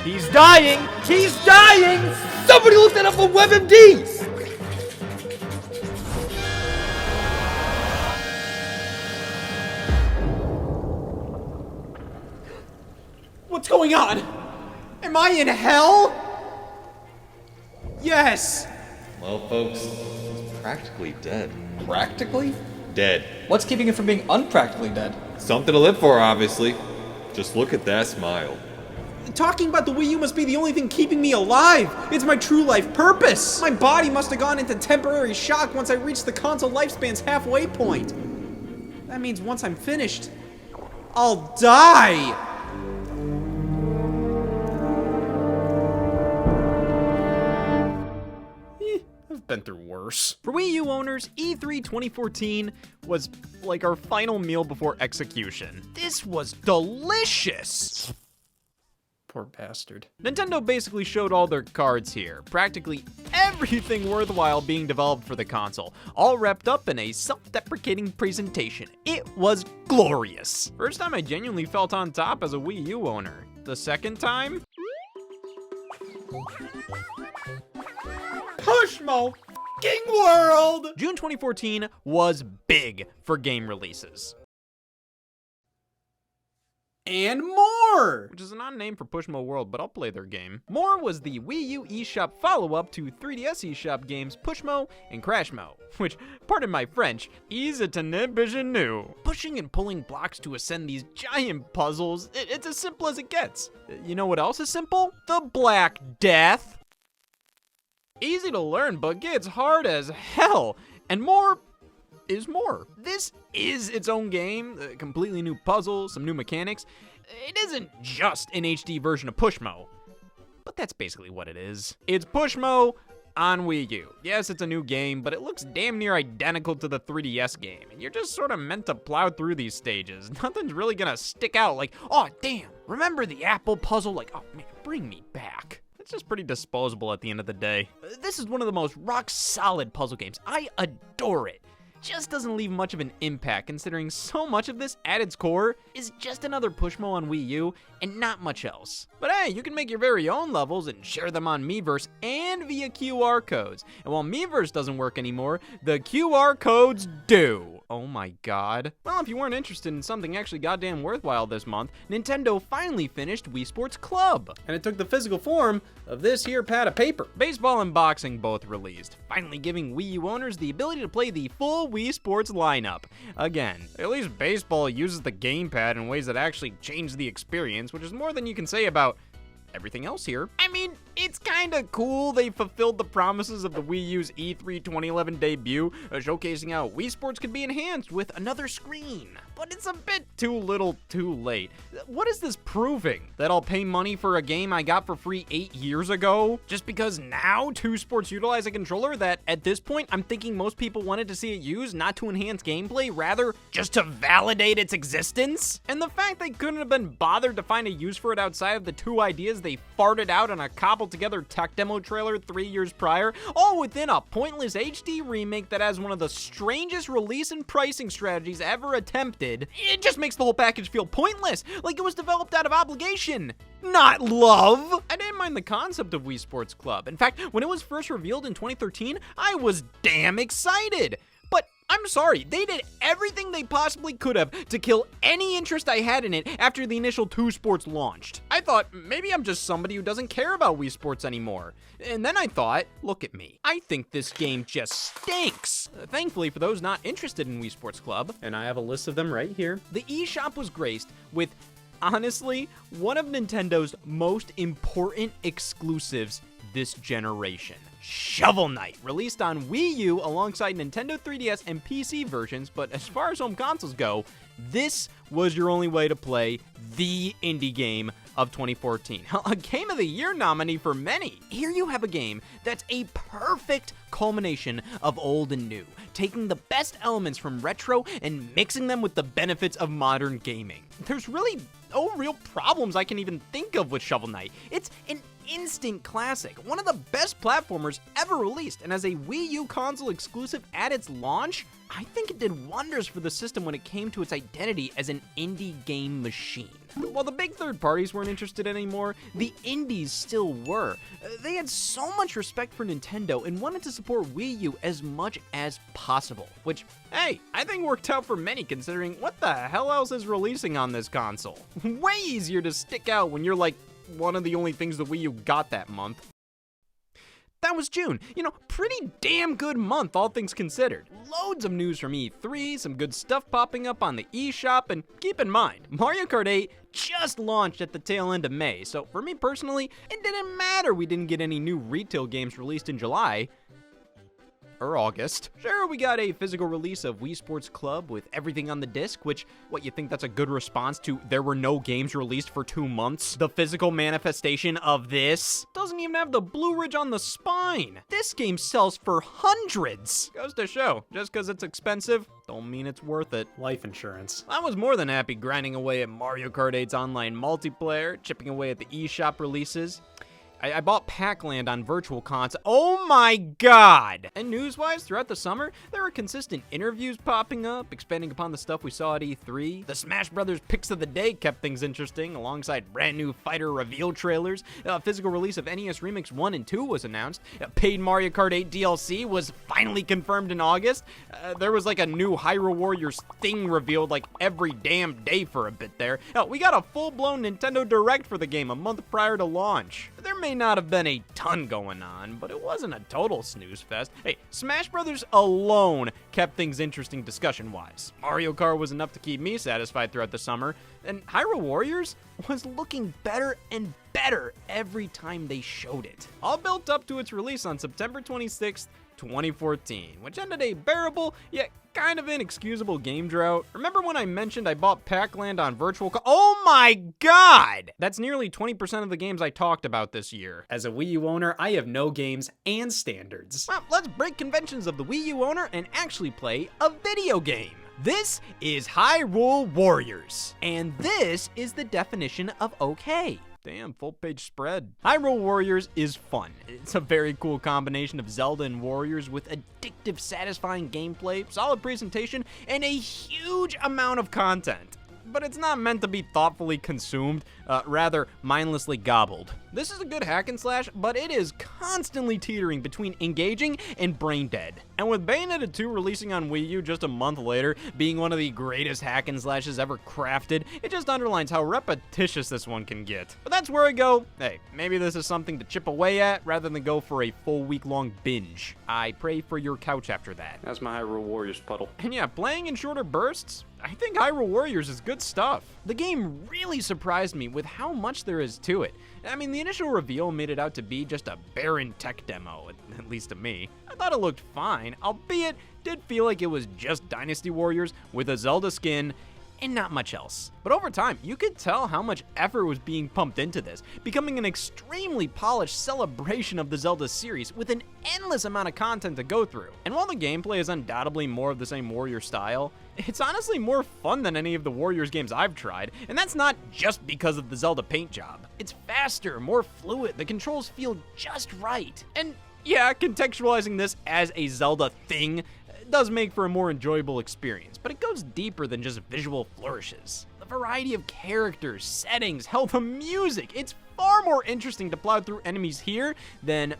He's dying! He's dying! Somebody look that up on WebMD! What's going on? Am I in hell? Yes! Well, folks, he's practically dead. Practically? Dead. What's keeping him from being unpractically dead? Something to live for, obviously. Just look at that smile. Talking about the Wii U must be the only thing keeping me alive. It's my true life purpose. My body must have gone into temporary shock once I reached the console lifespan's halfway point. That means once I'm finished, I'll die. I've been through worse. For Wii U owners, E3 2014 was like our final meal before execution. This was delicious. Poor bastard. Nintendo basically showed all their cards here. Practically everything worthwhile being developed for the console, all wrapped up in a self-deprecating presentation. It was glorious. First time I genuinely felt on top as a Wii U owner. The second time? Pushmo f***ing world! June 2014 was big for game releases. And More! Which is an odd name for Pushmo World, but I'll play their game. More was the Wii U eShop follow-up to 3DS eShop games Pushmo and Crashmo, which, pardon my French, is a tenebijanu. Pushing and pulling blocks to ascend these giant puzzles, it's as simple as it gets. You know what else is simple? The Black Death. Easy to learn, but gets hard as hell. And More is more. This is its own game, a completely new puzzle, some new mechanics. It isn't just an HD version of Pushmo, but that's basically what it is. It's Pushmo on Wii U. Yes, it's a new game, but it looks damn near identical to the 3DS game, and you're just sort of meant to plow through these stages. Nothing's really gonna stick out like, oh damn, remember the apple puzzle? Like, oh man, bring me back. It's just pretty disposable at the end of the day. This is one of the most rock-solid puzzle games. I adore it. Just doesn't leave much of an impact, considering so much of this, at its core, is just another Pushmo on Wii U, and not much else. But hey, you can make your very own levels and share them on Miiverse and via QR codes. And while Miiverse doesn't work anymore, the QR codes do. Oh my god. Well, if you weren't interested in something actually goddamn worthwhile this month, Nintendo finally finished Wii Sports Club. And it took the physical form of this here pad of paper. Baseball and boxing both released, finally giving Wii U owners the ability to play the full Wii Sports lineup. Again, at least baseball uses the gamepad in ways that actually change the experience, which is more than you can say about everything else here. I mean, it's kinda cool they fulfilled the promises of the Wii U's E3 2011 debut, showcasing how Wii Sports could be enhanced with another screen. But it's a bit too little too late. What is this proving? That I'll pay money for a game I got for free 8 years ago? Just because now 2 Sports utilize a controller that, at this point, I'm thinking most people wanted to see it used, not to enhance gameplay, rather just to validate its existence? And the fact they couldn't have been bothered to find a use for it outside of the 2 ideas they farted out on a cobbled together tech demo trailer 3 years prior, all within a pointless HD remake that has one of the strangest release and pricing strategies ever attempted, it just makes the whole package feel pointless, like it was developed out of obligation, not love. I didn't mind the concept of Wii Sports Club. In fact, when it was first revealed in 2013, I was damn excited. But I'm sorry, they did everything they possibly could have to kill any interest I had in it after the initial 2 Sports launched. I thought, maybe I'm just somebody who doesn't care about Wii Sports anymore. And then I thought, look at me. I think this game just stinks. Thankfully, for those not interested in Wii Sports Club, and I have a list of them right here, the eShop was graced with, honestly, one of Nintendo's most important exclusives this generation. Shovel Knight, released on Wii U alongside Nintendo 3DS and PC versions, but as far as home consoles go, this was your only way to play the indie game of 2014. A Game of the Year nominee for many. Here you have a game that's a perfect culmination of old and new, taking the best elements from retro and mixing them with the benefits of modern gaming. There's really no real problems I can even think of with Shovel Knight. It's an instant classic, one of the best platformers ever released, and as a Wii U console exclusive at its launch, I think it did wonders for the system when it came to its identity as an indie game machine. While the big third parties weren't interested anymore, the indies still were. They had so much respect for Nintendo and wanted to support Wii U as much as possible, which, hey, I think worked out for many considering what the hell else is releasing on this console. Way easier to stick out when you're like one of the only things the Wii U got that month. That was June. Pretty damn good month, all things considered. Loads of news from E3, some good stuff popping up on the eShop, and keep in mind, Mario Kart 8 just launched at the tail end of May, so for me personally, it didn't matter we didn't get any new retail games released in July. Or August. Sure, we got a physical release of Wii Sports Club with everything on the disc, which, you think that's a good response to there were no games released for 2 months? The physical manifestation of this doesn't even have the Blue Ridge on the spine. This game sells for hundreds. Goes to show, just because it's expensive, don't mean it's worth it. Life insurance. I was more than happy grinding away at Mario Kart 8's online multiplayer, chipping away at the eShop releases. I bought Pac-Land on Virtual Console. Oh my god! And news-wise, throughout the summer, there were consistent interviews popping up, expanding upon the stuff we saw at E3. The Smash Brothers Picks of the Day kept things interesting, alongside brand new fighter reveal trailers. A physical release of NES Remix 1 and 2 was announced. Paid Mario Kart 8 DLC was finally confirmed in August. There was like a new Hyrule Warriors thing revealed like every damn day for a bit there. We got a full-blown Nintendo Direct for the game a month prior to launch. There may not have been a ton going on, but it wasn't a total snooze fest. Hey, Smash Brothers alone kept things interesting discussion-wise. Mario Kart was enough to keep me satisfied throughout the summer, and Hyrule Warriors was looking better and better every time they showed it. All built up to its release on September 26th, 2014, which ended a bearable, yet kind of inexcusable game drought. Remember when I mentioned I bought Pac-Land on Virtual Oh my god! That's nearly 20% of the games I talked about this year. As a Wii U owner, I have no games and standards. Well, let's break conventions of the Wii U owner and actually play a video game. This is Hyrule Warriors, and this is the definition of okay. Damn, full page spread. Hyrule Warriors is fun. It's a very cool combination of Zelda and Warriors with addictive, satisfying gameplay, solid presentation, and a huge amount of content. But it's not meant to be thoughtfully consumed, rather mindlessly gobbled. This is a good hack and slash, but it is constantly teetering between engaging and brain dead. And with Bayonetta 2 releasing on Wii U just a month later, being one of the greatest hack and slashes ever crafted, it just underlines how repetitious this one can get. But that's where I go, hey, maybe this is something to chip away at rather than go for a full week-long binge. I pray for your couch after that. That's my Hyrule Warriors puddle. And yeah, playing in shorter bursts, I think Hyrule Warriors is good stuff. The game really surprised me with how much there is to it. I mean, the initial reveal made it out to be just a barren tech demo, at least to me. I thought it looked fine, albeit did feel like it was just Dynasty Warriors with a Zelda skin and not much else. But over time, you could tell how much effort was being pumped into this, becoming an extremely polished celebration of the Zelda series with an endless amount of content to go through. And while the gameplay is undoubtedly more of the same Warrior style, it's honestly more fun than any of the Warriors games I've tried, and that's not just because of the Zelda paint job. It's faster, more fluid, the controls feel just right. And yeah, contextualizing this as a Zelda thing does make for a more enjoyable experience, but it goes deeper than just visual flourishes. The variety of characters, settings, hell, the music, it's far more interesting to plow through enemies here than,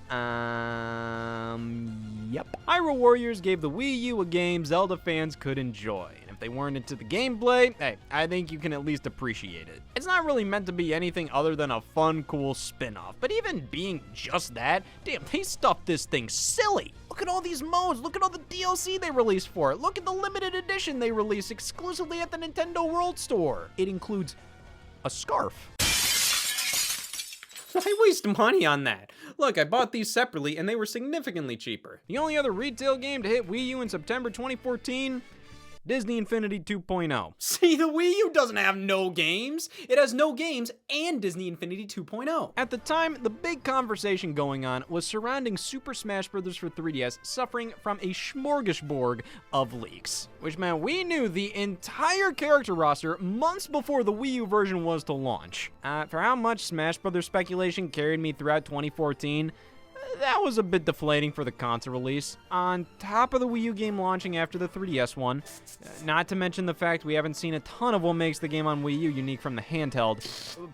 yep. Hyrule Warriors gave the Wii U a game Zelda fans could enjoy. If they weren't into the gameplay, hey, I think you can at least appreciate it. It's not really meant to be anything other than a fun, cool spin-off, but even being just that, damn, they stuffed this thing silly. Look at all these modes, look at all the DLC they released for it, look at the limited edition they released exclusively at the Nintendo World Store. It includes a scarf. Why waste money on that? Look, I bought these separately and they were significantly cheaper. The only other retail game to hit Wii U in September 2014, Disney Infinity 2.0. See, the Wii U doesn't have no games. It has no games and Disney Infinity 2.0. At the time, the big conversation going on was surrounding Super Smash Bros. For 3DS suffering from a smorgasbord of leaks, which meant we knew the entire character roster months before the Wii U version was to launch. For how much Smash Bros. Speculation carried me throughout 2014, that was a bit deflating for the console release, on top of the Wii U game launching after the 3DS one, not to mention the fact we haven't seen a ton of what makes the game on Wii U unique from the handheld,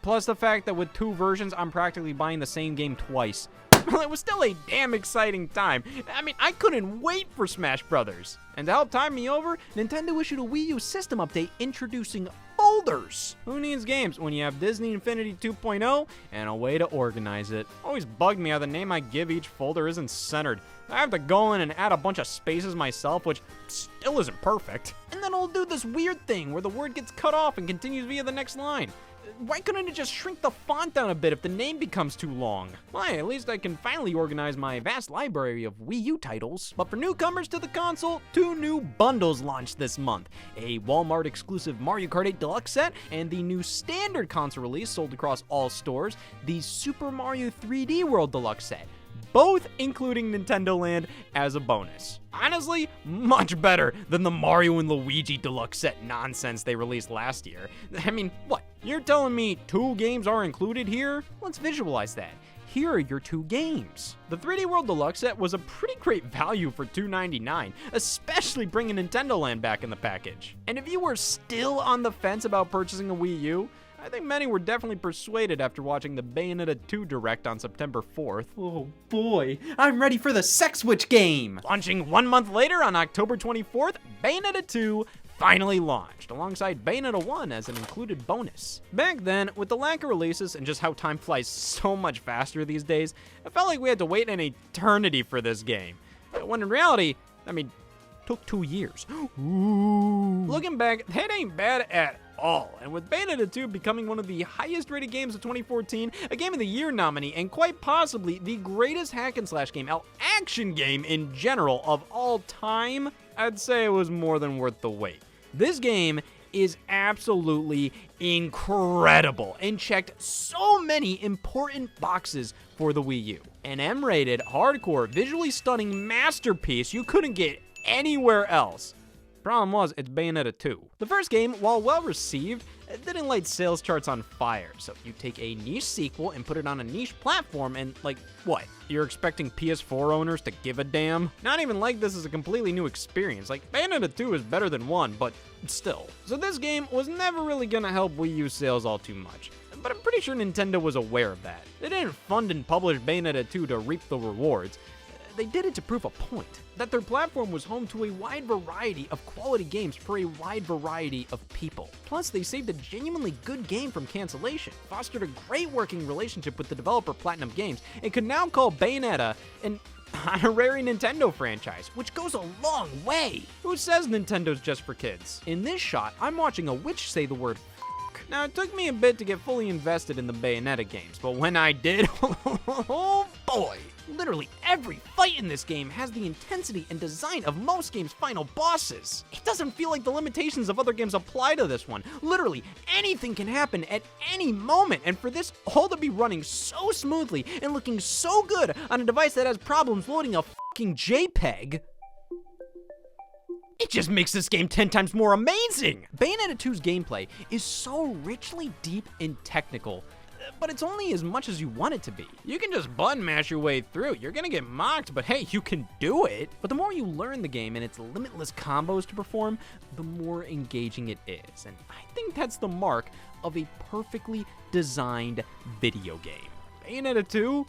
plus the fact that with two versions, I'm practically buying the same game twice. Well, it was still a damn exciting time. I mean, I couldn't wait for Smash Brothers. And to help tide me over, Nintendo issued a Wii U system update introducing folders. Who needs games when you have Disney Infinity 2.0 and a way to organize it? Always bugged me how the name I give each folder isn't centered. I have to go in and add a bunch of spaces myself, which still isn't perfect. And then it'll do this weird thing where the word gets cut off and continues via the next line. Why couldn't it just shrink the font down a bit if the name becomes too long? Why, at least I can finally organize my vast library of Wii U titles. But for newcomers to the console, 2 new bundles launched this month. A Walmart exclusive Mario Kart 8 Deluxe set, and the new standard console release sold across all stores, the Super Mario 3D World Deluxe set. Both including Nintendo Land as a bonus. Honestly, much better than the Mario and Luigi Deluxe set nonsense they released last year. I mean, what? You're telling me 2 games are included here? Let's visualize that. Here are your 2 games. The 3D World Deluxe set was a pretty great value for $2.99, especially bringing Nintendo Land back in the package. And if you were still on the fence about purchasing a Wii U, I think many were definitely persuaded after watching the Bayonetta 2 Direct on September 4th. Oh boy, I'm ready for the Sex Switch game! Launching 1 month later on October 24th, Bayonetta 2 finally launched, alongside Bayonetta 1 as an included bonus. Back then, with the lack of releases and just how time flies so much faster these days, I felt like we had to wait an eternity for this game. When in reality, took 2 years. Ooh. Looking back, that ain't bad at all. And with Bayonetta 2 becoming one of the highest rated games of 2014, a Game of the Year nominee, and quite possibly the greatest hack and slash game, action game in general of all time, I'd say it was more than worth the wait. This game is absolutely incredible and checked so many important boxes for the Wii U. An M-rated, hardcore, visually stunning masterpiece you couldn't get anywhere else. Problem was, it's Bayonetta 2. The first game, while well received, didn't light sales charts on fire. So you take a niche sequel and put it on a niche platform and, what? You're expecting PS4 owners to give a damn? Not even like this is a completely new experience. Bayonetta 2 is better than 1, but still. So this game was never really gonna help Wii U sales all too much. But I'm pretty sure Nintendo was aware of that. They didn't fund and publish Bayonetta 2 to reap the rewards. They did it to prove a point, that their platform was home to a wide variety of quality games for a wide variety of people. Plus, they saved a genuinely good game from cancellation, fostered a great working relationship with the developer Platinum Games, and could now call Bayonetta an honorary Nintendo franchise, which goes a long way. Who says Nintendo's just for kids? In this shot, I'm watching a witch say the word f***. Now, it took me a bit to get fully invested in the Bayonetta games, but when I did, oh boy! Literally every fight in this game has the intensity and design of most games' final bosses. It doesn't feel like the limitations of other games apply to this one. Literally anything can happen at any moment, and for this all to be running so smoothly and looking so good on a device that has problems loading a fucking JPEG, it just makes this game 10 times more amazing! Bayonetta 2's gameplay is so richly deep and technical, but it's only as much as you want it to be. You can just button mash your way through. You're gonna get mocked, but hey, you can do it. But the more you learn the game and its limitless combos to perform, the more engaging it is. And I think that's the mark of a perfectly designed video game. Bayonetta 2,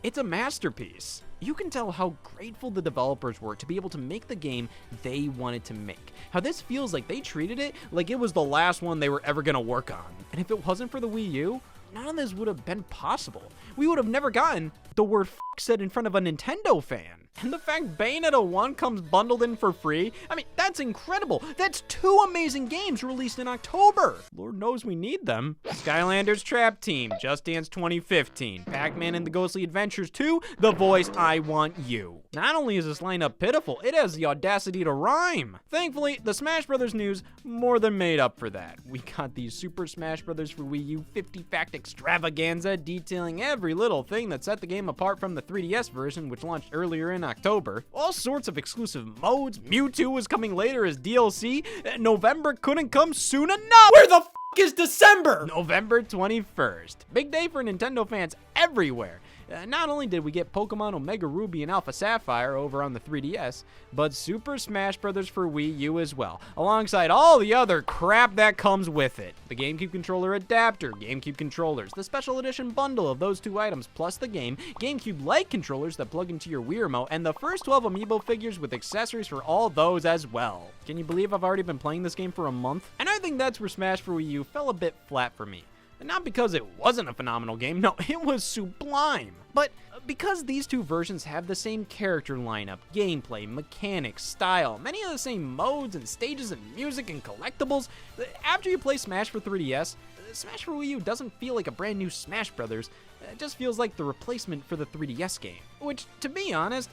it's a masterpiece. You can tell how grateful the developers were to be able to make the game they wanted to make. How this feels like they treated it like it was the last one they were ever gonna work on. And if it wasn't for the Wii U, none of this would have been possible. We would have never gotten the word f*** said in front of a Nintendo fan. And the fact Bayonetta 1 comes bundled in for free, I mean, that's incredible. That's 2 amazing games released in October. Lord knows we need them. Skylanders Trap Team, Just Dance 2015, Pac-Man and the Ghostly Adventures 2, The Voice I Want You. Not only is this lineup pitiful, it has the audacity to rhyme. Thankfully, the Smash Bros. News more than made up for that. We got the Super Smash Bros. For Wii U 50-fact extravaganza detailing every little thing that set the game apart from the 3DS version, which launched earlier in October. All sorts of exclusive modes. Mewtwo was coming later as DLC. November couldn't come soon enough. Where the is December? November 21st. Big day for Nintendo fans everywhere. Not only did we get Pokemon Omega Ruby and Alpha Sapphire over on the 3DS, but Super Smash Bros. For Wii U as well, alongside all the other crap that comes with it. The GameCube controller adapter, GameCube controllers, the special edition bundle of those 2 items, plus the game, GameCube-like controllers that plug into your Wii Remote, and the first 12 amiibo figures with accessories for all those as well. Can you believe I've already been playing this game for a month? And I think that's where Smash for Wii U fell a bit flat for me. And not because it wasn't a phenomenal game, no, it was sublime. But because these 2 versions have the same character lineup, gameplay, mechanics, style, many of the same modes and stages and music and collectibles, after you play Smash for 3DS, Smash for Wii U doesn't feel like a brand new Smash Brothers. It just feels like the replacement for the 3DS game. Which, to be honest,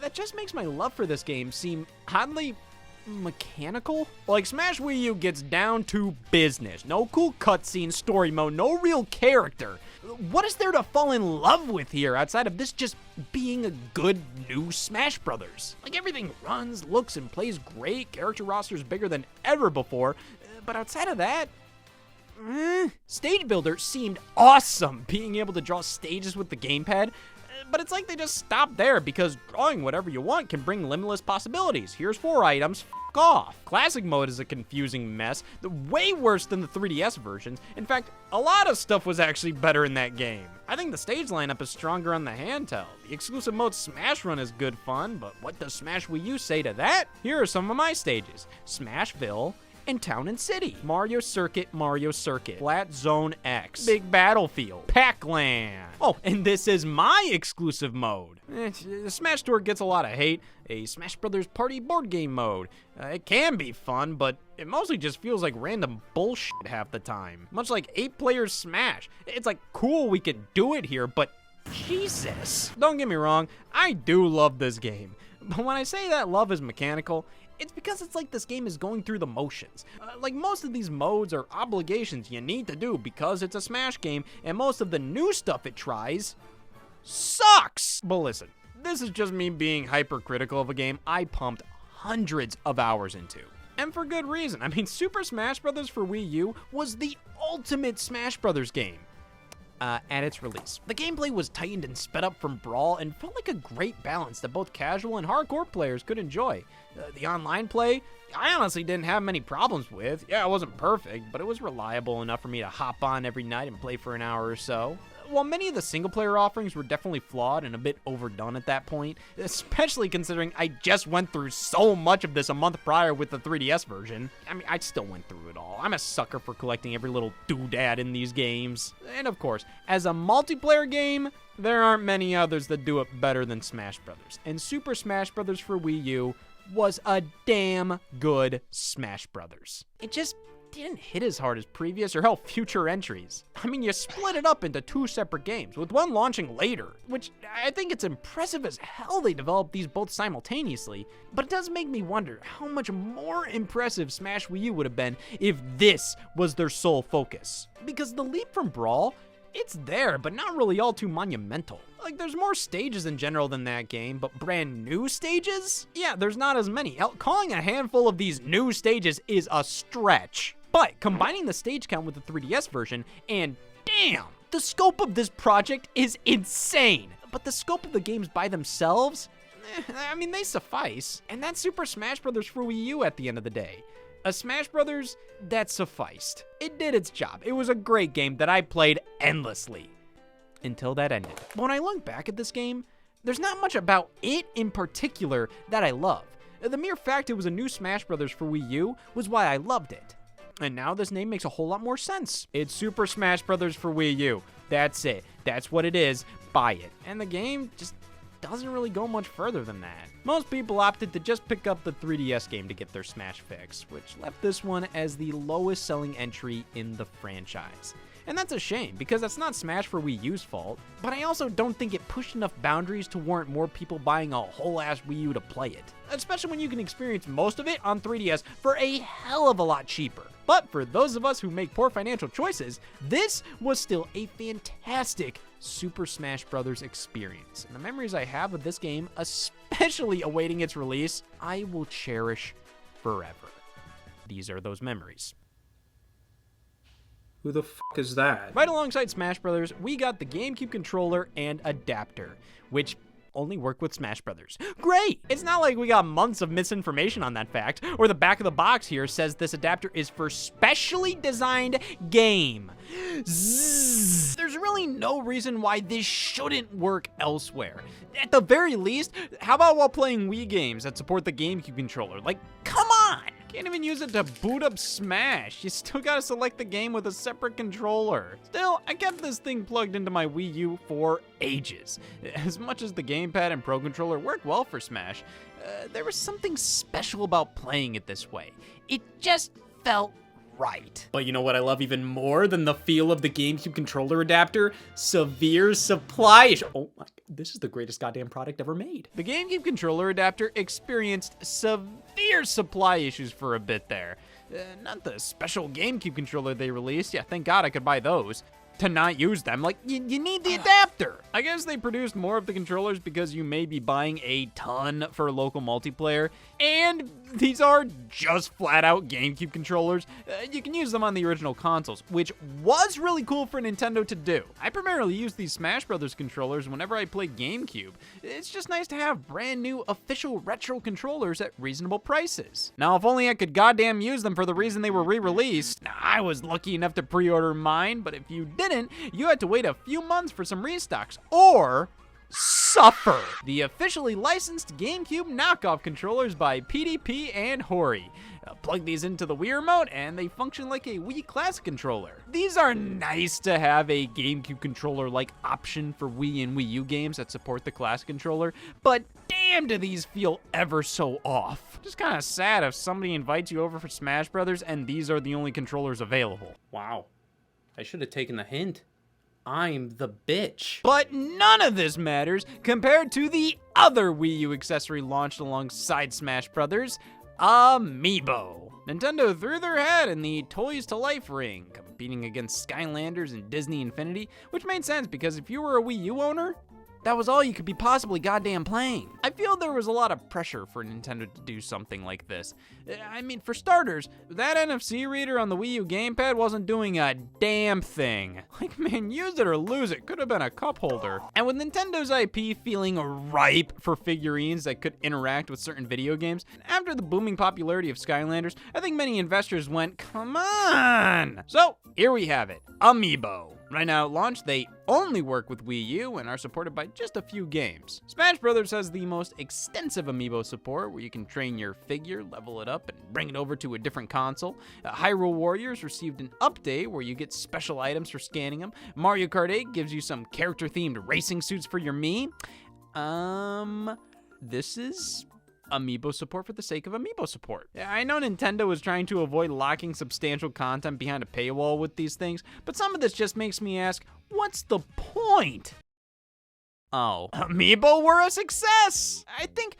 that just makes my love for this game seem oddly mechanical. Like, Smash Wii U gets down to business. No cool cutscene, story mode, no real character. What is there to fall in love with here outside of this just being a good new Smash Brothers? Like, everything runs, looks, and plays great. Character roster's bigger than ever before. But outside of that, Stage Builder seemed awesome, being able to draw stages with the gamepad. But it's like they just stopped there because drawing whatever you want can bring limitless possibilities. Here's 4 items, f*** off. Classic mode is a confusing mess, way worse than the 3DS versions. In fact, a lot of stuff was actually better in that game. I think the stage lineup is stronger on the handheld. The exclusive mode Smash Run is good fun, but what does Smash Wii U say to that? Here are some of my stages. Smashville, and Town and City, Mario Circuit, Flat Zone X, Big Battlefield, Pac-Land. Oh, and this is my exclusive mode. The Smash Tour gets a lot of hate. A Smash Brothers Party board game mode. It can be fun, but it mostly just feels like random bullshit half the time. Much like 8-player Smash. It's like, cool, we could do it here, but Jesus. Don't get me wrong, I do love this game. But when I say that love is mechanical, it's because it's like this game is going through the motions. Like, most of these modes are obligations you need to do because it's a Smash game, and most of the new stuff it tries sucks. But listen, this is just me being hypercritical of a game I pumped hundreds of hours into. And for good reason. I mean, Super Smash Bros. For Wii U was the ultimate Smash Bros. Game. At its release. The gameplay was tightened and sped up from Brawl and felt like a great balance that both casual and hardcore players could enjoy. The online play, I honestly didn't have many problems with. Yeah, it wasn't perfect, but it was reliable enough for me to hop on every night and play for an hour or so. While many of the single-player offerings were definitely flawed and a bit overdone at that point, especially considering I just went through so much of this a month prior with the 3DS version. I mean, I still went through it all. I'm a sucker for collecting every little doodad in these games. And of course, as a multiplayer game, there aren't many others that do it better than Smash Brothers. And Super Smash Brothers for Wii U was a damn good Smash Brothers. It just didn't hit as hard as previous or hell future entries. I mean, you split it up into 2 separate games, with one launching later, which I think it's impressive as hell they developed these both simultaneously, but it does make me wonder how much more impressive Smash Wii U would have been if this was their sole focus. Because the leap from Brawl, it's there, but not really all too monumental. Like, there's more stages in general than that game, but brand new stages? Yeah, there's not as many. Hell, calling a handful of these new stages is a stretch. But combining the stage count with the 3DS version, and damn, the scope of this project is insane. But the scope of the games by themselves, I mean, they suffice. And that's Super Smash Bros. For Wii U at the end of the day. A Smash Brothers that sufficed. It did its job. It was a great game that I played endlessly. Until that ended. But when I look back at this game, there's not much about it in particular that I love. The mere fact it was a new Smash Bros. For Wii U was why I loved it. And now this name makes a whole lot more sense. It's Super Smash Bros. For Wii U. That's it. That's what it is. Buy it. And the game just doesn't really go much further than that. Most people opted to just pick up the 3DS game to get their Smash fix, which left this one as the lowest selling entry in the franchise. And that's a shame, because that's not Smash for Wii U's fault, but I also don't think it pushed enough boundaries to warrant more people buying a whole-ass Wii U to play it. Especially when you can experience most of it on 3DS for a hell of a lot cheaper. But for those of us who make poor financial choices, this was still a fantastic Super Smash Bros. Experience. And the memories I have of this game, especially awaiting its release, I will cherish forever. These are those memories. Who the fuck is that? Right alongside Smash Bros., we got the GameCube controller and adapter, which only work with Smash Bros. Great! It's not like we got months of misinformation on that fact, or the back of the box here says this adapter is for specially designed game. Zzz. There's really no reason why this shouldn't work elsewhere. At the very least, how about while playing Wii games that support the GameCube controller? Like, come on! Can't even use it to boot up Smash. You still gotta select the game with a separate controller. Still, I kept this thing plugged into my Wii U for ages. As much as the gamepad and Pro Controller work well for Smash, there was something special about playing it this way. It just felt right. But you know what I love even more than the feel of the GameCube controller adapter? Severe supply issue. Oh my, this is the greatest goddamn product ever made. The GameCube controller adapter experienced severe supply issues for a bit there. Not the special GameCube controller they released. Yeah, thank God I could buy those. To not use them, like, you need the adapter. I guess they produced more of the controllers because you may be buying a ton for local multiplayer, and these are just flat out GameCube controllers. You can use them on the original consoles, which was really cool for Nintendo to do. I primarily use these Smash Bros. Controllers whenever I play GameCube. It's just nice to have brand new official retro controllers at reasonable prices. Now, if only I could goddamn use them for the reason they were re-released. I was lucky enough to pre-order mine, but if you didn't, you had to wait a few months for some restocks, or suffer. The officially licensed GameCube knockoff controllers by PDP and Hori. Plug these into the Wii remote and they function like a Wii Classic controller. These are nice to have a GameCube controller-like option for Wii and Wii U games that support the Classic controller, but damn do these feel ever so off. Just kind of sad if somebody invites you over for Smash Brothers and these are the only controllers available. Wow. I should have taken the hint. I'm the bitch. But none of this matters compared to the other Wii U accessory launched alongside Smash Brothers, Amiibo. Nintendo threw their hat in the Toys to Life ring, competing against Skylanders and Disney Infinity, which made sense because if you were a Wii U owner, that was all you could be possibly goddamn playing. I feel there was a lot of pressure for Nintendo to do something like this. I mean, for starters, that NFC reader on the Wii U gamepad wasn't doing a damn thing. Like, man, use it or lose it. Could have been a cup holder. And with Nintendo's IP feeling ripe for figurines that could interact with certain video games, after the booming popularity of Skylanders, I think many investors went, come on! So, here we have it, Amiibo. Right now at launch, they only work with Wii U and are supported by just a few games. Smash Bros. Has the most extensive Amiibo support, where you can train your figure, level it up, and bring it over to a different console. Hyrule Warriors received an update where you get special items for scanning them. Mario Kart 8 gives you some character-themed racing suits for your Mii. This is Amiibo support for the sake of Amiibo support. I know Nintendo was trying to avoid locking substantial content behind a paywall with these things, but some of this just makes me ask, what's the point? Oh, Amiibo were a success! I think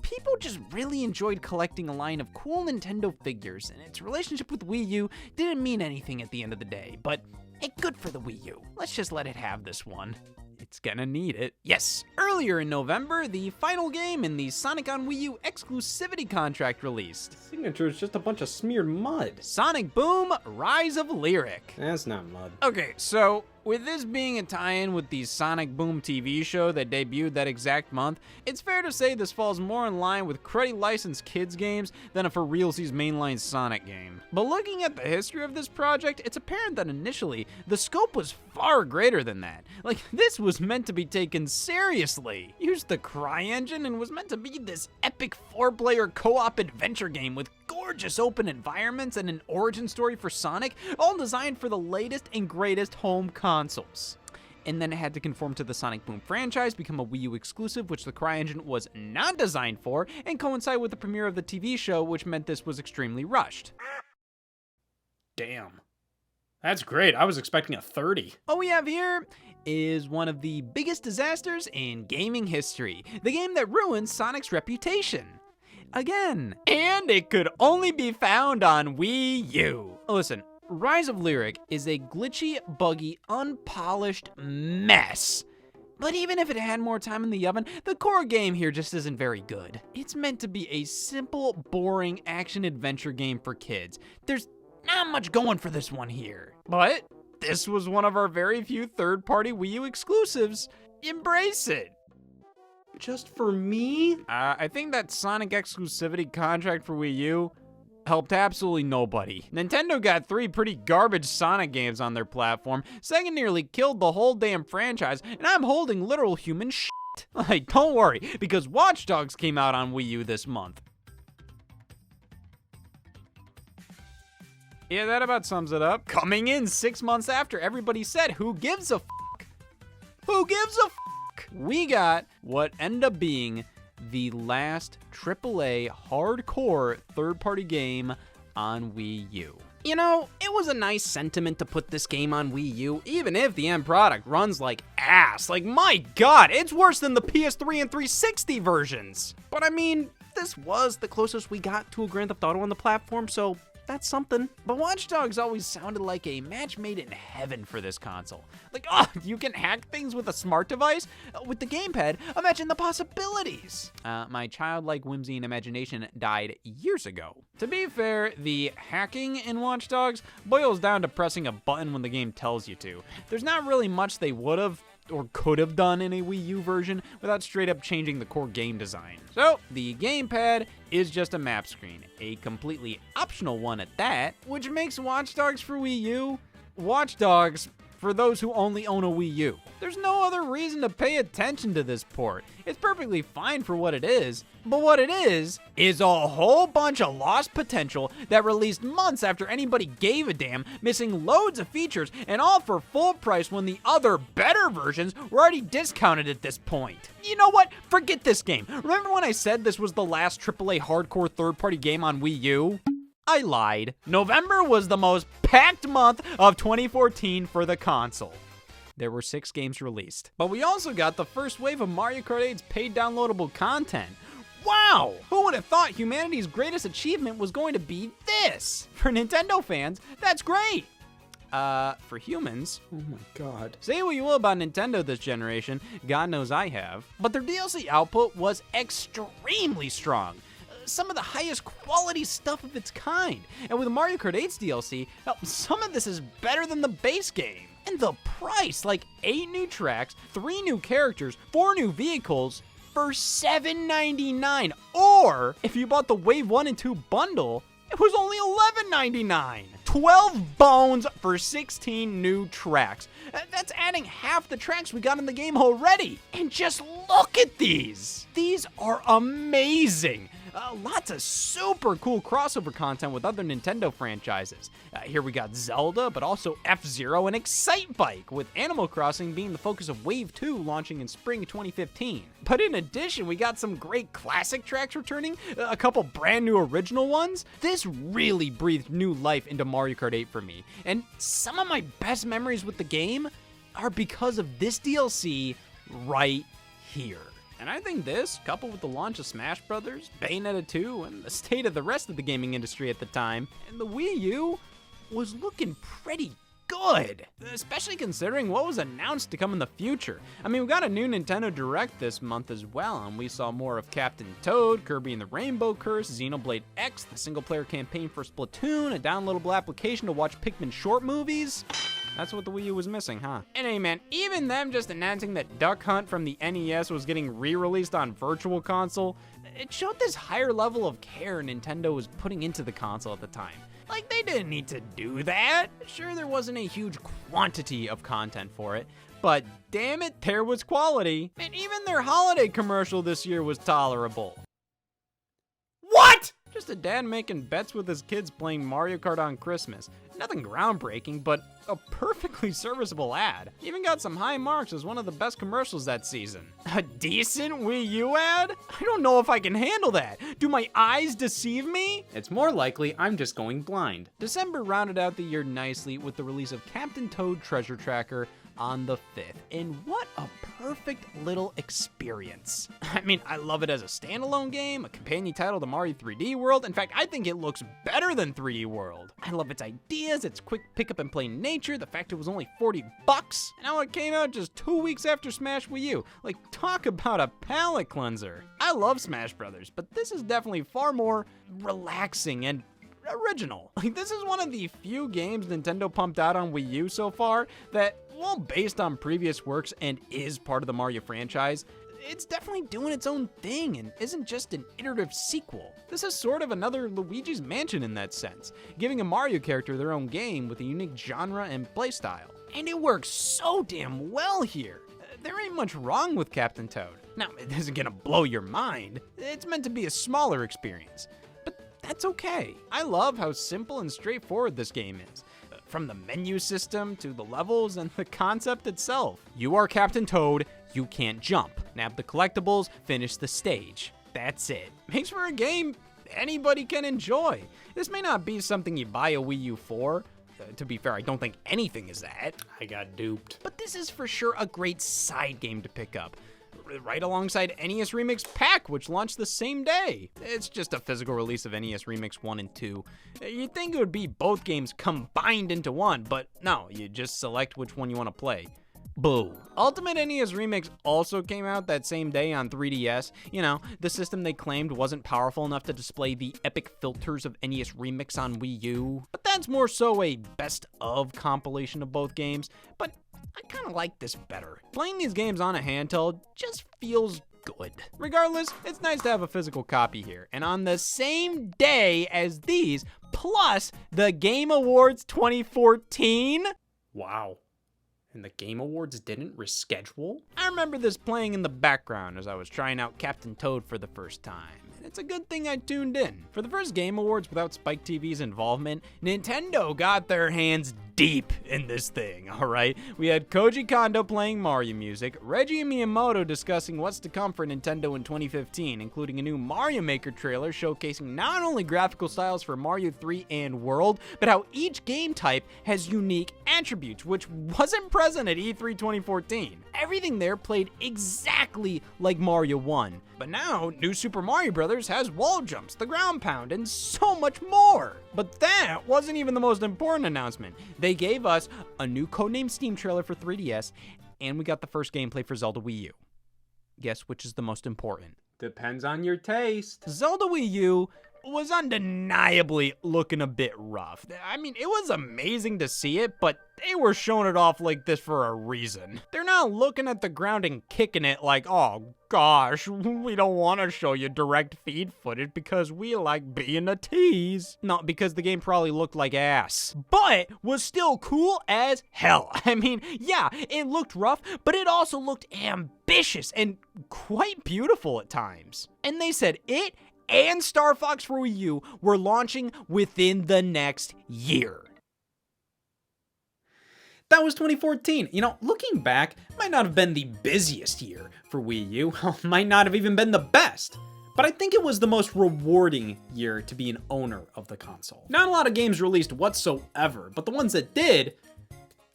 people just really enjoyed collecting a line of cool Nintendo figures, and its relationship with Wii U didn't mean anything at the end of the day, but hey, good for the Wii U. Let's just let it have this one. It's gonna need it. Yes, earlier in November, the final game in the Sonic on Wii U exclusivity contract released. Signature is just a bunch of smeared mud. Sonic Boom, Rise of Lyric. That's not mud. Okay, so with this being a tie-in with the Sonic Boom TV show that debuted that exact month, it's fair to say this falls more in line with cruddy licensed kids games than a for realsies mainline Sonic game. But looking at the history of this project, it's apparent that initially, the scope was far greater than that. Like, this was meant to be taken seriously. Used the CryEngine and was meant to be this epic 4-player co-op adventure game with gorgeous open environments and an origin story for Sonic, all designed for the latest and greatest home consoles. and then it had to conform to the Sonic Boom franchise, become a Wii U exclusive, which the CryEngine was not designed for, and coincide with the premiere of the TV show, which meant this was extremely rushed. Damn. That's great. I was expecting a 30. What we have here is one of the biggest disasters in gaming history, the game that ruined Sonic's reputation. Again. And it could only be found on Wii U. Listen, Rise of Lyric is a glitchy, buggy, unpolished mess. But even if it had more time in the oven, the core game here just isn't very good. It's meant to be a simple, boring action-adventure game for kids. There's not much going for this one here. But this was one of our very few third-party Wii U exclusives. Embrace it. Just for me? I think that Sonic exclusivity contract for Wii U helped absolutely nobody. Nintendo got 3 pretty garbage Sonic games on their platform, Sega nearly killed the whole damn franchise, and I'm holding literal human shit. Like, don't worry, because Watch Dogs came out on Wii U this month. Yeah, that about sums it up. Coming in 6 months after everybody said, who gives a fuck? Who gives a fuck? We got what ended up being the last AAA hardcore third-party game on Wii U. You know, it was a nice sentiment to put this game on Wii U, even if the end product runs like ass. Like, my god, it's worse than the PS3 and 360 versions. But I mean, this was the closest we got to a Grand Theft Auto on the platform, so that's something. But Watch Dogs always sounded like a match made in heaven for this console. Like, oh, you can hack things with a smart device? With the gamepad, imagine the possibilities. My childlike whimsy and imagination died years ago. To be fair, the hacking in Watch Dogs boils down to pressing a button when the game tells you to. There's not really much they would have or could have done in a Wii U version without straight up changing the core game design. So, the gamepad is just a map screen, a completely optional one at that, which makes Watch Dogs for Wii U Watch Dogs for those who only own a Wii U. There's no other reason to pay attention to this port. It's perfectly fine for what it is, but what it is a whole bunch of lost potential that released months after anybody gave a damn, missing loads of features, and all for full price when the other better versions were already discounted at this point. You know what? Forget this game. Remember when I said this was the last AAA hardcore third-party game on Wii U? I lied. November was the most packed month of 2014 for the console. There were 6 games released. But we also got the first wave of Mario Kart 8's paid downloadable content. Wow! Who would have thought humanity's greatest achievement was going to be this? For Nintendo fans, that's great. For humans, Oh my god. say what you will about Nintendo this generation, God knows I have, but their DLC output was extremely strong. Some of the highest quality stuff of its kind. And with Mario Kart 8's DLC, some of this is better than the base game. And the price, like 8 new tracks, 3 new characters, 4 new vehicles for $7.99. Or, if you bought the Wave 1 and 2 bundle, it was only $11.99. 12 bones for 16 new tracks. That's adding half the tracks we got in the game already. And just look at these. These are amazing. Lots of super cool crossover content with other Nintendo franchises. Here we got Zelda, but also F-Zero and Excitebike, with Animal Crossing being the focus of Wave 2 launching in spring 2015. But in addition, we got some great classic tracks returning, a couple brand new original ones. This really breathed new life into Mario Kart 8 for me, and some of my best memories with the game are because of this DLC right here. And I think this, coupled with the launch of Smash Bros., Bayonetta 2, and the state of the rest of the gaming industry at the time, and the Wii U, was looking pretty good. Especially considering what was announced to come in the future. I mean, we got a new Nintendo Direct this month as well, and we saw more of Captain Toad, Kirby and the Rainbow Curse, Xenoblade X, the single-player campaign for Splatoon, a downloadable application to watch Pikmin short movies. That's what the Wii U was missing, huh? And hey man, even them just announcing that Duck Hunt from the NES was getting re-released on Virtual Console, it showed this higher level of care Nintendo was putting into the console at the time. Like, they didn't need to do that. Sure, there wasn't a huge quantity of content for it, but damn it, there was quality. And even their holiday commercial this year was tolerable. What? Just a dad making bets with his kids playing Mario Kart on Christmas. Nothing groundbreaking, but a perfectly serviceable ad. Even got some high marks as one of the best commercials that season. A decent Wii U ad? I don't know if I can handle that. Do my eyes deceive me? It's more likely I'm just going blind. December rounded out the year nicely with the release of Captain Toad Treasure Tracker on the 5th, and what a perfect little experience. I mean, I love it as a standalone game, a companion title to Mario 3D World. In fact, I think it looks better than 3D World. I love its ideas, its quick pick up and play nature, the fact it was only $40, and how it came out just 2 weeks after Smash Wii U. Like, talk about a palate cleanser. I love Smash Brothers, but this is definitely far more relaxing and original. Like, this is one of the few games Nintendo pumped out on Wii U so far that, well, based on previous works and is part of the Mario franchise, it's definitely doing its own thing and isn't just an iterative sequel. This is sort of another Luigi's Mansion in that sense, giving a Mario character their own game with a unique genre and playstyle. And it works so damn well here. There ain't much wrong with Captain Toad. Now, it isn't gonna blow your mind. It's meant to be a smaller experience. That's okay. I love how simple and straightforward this game is. From the menu system to the levels and the concept itself. You are Captain Toad, you can't jump. Nab the collectibles, finish the stage. That's it. Makes for a game anybody can enjoy. This may not be something you buy a Wii U for. To be fair, I don't think anything is that. I got duped. But this is for sure a great side game to pick up, right alongside NES Remix Pack, which launched the same day. It's just a physical release of NES Remix 1 and 2. You'd think it would be both games combined into one, but no, you just select which one you want to play. Boo. Ultimate NES Remix also came out that same day on 3DS. You know, the system they claimed wasn't powerful enough to display the epic filters of NES Remix on Wii U. But that's more so a best of compilation of both games. But I kind of like this better. Playing these games on a handheld just feels good. Regardless, it's nice to have a physical copy here. And on the same day as these, plus the Game Awards 2014. Wow. And the Game Awards didn't reschedule? I remember this playing in the background as I was trying out Captain Toad for the first time. And it's a good thing I tuned in. For the first Game Awards without Spike TV's involvement, Nintendo got their hands deep in this thing, alright? We had Koji Kondo playing Mario music, Reggie Miyamoto discussing what's to come for Nintendo in 2015, including a new Mario Maker trailer showcasing not only graphical styles for Mario 3 and World, but how each game type has unique attributes, which wasn't present at E3 2014. Everything there played exactly like Mario 1. But now, New Super Mario Bros. Has wall jumps, the ground pound, and so much more. But that wasn't even the most important announcement. They gave us a new codenamed Steam trailer for 3DS, and we got the first gameplay for Zelda Wii U. Guess which is the most important? Depends on your taste. Zelda Wii U was undeniably looking a bit rough. I mean, it was amazing to see it, but they were showing it off like this for a reason. They're not looking at the ground and kicking it like, oh gosh, we don't want to show you direct feed footage because we like being a tease. Not because the game probably looked like ass, but was still cool as hell. I mean, yeah, it looked rough, but it also looked ambitious and quite beautiful at times. And they said it and Star Fox for Wii U were launching within the next year. That was 2014. You know, looking back, it might not have been the busiest year for Wii U. Might not have even been the best. But I think it was the most rewarding year to be an owner of the console. Not a lot of games released whatsoever, but the ones that did,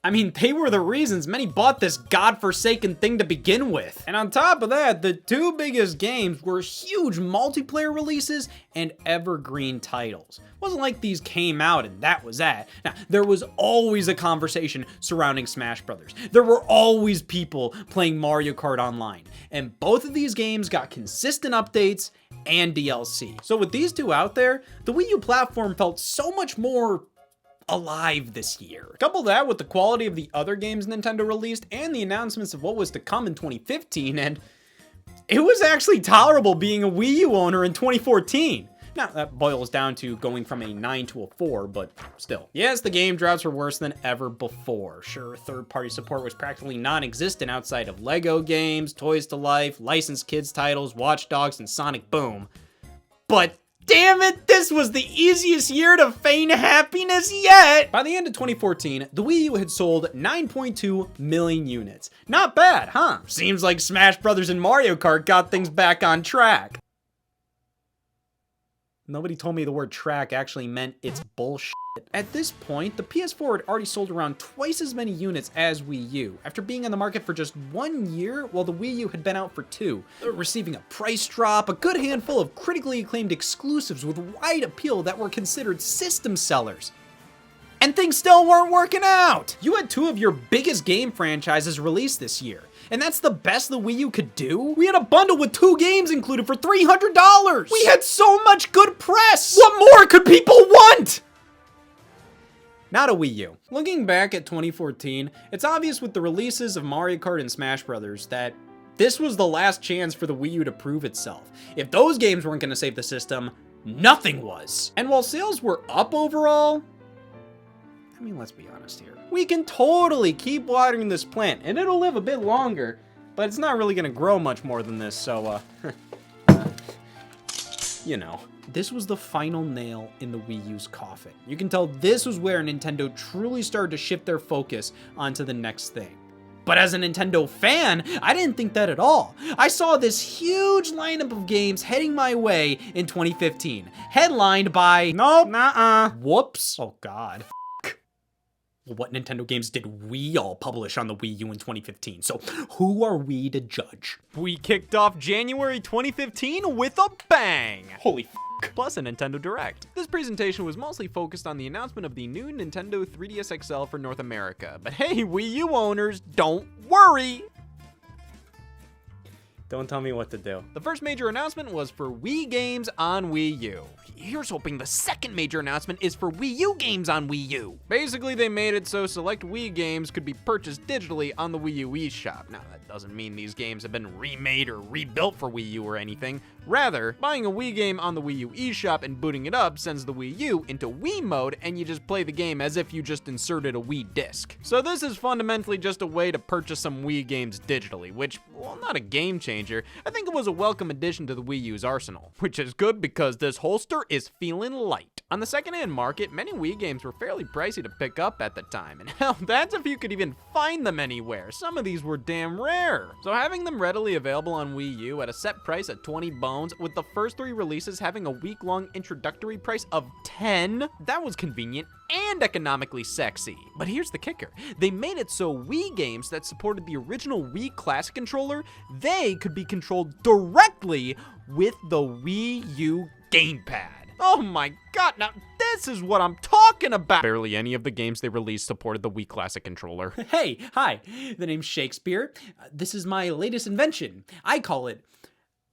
I mean, they were the reasons many bought this godforsaken thing to begin with. And on top of that, the two biggest games were huge multiplayer releases and evergreen titles. It wasn't like these came out and that was that. Now, there was always a conversation surrounding Smash Brothers. There were always people playing Mario Kart Online. And both of these games got consistent updates and DLC. So with these two out there, the Wii U platform felt so much more alive this year. Couple that with the quality of the other games Nintendo released and the announcements of what was to come in 2015, and it was actually tolerable being a Wii U owner in 2014. Now, that boils down to going from a 9 to a 4, but still. Yes, the game drops were worse than ever before. Sure, third-party support was practically non-existent outside of LEGO games, Toys to Life, licensed kids titles, Watch Dogs, and Sonic Boom. But Damn it, this was the easiest year to feign happiness yet! By the end of 2014, the Wii U had sold 9.2 million units. Not bad, huh? Seems like Smash Brothers and Mario Kart got things back on track. Nobody told me the word track actually meant it's bullshit. At this point, the PS4 had already sold around twice as many units as Wii U, after being on the market for just 1 year, while the Wii U had been out for 2, receiving a price drop, a good handful of critically acclaimed exclusives with wide appeal that were considered system sellers. And things still weren't working out! You had 2 of your biggest game franchises released this year, and that's the best the Wii U could do? We had a bundle with 2 games included for $300! We had so much good press! What more could people want? Not a Wii U. Looking back at 2014, it's obvious with the releases of Mario Kart and Smash Brothers that this was the last chance for the Wii U to prove itself. If those games weren't gonna save the system, nothing was. And while sales were up overall, I mean, let's be honest here. We can totally keep watering this plant, and it'll live a bit longer, but it's not really gonna grow much more than this, so, you know. This was the final nail in the Wii U's coffin. You can tell this was where Nintendo truly started to shift their focus onto the next thing. But as a Nintendo fan, I didn't think that at all. I saw this huge lineup of games heading my way in 2015, headlined by, nope, whoops, oh god. Well, what Nintendo games did we all publish on the Wii U in 2015? So who are we to judge? We kicked off January 2015 with a bang! Holy plus a Nintendo Direct. This presentation was mostly focused on the announcement of the new Nintendo 3DS XL for North America. But hey, Wii U owners, don't worry! Don't tell me what to do. The first major announcement was for Wii games on Wii U. Here's hoping the second major announcement is for Wii U games on Wii U. Basically, they made it so select Wii games could be purchased digitally on the Wii U eShop. Now, that doesn't mean these games have been remade or rebuilt for Wii U or anything. Rather, buying a Wii game on the Wii U eShop and booting it up sends the Wii U into Wii mode, and you just play the game as if you just inserted a Wii disc. So this is fundamentally just a way to purchase some Wii games digitally, which, well, not a game changer. I think it was a welcome addition to the Wii U's arsenal, which is good because this holster is feeling light. On the second-hand market, many Wii games were fairly pricey to pick up at the time, and hell, that's if you could even find them anywhere. Some of these were damn rare. So having them readily available on Wii U at a set price of 20 bones, with the first 3 releases having a week-long introductory price of 10, that was convenient and economically sexy. But here's the kicker. They made it so Wii games that supported the original Wii Classic controller, they could be controlled directly with the Wii U gamepad. Oh my god, now this is what I'm talking about! Barely any of the games they released supported the Wii Classic controller. Hey, hi, the name's Shakespeare. This is my latest invention. I call it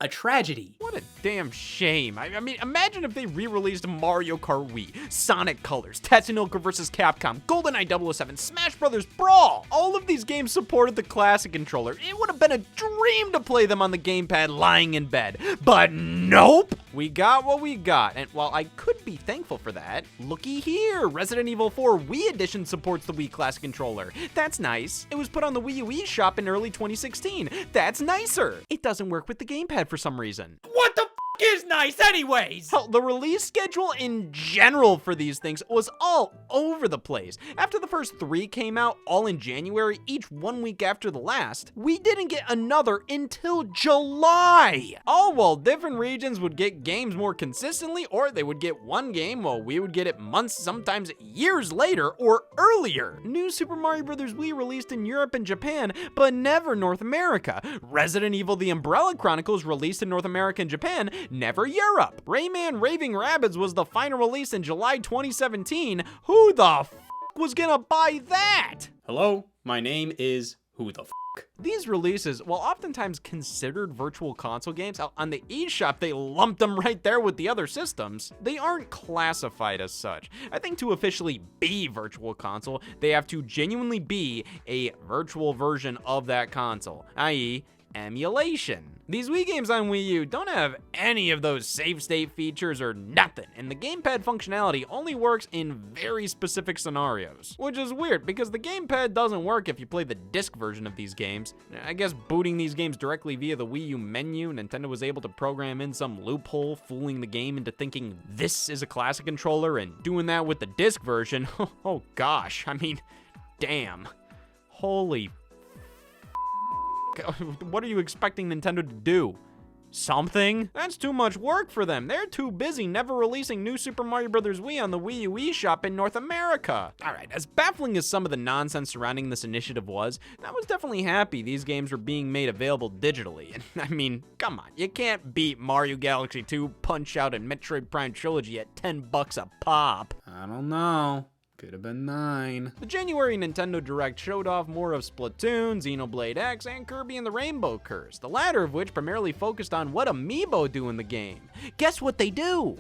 a tragedy. What a damn shame. I mean, imagine if they re-released Mario Kart Wii, Sonic Colors, Tatsunoko vs. Capcom, GoldenEye 007, Smash Brothers Brawl. All of these games supported the classic controller. It would have been a dream to play them on the gamepad lying in bed. But nope! We got what we got, and while I could be thankful for that, looky here, Resident Evil 4 Wii Edition supports the Wii Classic controller. That's nice. It was put on the Wii U eShop in early 2016. That's nicer. It doesn't work with the gamepad for some reason. What the f is nice anyways? Hell, the release schedule in general for these things was all over the place. After the first 3 came out, all in January, each 1 week after the last, we didn't get another until July. All while different regions would get games more consistently, or they would get one game while we would get it months, sometimes years later or earlier. New Super Mario Bros. Wii released in Europe and Japan, but never North America. Resident Evil The Umbrella Chronicles released in North America and Japan, never Europe. Rayman Raving Rabbids was the final release in July 2017. Who the f was gonna buy that? Hello, my name is Who the f. These releases, while oftentimes considered virtual console games, on the eShop they lumped them right there with the other systems. They aren't classified as such. I think to officially be virtual console, they have to genuinely be a virtual version of that console, i.e., emulation. These Wii games on Wii U don't have any of those save state features or nothing, and the gamepad functionality only works in very specific scenarios, which is weird because the gamepad doesn't work if you play the disc version of these games. I guess booting these games directly via the Wii U menu, Nintendo was able to program in some loophole, fooling the game into thinking this is a classic controller and doing that with the disc version. Oh gosh, I mean, damn. Holy what are you expecting Nintendo to do? Something? That's too much work for them. They're too busy never releasing New Super Mario Bros. Wii on the Wii U eShop in North America. Alright, as baffling as some of the nonsense surrounding this initiative was, I was definitely happy these games were being made available digitally. And I mean, come on, you can't beat Mario Galaxy 2, Punch-Out, and Metroid Prime Trilogy at $10 a pop. I don't know. Could have been 9. The January Nintendo Direct showed off more of Splatoon, Xenoblade X, and Kirby and the Rainbow Curse, the latter of which primarily focused on what amiibo do in the game. Guess what they do?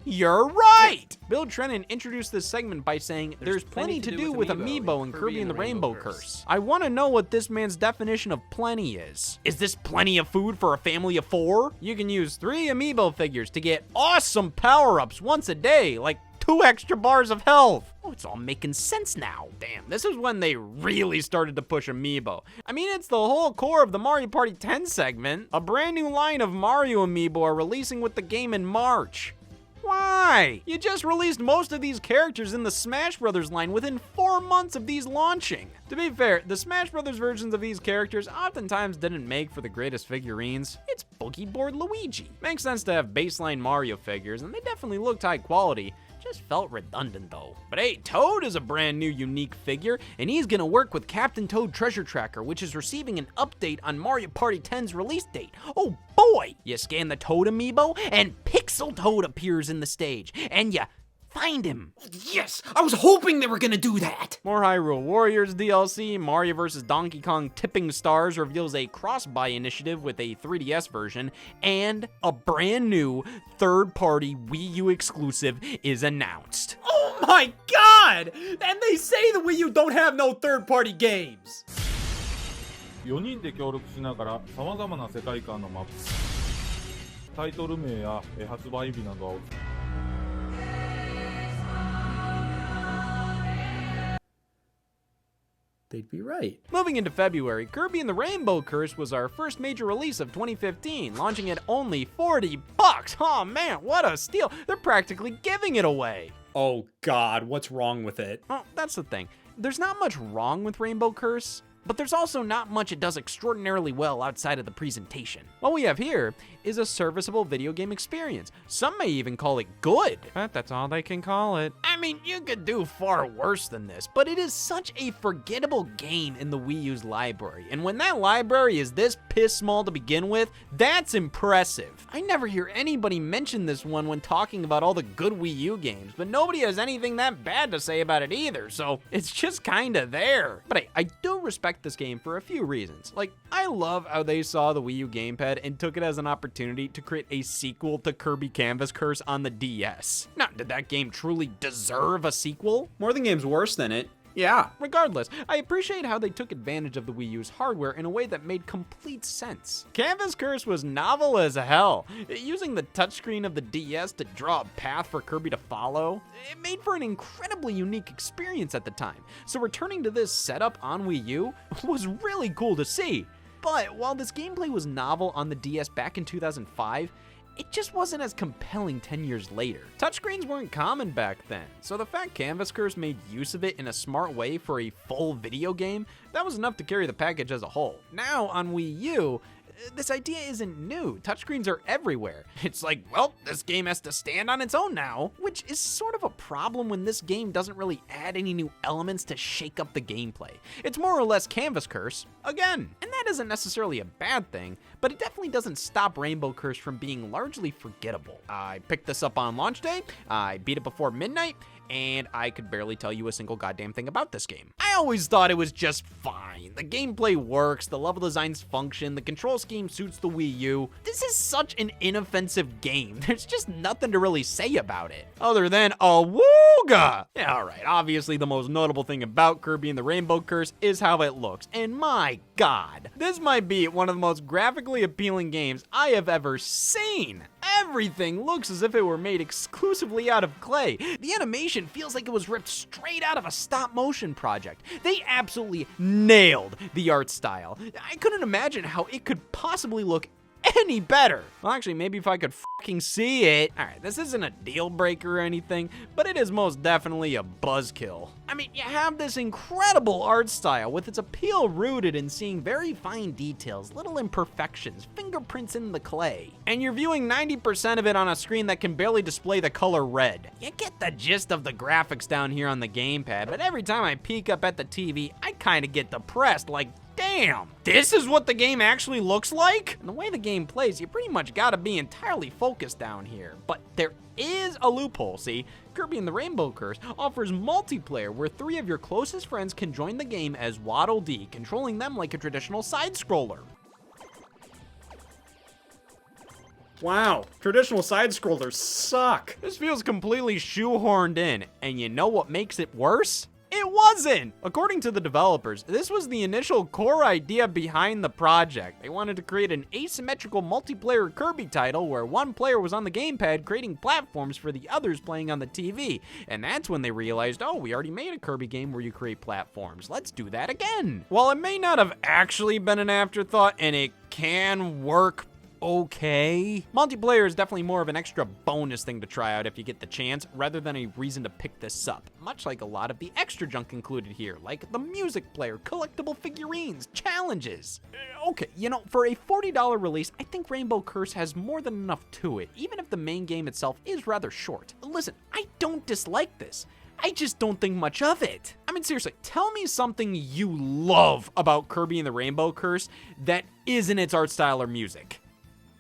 You're right! Bill Trennan introduced this segment by saying, there's plenty to do with amiibo in Kirby and the Rainbow Curse. I want to know what this man's definition of plenty is. Is this plenty of food for a family of 4? You can use 3 amiibo figures to get awesome power-ups once a day, like 2 extra bars of health. Oh, it's all making sense now. Damn, this is when they really started to push amiibo. I mean, it's the whole core of the Mario Party 10 segment. A brand new line of Mario amiibo are releasing with the game in March. Why? You just released most of these characters in the Smash Bros. Line within 4 months of these launching. To be fair, the Smash Bros. Versions of these characters oftentimes didn't make for the greatest figurines. It's Boogie Board Luigi. Makes sense to have baseline Mario figures, and they definitely looked high quality. Just felt redundant though. But hey, Toad is a brand new unique figure, and he's gonna work with Captain Toad Treasure Tracker, which is receiving an update on Mario Party 10's release date. Oh boy! You scan the Toad amiibo, and Pixel Toad appears in the stage, and you find him. Yes! I was hoping they were gonna do that! More Hyrule Warriors DLC, Mario vs. Donkey Kong Tipping Stars reveals a cross-buy initiative with a 3DS version, and a brand new third-party Wii U exclusive is announced. Oh my god! And they say the Wii U don't have no third-party games! 4人で協力しながらさまざまな世界観のマップ、タイトル名や発売日などを They'd be right. Moving into February, Kirby and the Rainbow Curse was our first major release of 2015, launching at only $40. Oh man, what a steal. They're practically giving it away. Oh god, what's wrong with it? Well, that's the thing. There's not much wrong with Rainbow Curse, but there's also not much it does extraordinarily well outside of the presentation. What we have here is a serviceable video game experience. Some may even call it good. But that's all they can call it. I mean, you could do far worse than this, but it is such a forgettable game in the Wii U's library. And when that library is this piss small to begin with, that's impressive. I never hear anybody mention this one when talking about all the good Wii U games, but nobody has anything that bad to say about it either, so it's just kinda there. But hey, I do respect this game for a few reasons. Like, I love how they saw the Wii U gamepad and took it as an opportunity to create a sequel to Kirby Canvas Curse on the DS. Now, did that game truly deserve a sequel? More than games worse than it. Yeah. Regardless, I appreciate how they took advantage of the Wii U's hardware in a way that made complete sense. Canvas Curse was novel as hell. Using the touchscreen of the DS to draw a path for Kirby to follow, it made for an incredibly unique experience at the time. So returning to this setup on Wii U was really cool to see. But while this gameplay was novel on the DS back in 2005, it just wasn't as compelling 10 years later. Touchscreens weren't common back then, so the fact Canvas Curse made use of it in a smart way for a full video game, that was enough to carry the package as a whole. Now on Wii U, this idea isn't new. Touchscreens are everywhere. It's like, well, this game has to stand on its own now, which is sort of a problem when this game doesn't really add any new elements to shake up the gameplay. It's more or less Canvas Curse again. And that isn't necessarily a bad thing, but it definitely doesn't stop Rainbow Curse from being largely forgettable. I picked this up on launch day, I beat it before midnight, and I could barely tell you a single goddamn thing about this game. I always thought it was just fine. The gameplay works, the level designs function, the control scheme suits the Wii U. This is such an inoffensive game. There's just nothing to really say about it, other than a wooga! Yeah, alright, obviously the most notable thing about Kirby and the Rainbow Curse is how it looks, and my god, this might be one of the most graphically appealing games I have ever seen. Everything looks as if it were made exclusively out of clay. The animation feels like it was ripped straight out of a stop-motion project. They absolutely nailed the art style. I couldn't imagine how it could possibly look any better. Well, actually, maybe if I could fucking see it. All right, this isn't a deal breaker or anything, but it is most definitely a buzzkill. I mean, you have this incredible art style with its appeal rooted in seeing very fine details, little imperfections, fingerprints in the clay, and you're viewing 90% of it on a screen that can barely display the color red. You get the gist of the graphics down here on the gamepad, but every time I peek up at the TV, I kind of get depressed, like, damn, this is what the game actually looks like? And the way the game plays, you pretty much gotta be entirely focused down here. But there is a loophole, see? Kirby and the Rainbow Curse offers multiplayer where 3 of your closest friends can join the game as Waddle Dee, controlling them like a traditional side-scroller. Wow, traditional side-scrollers suck. This feels completely shoehorned in, and you know what makes it worse? It wasn't! According to the developers, this was the initial core idea behind the project. They wanted to create an asymmetrical multiplayer Kirby title where one player was on the gamepad creating platforms for the others playing on the TV. And that's when they realized, oh, we already made a Kirby game where you create platforms. Let's do that again. While it may not have actually been an afterthought, and it can work okay, multiplayer is definitely more of an extra bonus thing to try out if you get the chance, rather than a reason to pick this up, much like a lot of the extra junk included here, like the music player, collectible figurines, challenges. Okay, you know, for a $40 release, I think Rainbow Curse has more than enough to it, even if the main game itself is rather short. Listen, I don't dislike this. I just don't think much of it. I mean, seriously, tell me something you love about Kirby and the Rainbow Curse that isn't its art style or music.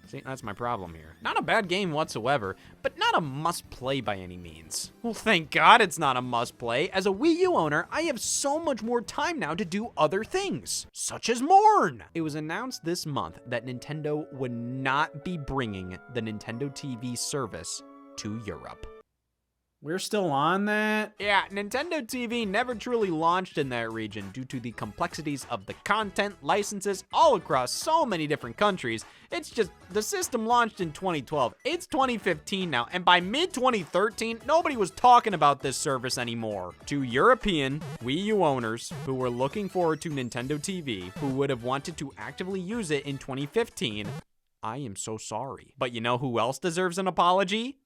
See, that's my problem here. Not a bad game whatsoever, but not a must-play by any means. Well, thank God it's not a must-play. As a Wii U owner, I have so much more time now to do other things, such as mourn. It was announced this month that Nintendo would not be bringing the Nintendo TV service to Europe. We're still on that? Yeah, Nintendo TV never truly launched in that region due to the complexities of the content licenses all across so many different countries. It's just, the system launched in 2012. It's 2015 now, and by mid-2013, nobody was talking about this service anymore. To European Wii U owners who were looking forward to Nintendo TV, who would have wanted to actively use it in 2015, I am so sorry. But you know who else deserves an apology?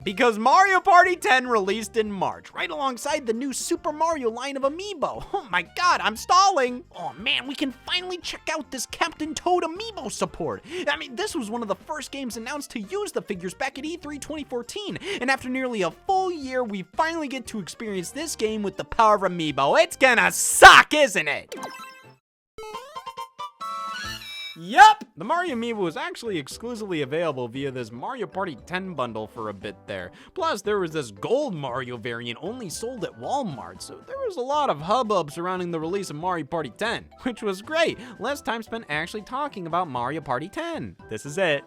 Because Mario Party 10 released in March, right alongside the new Super Mario line of amiibo. Oh my god, I'm stalling. Oh man, we can finally check out this Captain Toad amiibo support. I mean, this was one of the first games announced to use the figures back at E3 2014, and after nearly a full year, we finally get to experience this game with the power of amiibo. It's gonna suck, isn't it? Yup! The Mario Amiibo was actually exclusively available via this Mario Party 10 bundle for a bit there. Plus, there was this gold Mario variant only sold at Walmart, so there was a lot of hubbub surrounding the release of Mario Party 10, which was great. Less time spent actually talking about Mario Party 10. This is it.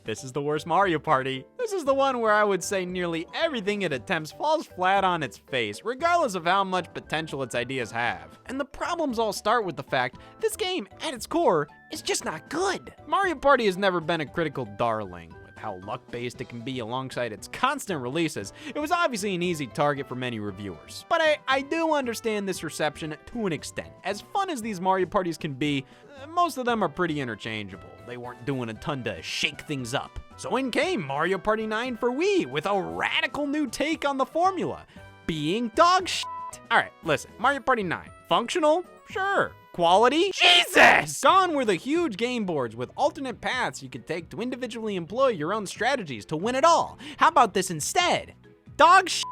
This is the worst Mario Party. This is the one where I would say nearly everything it attempts falls flat on its face, regardless of how much potential its ideas have. And the problems all start with the fact this game, at its core, is just not good. Mario Party has never been a critical darling. With how luck-based it can be alongside its constant releases, it was obviously an easy target for many reviewers. But I do understand this reception to an extent. As fun as these Mario Parties can be, most of them are pretty interchangeable. They weren't doing a ton to shake things up. So in came Mario Party 9 for Wii with a radical new take on the formula, being dog shit. Alright, listen, Mario Party 9, functional? Sure. Quality? Jesus! Gone were the huge game boards with alternate paths you could take to individually employ your own strategies to win it all. How about this instead? Dog shit.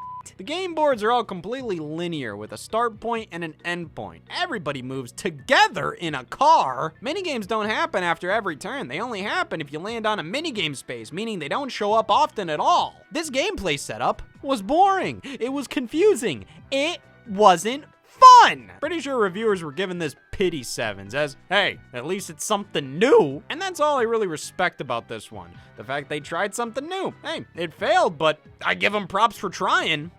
The game boards are all completely linear with a start point and an end point. Everybody moves together in a car. Minigames don't happen after every turn. They only happen if you land on a minigame space, meaning they don't show up often at all. This gameplay setup was boring. It was confusing. It wasn't fun. Pretty sure reviewers were giving this pity 7s as, hey, at least it's something new. And that's all I really respect about this one. The fact they tried something new. Hey, it failed, but I give them props for trying.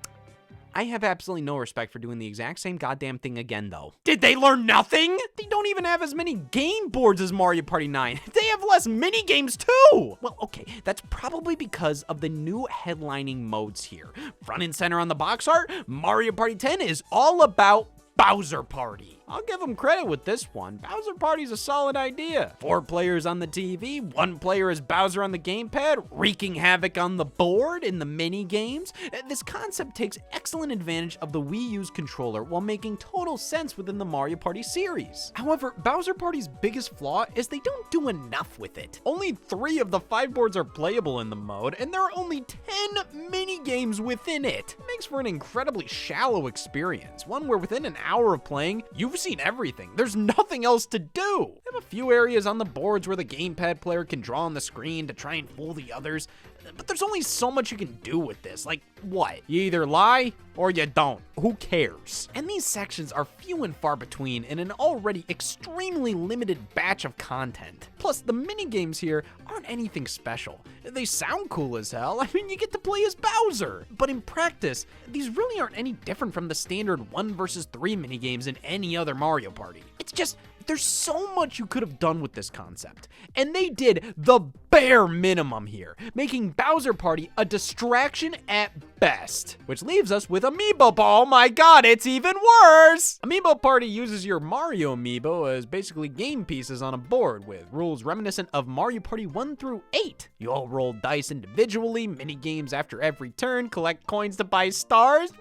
I have absolutely no respect for doing the exact same goddamn thing again, though. Did they learn nothing? They don't even have as many game boards as Mario Party 9. They have less mini games too. Well, okay, that's probably because of the new headlining modes here. Front and center on the box art, Mario Party 10 is all about Bowser Party. I'll give them credit with this one. Bowser Party's a solid idea. 4 players on the TV, 1 player is Bowser on the gamepad, wreaking havoc on the board in the mini games. This concept takes excellent advantage of the Wii U's controller while making total sense within the Mario Party series. However, Bowser Party's biggest flaw is they don't do enough with it. Only 3 of the 5 boards are playable in the mode, and there are only 10 mini games within it. It makes for an incredibly shallow experience, one where within an hour of playing, you've seen everything. There's nothing else to do. They have a few areas on the boards where the gamepad player can draw on the screen to try and fool the others, but there's only so much you can do with this. Like, what? You either lie or you don't. Who cares? And these sections are few and far between in an already extremely limited batch of content. Plus, the minigames here aren't anything special. They sound cool as hell. I mean, you get to play as Bowser. But in practice, these really aren't any different from the standard 1 versus 3 minigames in any other Mario Party. It's just, there's so much you could have done with this concept. And they did the bare minimum here, making Bowser Party a distraction at best. Which leaves us with Amiibo Ball. Oh my god, it's even worse! Amiibo Party uses your Mario Amiibo as basically game pieces on a board with rules reminiscent of Mario Party 1 through 8. You all roll dice individually, mini games after every turn, collect coins to buy stars.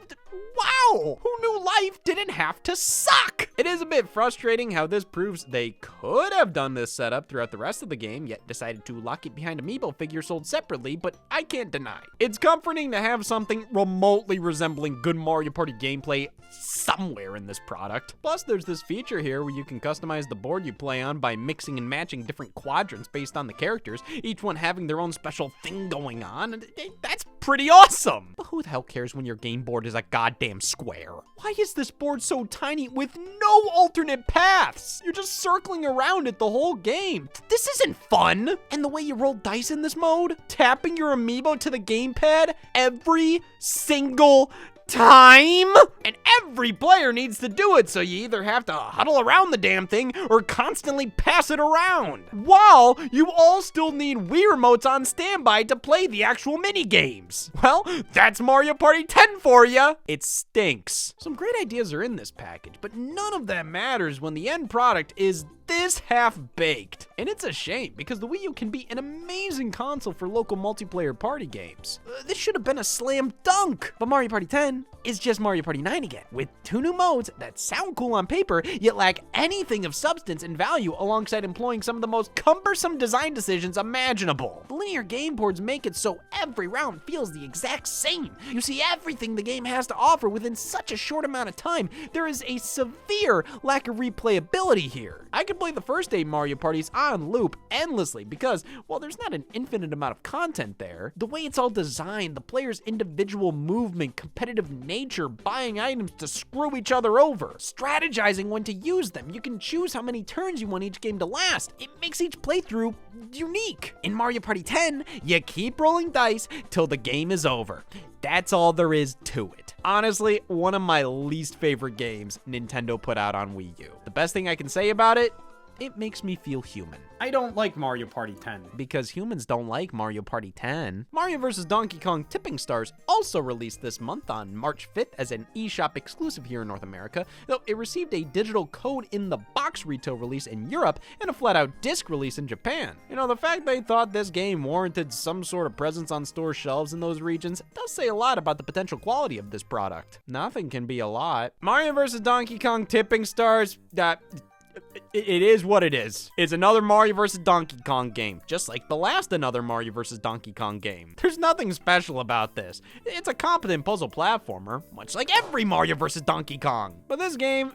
Wow! Who knew life didn't have to suck? It is a bit frustrating how this proves they could have done this setup throughout the rest of the game, yet decided to lock it behind Amiibo figures sold separately, but I can't deny. It's comforting to have something remotely resembling good Mario Party gameplay somewhere in this product. Plus, there's this feature here where you can customize the board you play on by mixing and matching different quadrants based on the characters, each one having their own special thing going on, and that's pretty awesome! But who the hell cares when your game board is a goddamn square? Why is this board so tiny with no alternate paths? You're just circling around it the whole game. This isn't fun! And the way you roll dice in this mode, tapping your Amiibo to the gamepad every single time? And every player needs to do it, so you either have to huddle around the damn thing or constantly pass it around. While you all still need Wii remotes on standby to play the actual mini games. Well, that's Mario Party 10 for ya. It stinks. Some great ideas are in this package, but none of that matters when the end product is this half-baked. And it's a shame, because the Wii U can be an amazing console for local multiplayer party games. This should have been a slam dunk. But Mario Party 10 is just Mario Party 9 again, with 2 new modes that sound cool on paper, yet lack anything of substance and value alongside employing some of the most cumbersome design decisions imaginable. The linear game boards make it so every round feels the exact same. You see everything the game has to offer within such a short amount of time. There is a severe lack of replayability here. I could play the first 8 Mario Parties on loop endlessly because, while there's not an infinite amount of content there, the way it's all designed, the player's individual movement, competitive nature, buying items to screw each other over, strategizing when to use them, you can choose how many turns you want each game to last. It makes each playthrough unique. In Mario Party 10, you keep rolling dice till the game is over. That's all there is to it. Honestly, one of my least favorite games Nintendo put out on Wii U. The best thing I can say about it, it makes me feel human. I don't like Mario Party 10. Because humans don't like Mario Party 10. Mario vs. Donkey Kong Tipping Stars also released this month on March 5th as an eShop exclusive here in North America, though it received a digital code in the box retail release in Europe and a flat-out disc release in Japan. You know, the fact they thought this game warranted some sort of presence on store shelves in those regions does say a lot about the potential quality of this product. Nothing can be a lot. Mario vs. Donkey Kong Tipping Stars, It is what it is. It's another Mario vs. Donkey Kong game, just like the last another Mario vs. Donkey Kong game. There's nothing special about this. It's a competent puzzle platformer, much like every Mario vs. Donkey Kong. But this game,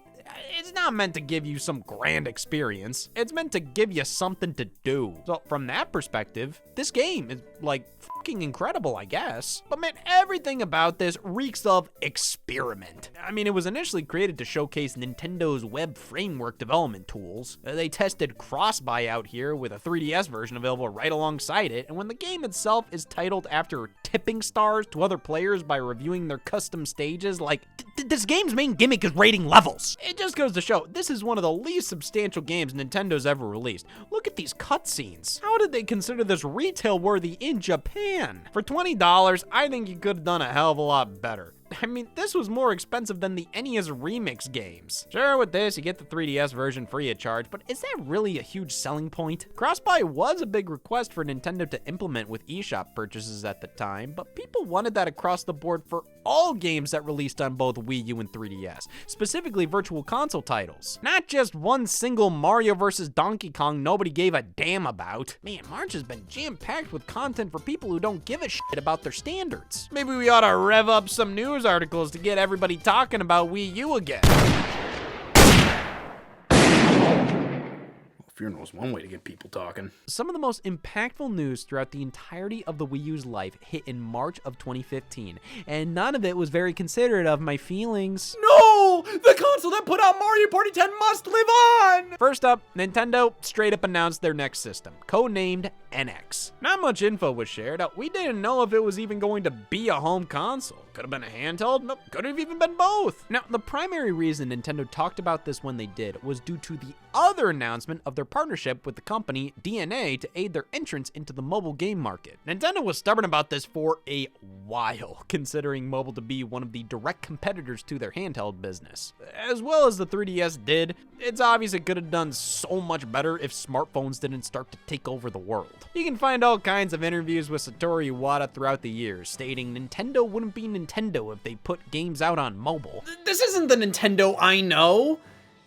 it's not meant to give you some grand experience. It's meant to give you something to do. So from that perspective, this game is like fucking incredible, I guess. But man, everything about this reeks of experiment. I mean, it was initially created to showcase Nintendo's web framework development tools. They tested cross-buy out here with a 3DS version available right alongside it. And when the game itself is titled after tipping stars to other players by reviewing their custom stages, like this game's main gimmick is rating levels. It just goes to show, this is one of the least substantial games Nintendo's ever released. Look at these cutscenes. How did they consider this retail worthy in Japan? For $20, I think you could have done a hell of a lot better. I mean, this was more expensive than the NES Remix games. Sure, with this, you get the 3DS version free of charge, but is that really a huge selling point? Cross-buy was a big request for Nintendo to implement with eShop purchases at the time, but people wanted that across the board for all games that released on both Wii U and 3DS, specifically Virtual Console titles. Not just one single Mario vs. Donkey Kong nobody gave a damn about. Man, March has been jam-packed with content for people who don't give a shit about their standards. Maybe we ought to rev up some news articles to get everybody talking about Wii U again. Funeral's one way to get people talking. Some of the most impactful news throughout the entirety of the Wii U's life hit in March of 2015, and none of it was very considerate of my feelings. No! The console that put out Mario Party 10 must live on! First up, Nintendo straight up announced their next system, codenamed NX. Not much info was shared. We didn't know if it was even going to be a home console. Could have been a handheld, nope, could have even been both. Now, the primary reason Nintendo talked about this when they did was due to the other announcement of their partnership with the company DNA to aid their entrance into the mobile game market. Nintendo was stubborn about this for a while, considering mobile to be one of the direct competitors to their handheld business. As well as the 3DS did, it's obvious it could have done so much better if smartphones didn't start to take over the world. You can find all kinds of interviews with Satoru Iwata throughout the years, stating Nintendo wouldn't be Nintendo if they put games out on mobile. This isn't the Nintendo I know.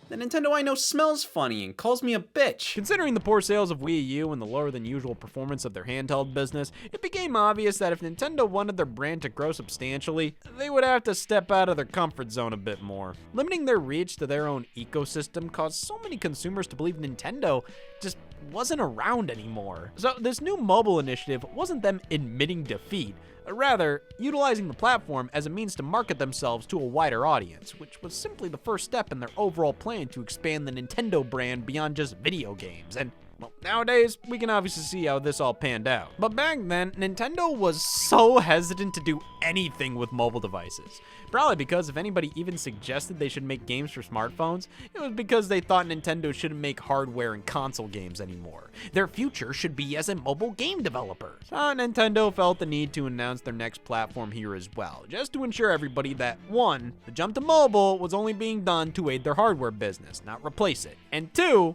The Nintendo I know smells funny and calls me a bitch. Considering the poor sales of Wii U and the lower than usual performance of their handheld business, it became obvious that if Nintendo wanted their brand to grow substantially, they would have to step out of their comfort zone a bit more. Limiting their reach to their own ecosystem caused so many consumers to believe Nintendo just wasn't around anymore. So this new mobile initiative wasn't them admitting defeat, rather utilizing the platform as a means to market themselves to a wider audience, which was simply the first step in their overall plan to expand the Nintendo brand beyond just video games. And well, nowadays, we can obviously see how this all panned out. But back then, Nintendo was so hesitant to do anything with mobile devices. Probably because if anybody even suggested they should make games for smartphones, it was because they thought Nintendo shouldn't make hardware and console games anymore. Their future should be as a mobile game developer. So Nintendo felt the need to announce their next platform here as well, just to ensure everybody that, one, the jump to mobile was only being done to aid their hardware business, not replace it. And two,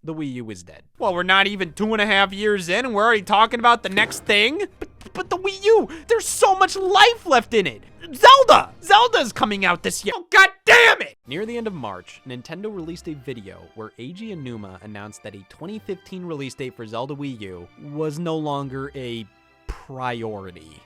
the Wii U is dead. Well, we're not even 2.5 years in and we're already talking about the next thing? But the Wii U, there's so much life left in it. Zelda's coming out this year. Oh, god damn it! Near the end of March, Nintendo released a video where Eiji Aonuma announced that a 2015 release date for Zelda Wii U was no longer a priority.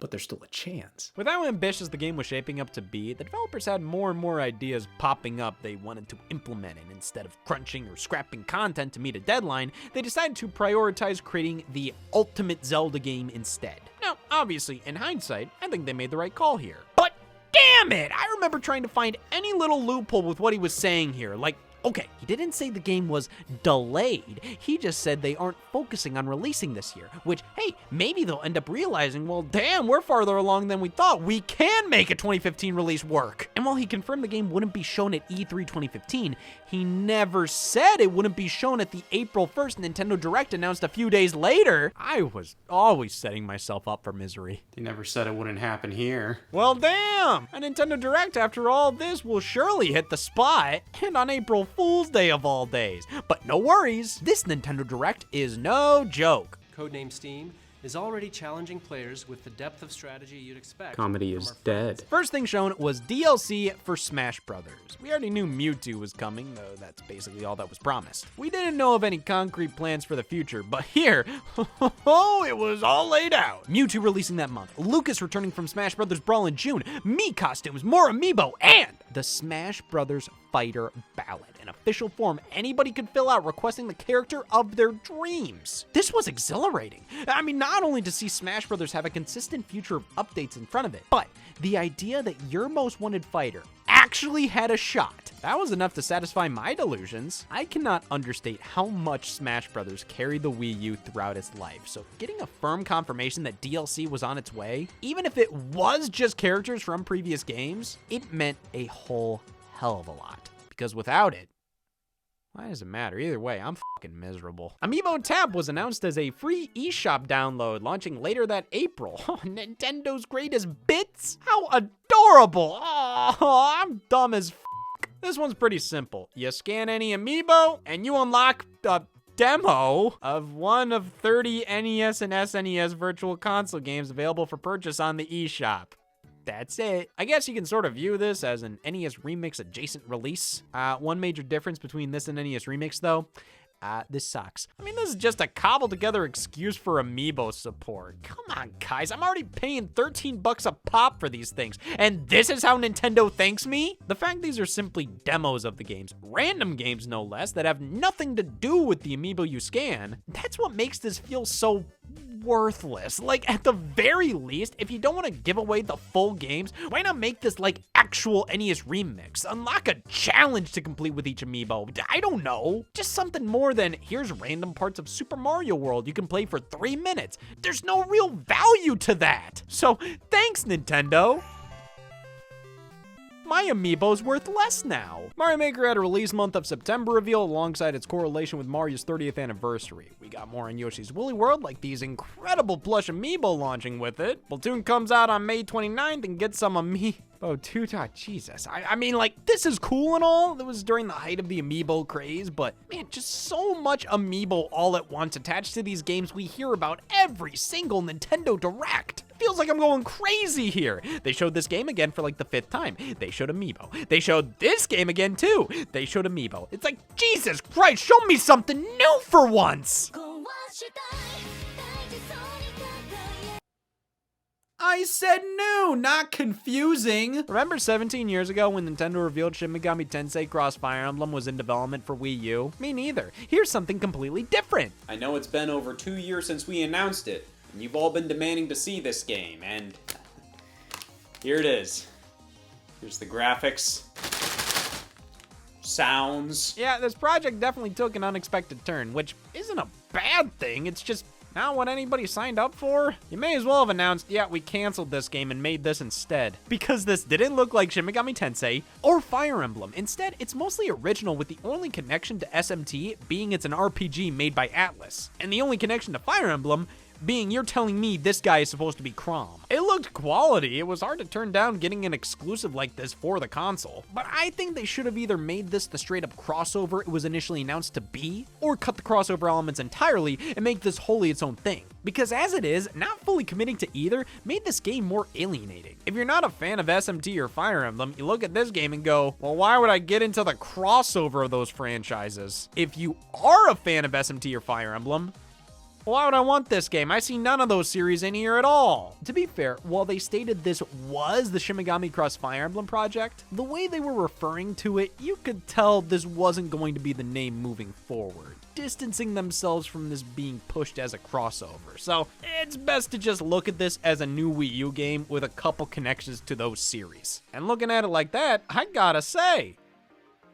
But there's still a chance. With how ambitious the game was shaping up to be, the developers had more and more ideas popping up they wanted to implement, and instead of crunching or scrapping content to meet a deadline, they decided to prioritize creating the ultimate Zelda game instead. Now, obviously, in hindsight, I think they made the right call here. But damn it! I remember trying to find any little loophole with what he was saying here, like, okay, he didn't say the game was delayed. He just said they aren't focusing on releasing this year, which, hey, maybe they'll end up realizing, well, damn, we're farther along than we thought. We can make a 2015 release work. And while he confirmed the game wouldn't be shown at E3 2015, he never said it wouldn't be shown at the April 1st Nintendo Direct announced a few days later. I was always setting myself up for misery. They never said it wouldn't happen here. Well, damn! A Nintendo Direct after all this will surely hit the spot, and on April Fool's Day of all days. But no worries, this Nintendo Direct is no joke. Codename Steam, is already challenging players with the depth of strategy you'd expect. Comedy from is our dead. First thing shown was DLC for Smash Brothers. We already knew Mewtwo was coming, though that's basically all that was promised. We didn't know of any concrete plans for the future, but here, oh, it was all laid out. Mewtwo releasing that month, Lucas returning from Smash Brothers Brawl in June, Mii costumes, more amiibo, and the Smash Brothers Fighter Ballad, an official form anybody could fill out requesting the character of their dreams. This was exhilarating. I mean, not only to see Smash Brothers have a consistent future of updates in front of it, but the idea that your most wanted fighter actually had a shot. That was enough to satisfy my delusions. I cannot understate how much Smash Brothers carried the Wii U throughout its life, so getting a firm confirmation that DLC was on its way, even if it was just characters from previous games, it meant a whole hell of a lot. Because without it, why does it matter? Either way, I'm fucking miserable. Amiibo Tap was announced as a free eShop download launching later that April. Oh, Nintendo's greatest bits? How adorable. Oh, I'm dumb as fuck. This one's pretty simple. You scan any amiibo and you unlock a demo of one of 30 NES and SNES Virtual Console games available for purchase on the eShop. That's it. I guess you can sort of view this as an NES Remix adjacent release. One major difference between this and NES Remix, though, this sucks. I mean, this is just a cobbled together excuse for amiibo support. Come on, guys. I'm already paying $13 a pop for these things, and this is how Nintendo thanks me? The fact these are simply demos of the games, random games no less, that have nothing to do with the amiibo you scan, that's what makes this feel so worthless. Like, at the very least, if you don't want to give away the full games, why not make this like actual NES Remix? Unlock a challenge to complete with each amiibo. I don't know. Just something more than, here's random parts of Super Mario World you can play for 3 minutes. There's no real value to that. So, thanks, Nintendo. My amiibo's worth less now. Mario Maker had a release month of September reveal alongside its correlation with Mario's 30th anniversary. We got more on Yoshi's Woolly World, like these incredible plush amiibo launching with it. Splatoon comes out on May 29th and gets some amiibo 2. Jesus. I mean, like, this is cool and all. That was during the height of the amiibo craze, but man, just so much amiibo all at once attached to these games we hear about every single Nintendo Direct. Feels like I'm going crazy here. They showed this game again for like the 5th time. They showed amiibo. They showed this game again too. They showed amiibo. It's like, Jesus Christ, show me something new for once. I said new, not confusing. Remember 17 years ago when Nintendo revealed Shin Megami Tensei Cross Fire Emblem was in development for Wii U? Me neither. Here's something completely different. I know it's been over 2 years since we announced it, and you've all been demanding to see this game, and here it is. Here's the graphics, sounds. Yeah, this project definitely took an unexpected turn, which isn't a bad thing. It's just not what anybody signed up for. You may as well have announced, yeah, we canceled this game and made this instead. Because this didn't look like Shin Megami Tensei or Fire Emblem. Instead, it's mostly original, with the only connection to SMT being it's an RPG made by Atlas. And the only connection to Fire Emblem being you're telling me this guy is supposed to be Chrom. It looked quality. It was hard to turn down getting an exclusive like this for the console. But I think they should have either made this the straight up crossover it was initially announced to be, or cut the crossover elements entirely and make this wholly its own thing. Because as it is, not fully committing to either made this game more alienating. If you're not a fan of SMT or Fire Emblem, you look at this game and go, well, why would I get into the crossover of those franchises? If you are a fan of SMT or Fire Emblem, why would I want this game? I see none of those series in here at all. To be fair, while they stated this was the Shin Megami Cross Fire Emblem project, the way they were referring to it, you could tell this wasn't going to be the name moving forward, distancing themselves from this being pushed as a crossover. So it's best to just look at this as a new Wii U game with a couple connections to those series. And looking at it like that, I gotta say,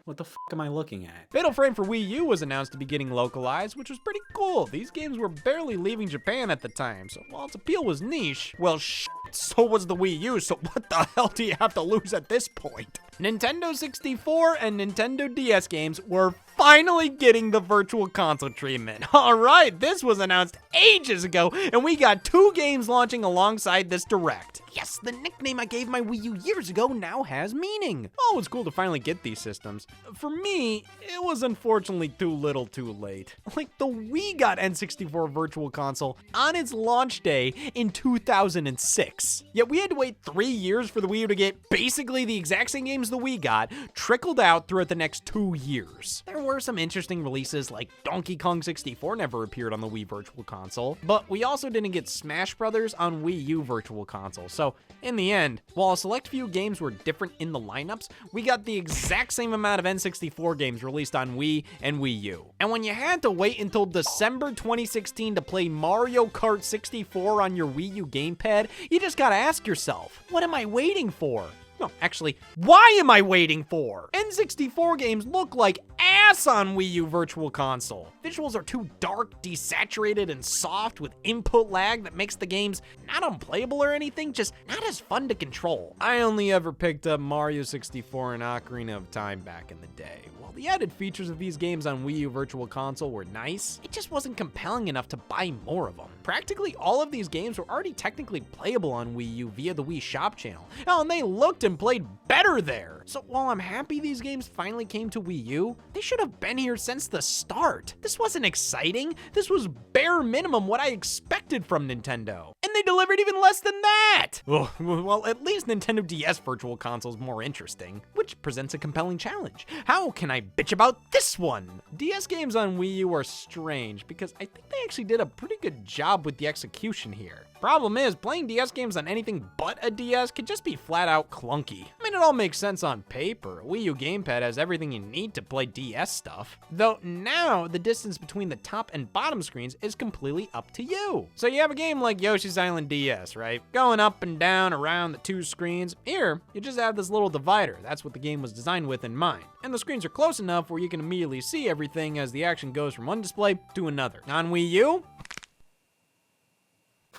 What the fuck am I looking at? Fatal Frame for Wii U was announced to be getting localized, which was pretty cool. These games were barely leaving Japan at the time, so while its appeal was niche, well, so was the Wii U, so what the hell do you have to lose at this point? Nintendo 64 and Nintendo DS games were finally getting the Virtual Console treatment. Alright, this was announced ages ago, and we got 2 games launching alongside this Direct. yes, the nickname I gave my Wii U years ago now has meaning. Oh, it's cool to finally get these systems. For me, it was unfortunately too little too late. Like, the Wii got N64 Virtual Console on its launch day in 2006. Yet we had to wait 3 years for the Wii U to get basically the exact same games the Wii got, trickled out throughout the next 2 years. There were some interesting releases, like Donkey Kong 64 never appeared on the Wii Virtual Console, but we also didn't get Smash Brothers on Wii U Virtual Console. So in the end, while a select few games were different in the lineups, we got the exact same amount of N64 games released on Wii and Wii U. And when you had to wait until December 2016 to play Mario Kart 64 on your Wii U gamepad, you just gotta ask yourself, what am I waiting for? No, actually, why am I waiting for? N64 games look like ass on Wii U Virtual Console. Visuals are too dark, desaturated, and soft with input lag that makes the games not unplayable or anything, just not as fun to control. I only ever picked up Mario 64 and Ocarina of Time back in the day. While the added features of these games on Wii U Virtual Console were nice, it just wasn't compelling enough to buy more of them. Practically all of these games were already technically playable on Wii U via the Wii Shop channel. Oh, and they looked and played better there. So while I'm happy these games finally came to Wii U, they should have been here since the start. This wasn't exciting. This was bare minimum what I expected from Nintendo. And they delivered even less than that. Ugh, well, at least Nintendo DS Virtual Console is more interesting, which presents a compelling challenge. How can I bitch about this one? DS games on Wii U are strange because I think they actually did a pretty good job with the execution here. Problem is, playing DS games on anything but a DS could just be flat out clunky. I mean, it all makes sense on paper. A Wii U gamepad has everything you need to play DS stuff. Though now, the distance between the top and bottom screens is completely up to you. So you have a game like Yoshi's Island DS, right? Going up and down around the two screens. Here, you just have this little divider. That's what the game was designed with in mind. And the screens are close enough where you can immediately see everything as the action goes from one display to another. On Wii U,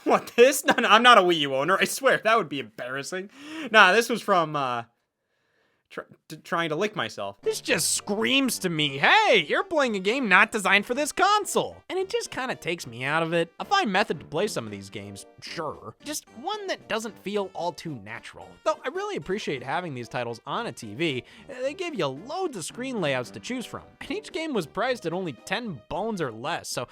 what, this? No, I'm not a Wii U owner, I swear, that would be embarrassing. Nah, this was from, trying to lick myself. This just screams to me, hey, you're playing a game not designed for this console. And it just kind of takes me out of it. A fine method to play some of these games, sure. Just one that doesn't feel all too natural. Though I really appreciate having these titles on a TV. They give you loads of screen layouts to choose from. And each game was priced at only 10 bones or less, so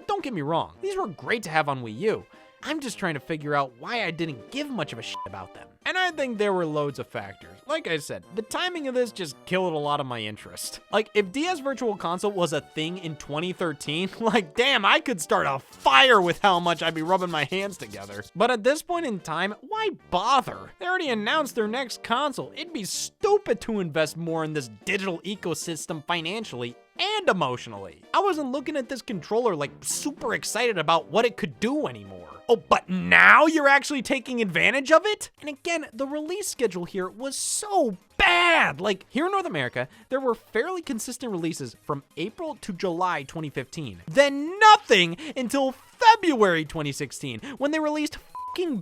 don't get me wrong. These were great to have on Wii U. I'm just trying to figure out why I didn't give much of a shit about them. And I think there were loads of factors. Like I said, the timing of this just killed a lot of my interest. Like, if DS Virtual Console was a thing in 2013, like, damn, I could start a fire with how much I'd be rubbing my hands together. But at this point in time, why bother? They already announced their next console. It'd be stupid to invest more in this digital ecosystem financially and emotionally. I wasn't looking at this controller like super excited about what it could do anymore. Oh, but now you're actually taking advantage of it? And again, the release schedule here was so bad. Like, here in North America, there were fairly consistent releases from April to July 2015. Then nothing until February 2016, when they released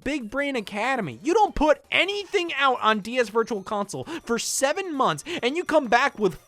Big Brain Academy. You don't put anything out on DS Virtual Console for 7 months, and you come back with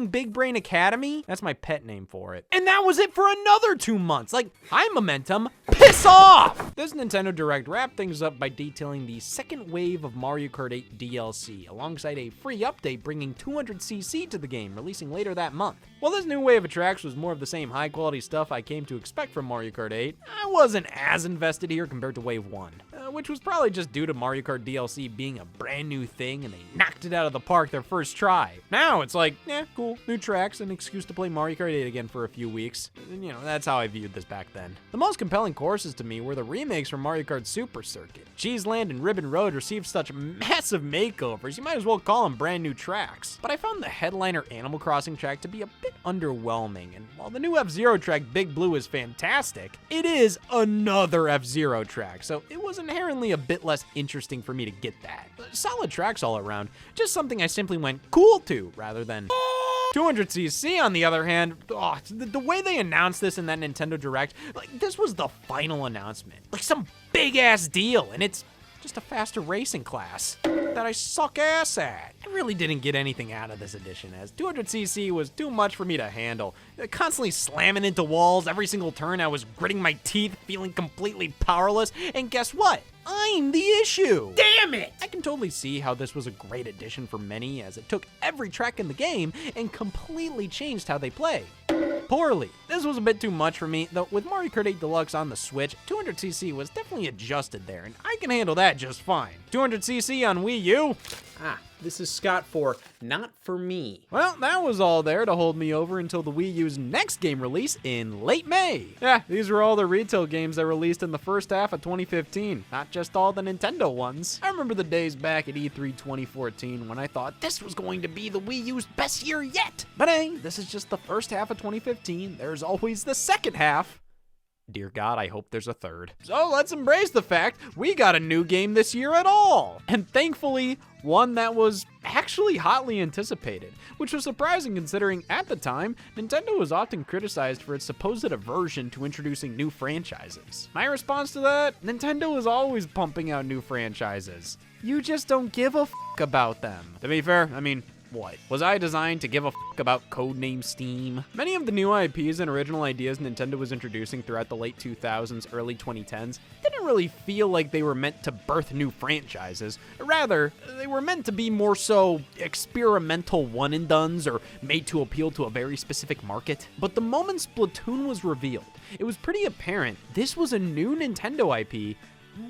Big Brain Academy? That's my pet name for it. And that was it for another 2 months. Like, hi Momentum, piss off! This Nintendo Direct wrapped things up by detailing the second wave of Mario Kart 8 DLC, alongside a free update bringing 200cc to the game, releasing later that month. While this new wave of tracks was more of the same high-quality stuff I came to expect from Mario Kart 8, I wasn't as invested here compared to Wave 1, which was probably just due to Mario Kart DLC being a brand new thing and they knocked it out of the park their first try. Now it's like, yeah, cool, new tracks, an excuse to play Mario Kart 8 again for a few weeks. And, you know, that's how I viewed this back then. The most compelling courses to me were the remakes from Mario Kart Super Circuit. Cheese Land and Ribbon Road received such massive makeovers, you might as well call them brand new tracks. But I found the headliner Animal Crossing track to be a bit underwhelming, and while the new F-Zero track Big Blue is fantastic, it is another F-Zero track, so it was inherently a bit less interesting for me to get that. Solid tracks all around, just something I simply went cool to, rather than 200cc, on the other hand, the way they announced this in that Nintendo Direct, like, this was the final announcement. Like some big-ass deal, and it's just a faster racing class. that I suck ass at. I really didn't get anything out of this edition, as 200cc was too much for me to handle. Constantly slamming into walls every single turn, I was gritting my teeth, feeling completely powerless, and guess what? I'm the issue. Damn it! I can totally see how this was a great addition for many, as it took every track in the game and completely changed how they play. Poorly. This was a bit too much for me, though with Mario Kart 8 Deluxe on the Switch, 200cc was definitely adjusted there, and I can handle that just fine. 200cc on Wii U? This is Scott for Not For Me. Well, that was all there to hold me over until the Wii U's next game release in late May. Yeah, these were all the retail games that released in the first half of 2015, not just all the Nintendo ones. I remember the days back at E3 2014 when I thought this was going to be the Wii U's best year yet. But hey, this is just the first half of 2015. There's always the second half. Dear God, I hope there's a third. So let's embrace the fact we got a new game this year at all. And thankfully, one that was actually hotly anticipated, which was surprising considering at the time, Nintendo was often criticized for its supposed aversion to introducing new franchises. My response to that? Nintendo is always pumping out new franchises. You just don't give a f*** about them. To be fair, I mean, what? Was I designed to give a f*** about Codename Steam? Many of the new IPs and original ideas Nintendo was introducing throughout the late 2000s, early 2010s didn't really feel like they were meant to birth new franchises. Rather, they were meant to be more so experimental one-and-dones or made to appeal to a very specific market. But the moment Splatoon was revealed, it was pretty apparent this was a new Nintendo IP,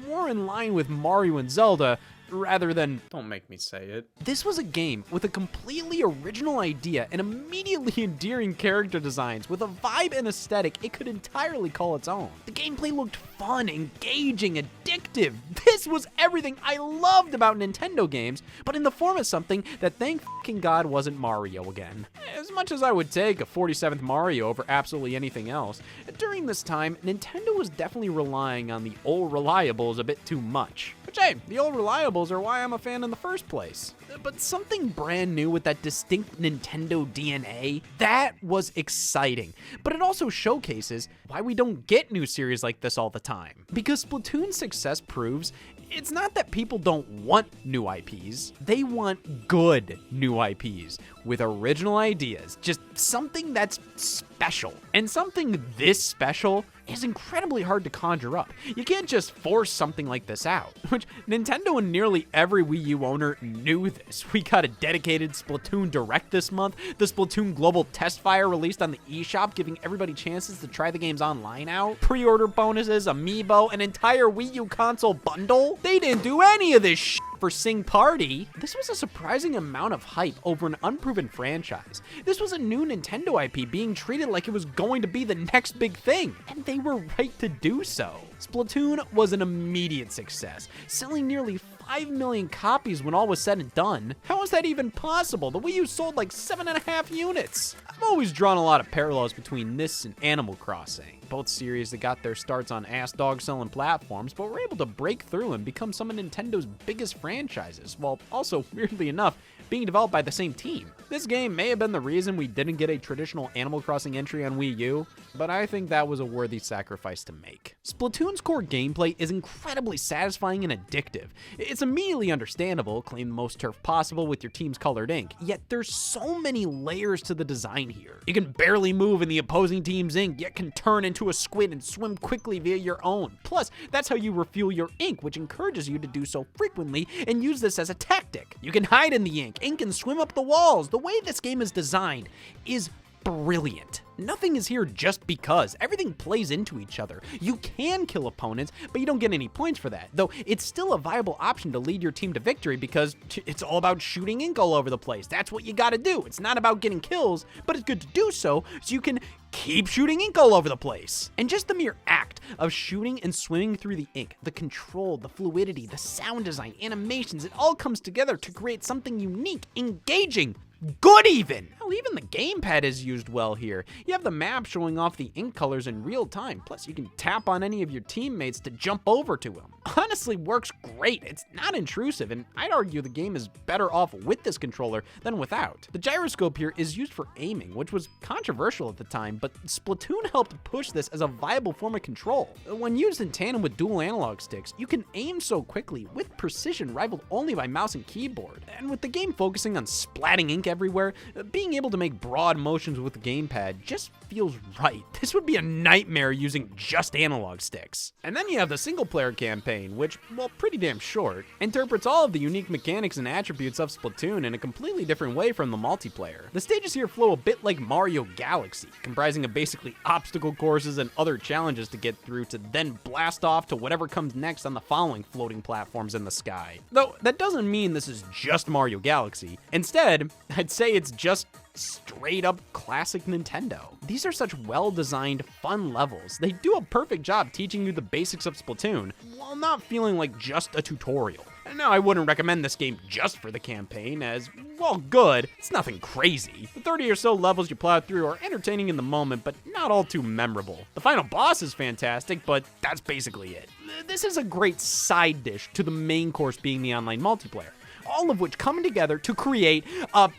more in line with Mario and Zelda, rather than, don't make me say it. This was a game with a completely original idea and immediately endearing character designs with a vibe and aesthetic it could entirely call its own. The gameplay looked fun, engaging, addictive. This was everything I loved about Nintendo games, but in the form of something that thank fucking God wasn't Mario again. As much as I would take a 47th Mario over absolutely anything else, during this time, Nintendo was definitely relying on the old reliables a bit too much. Which, hey, the old reliables are why I'm a fan in the first place. But something brand new with that distinct Nintendo DNA, that was exciting. But it also showcases why we don't get new series like this all the time. Because Splatoon's success proves it's not that people don't want new IPs, they want good new IPs with original ideas, just something that's special. And something this special is incredibly hard to conjure up. You can't just force something like this out, which Nintendo and nearly every Wii U owner knew this. We got a dedicated Splatoon Direct this month, the Splatoon Global Test Fire released on the eShop, giving everybody chances to try the games online out, pre-order bonuses, amiibo, an entire Wii U console bundle. They didn't do any of this shit for Sing Party. This was a surprising amount of hype over an unproven franchise. This was a new Nintendo IP being treated like it was going to be the next big thing, and they were right to do so. Splatoon was an immediate success, selling nearly 5 million copies when all was said and done. How is that even possible? The Wii U sold like 7.5 units. I've always drawn a lot of parallels between this and Animal Crossing, both series that got their starts on ass-dog selling platforms, but were able to break through and become some of Nintendo's biggest franchises, while also, weirdly enough, being developed by the same team. This game may have been the reason we didn't get a traditional Animal Crossing entry on Wii U, but I think that was a worthy sacrifice to make. Splatoon's core gameplay is incredibly satisfying and addictive. It's immediately understandable, claim the most turf possible with your team's colored ink, yet there's so many layers to the design here. You can barely move in the opposing team's ink, yet can turn into a squid and swim quickly via your own. Plus, that's how you refuel your ink, which encourages you to do so frequently and use this as a tactic. You can hide in the ink can swim up the walls. The way this game is designed is brilliant. Nothing is here just because. Everything plays into each other. You can kill opponents, but you don't get any points for that. Though it's still a viable option to lead your team to victory because it's all about shooting ink all over the place. That's what you gotta do. It's not about getting kills, but it's good to do so you can keep shooting ink all over the place. And just the mere act of shooting and swimming through the ink, the control, the fluidity, the sound design, animations, it all comes together to create something unique, engaging, good even. Hell, even the gamepad is used well here. You have the map showing off the ink colors in real time, plus you can tap on any of your teammates to jump over to them. Honestly, works great. It's not intrusive, and I'd argue the game is better off with this controller than without. The gyroscope here is used for aiming, which was controversial at the time, but Splatoon helped push this as a viable form of control. When used in tandem with dual analog sticks, you can aim so quickly with precision rivaled only by mouse and keyboard. And with the game focusing on splatting ink everywhere, being able to make broad motions with the gamepad just feels right. This would be a nightmare using just analog sticks. And then you have the single player campaign, which, well, pretty damn short, interprets all of the unique mechanics and attributes of Splatoon in a completely different way from the multiplayer. The stages here flow a bit like Mario Galaxy, comprising of basically obstacle courses and other challenges to get through to then blast off to whatever comes next on the following floating platforms in the sky. Though, that doesn't mean this is just Mario Galaxy. Instead, I'd say it's just straight up classic Nintendo. These are such well-designed, fun levels. They do a perfect job teaching you the basics of Splatoon, while not feeling like just a tutorial. And now I wouldn't recommend this game just for the campaign, as, well, good, it's nothing crazy. The 30 or so levels you plow through are entertaining in the moment, but not all too memorable. The final boss is fantastic, but that's basically it. This is a great side dish to the main course being the online multiplayer, all of which come together to create a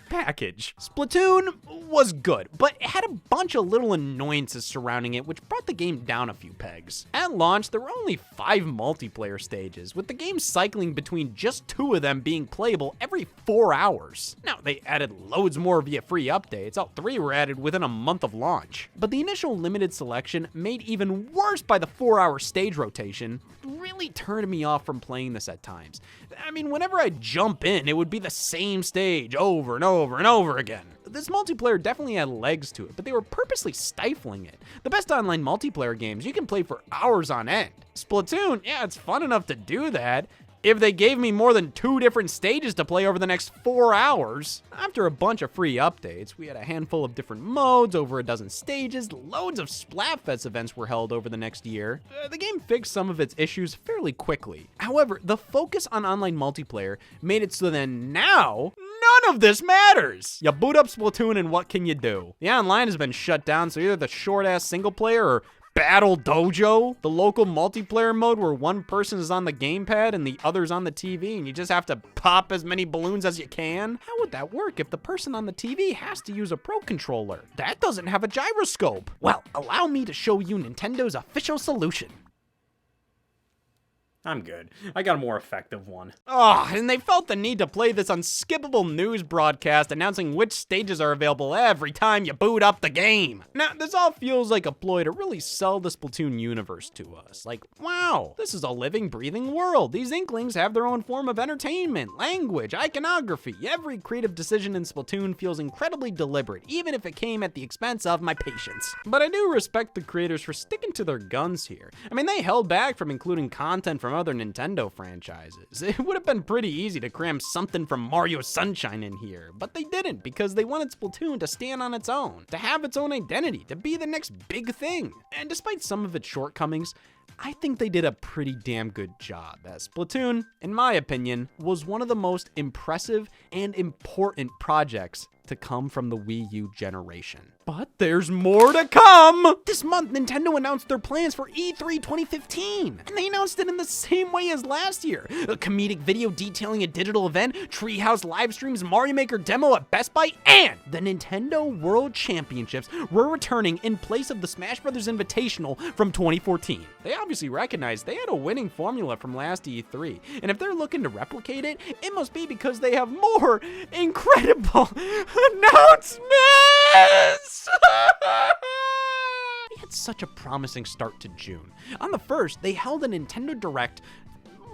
package. Splatoon was good, but it had a bunch of little annoyances surrounding it, which brought the game down a few pegs. At launch, there were only 5 multiplayer stages, with the game cycling between just 2 of them being playable every 4 hours. Now, they added loads more via free updates. All 3 were added within a month of launch. But the initial limited selection, made even worse by the 4-hour stage rotation, really turned me off from playing this at times. I mean, whenever I'd jump in, it would be the same stage over and over and over again. This multiplayer definitely had legs to it, but they were purposely stifling it. The best online multiplayer games you can play for hours on end. Splatoon, yeah, it's fun enough to do that, if they gave me more than 2 different stages to play over the next 4 hours. After a bunch of free updates, we had a handful of different modes, over a dozen stages, loads of Splatfest events were held over the next year. The game fixed some of its issues fairly quickly. However, the focus on online multiplayer made it so that now, none of this matters! You boot up Splatoon and what can you do? The online has been shut down, so either the short-ass single player or Battle Dojo, the local multiplayer mode where one person is on the gamepad and the other's on the TV and you just have to pop as many balloons as you can? How would that work if the person on the TV has to use a Pro Controller? That doesn't have a gyroscope. Well, allow me to show you Nintendo's official solution. I'm good. I got a more effective one. Oh, and they felt the need to play this unskippable news broadcast announcing which stages are available every time you boot up the game. Now, this all feels like a ploy to really sell the Splatoon universe to us. Like, wow, this is a living, breathing world. These Inklings have their own form of entertainment, language, iconography. Every creative decision in Splatoon feels incredibly deliberate, even if it came at the expense of my patience. But I do respect the creators for sticking to their guns here. I mean, they held back from including content from other Nintendo franchises. It would have been pretty easy to cram something from Mario Sunshine in here, but they didn't because they wanted Splatoon to stand on its own, to have its own identity, to be the next big thing. And despite some of its shortcomings, I think they did a pretty damn good job, as Splatoon, in my opinion, was one of the most impressive and important projects to come from the Wii U generation. But there's more to come! This month, Nintendo announced their plans for E3 2015, and they announced it in the same way as last year. A comedic video detailing a digital event, Treehouse live streams, Mario Maker demo at Best Buy, and the Nintendo World Championships were returning in place of the Smash Bros. Invitational from 2014. They obviously recognized they had a winning formula from last E3, and if they're looking to replicate it, it must be because they have more incredible announcements! We had such a promising start to June. On the 1st, they held a Nintendo Direct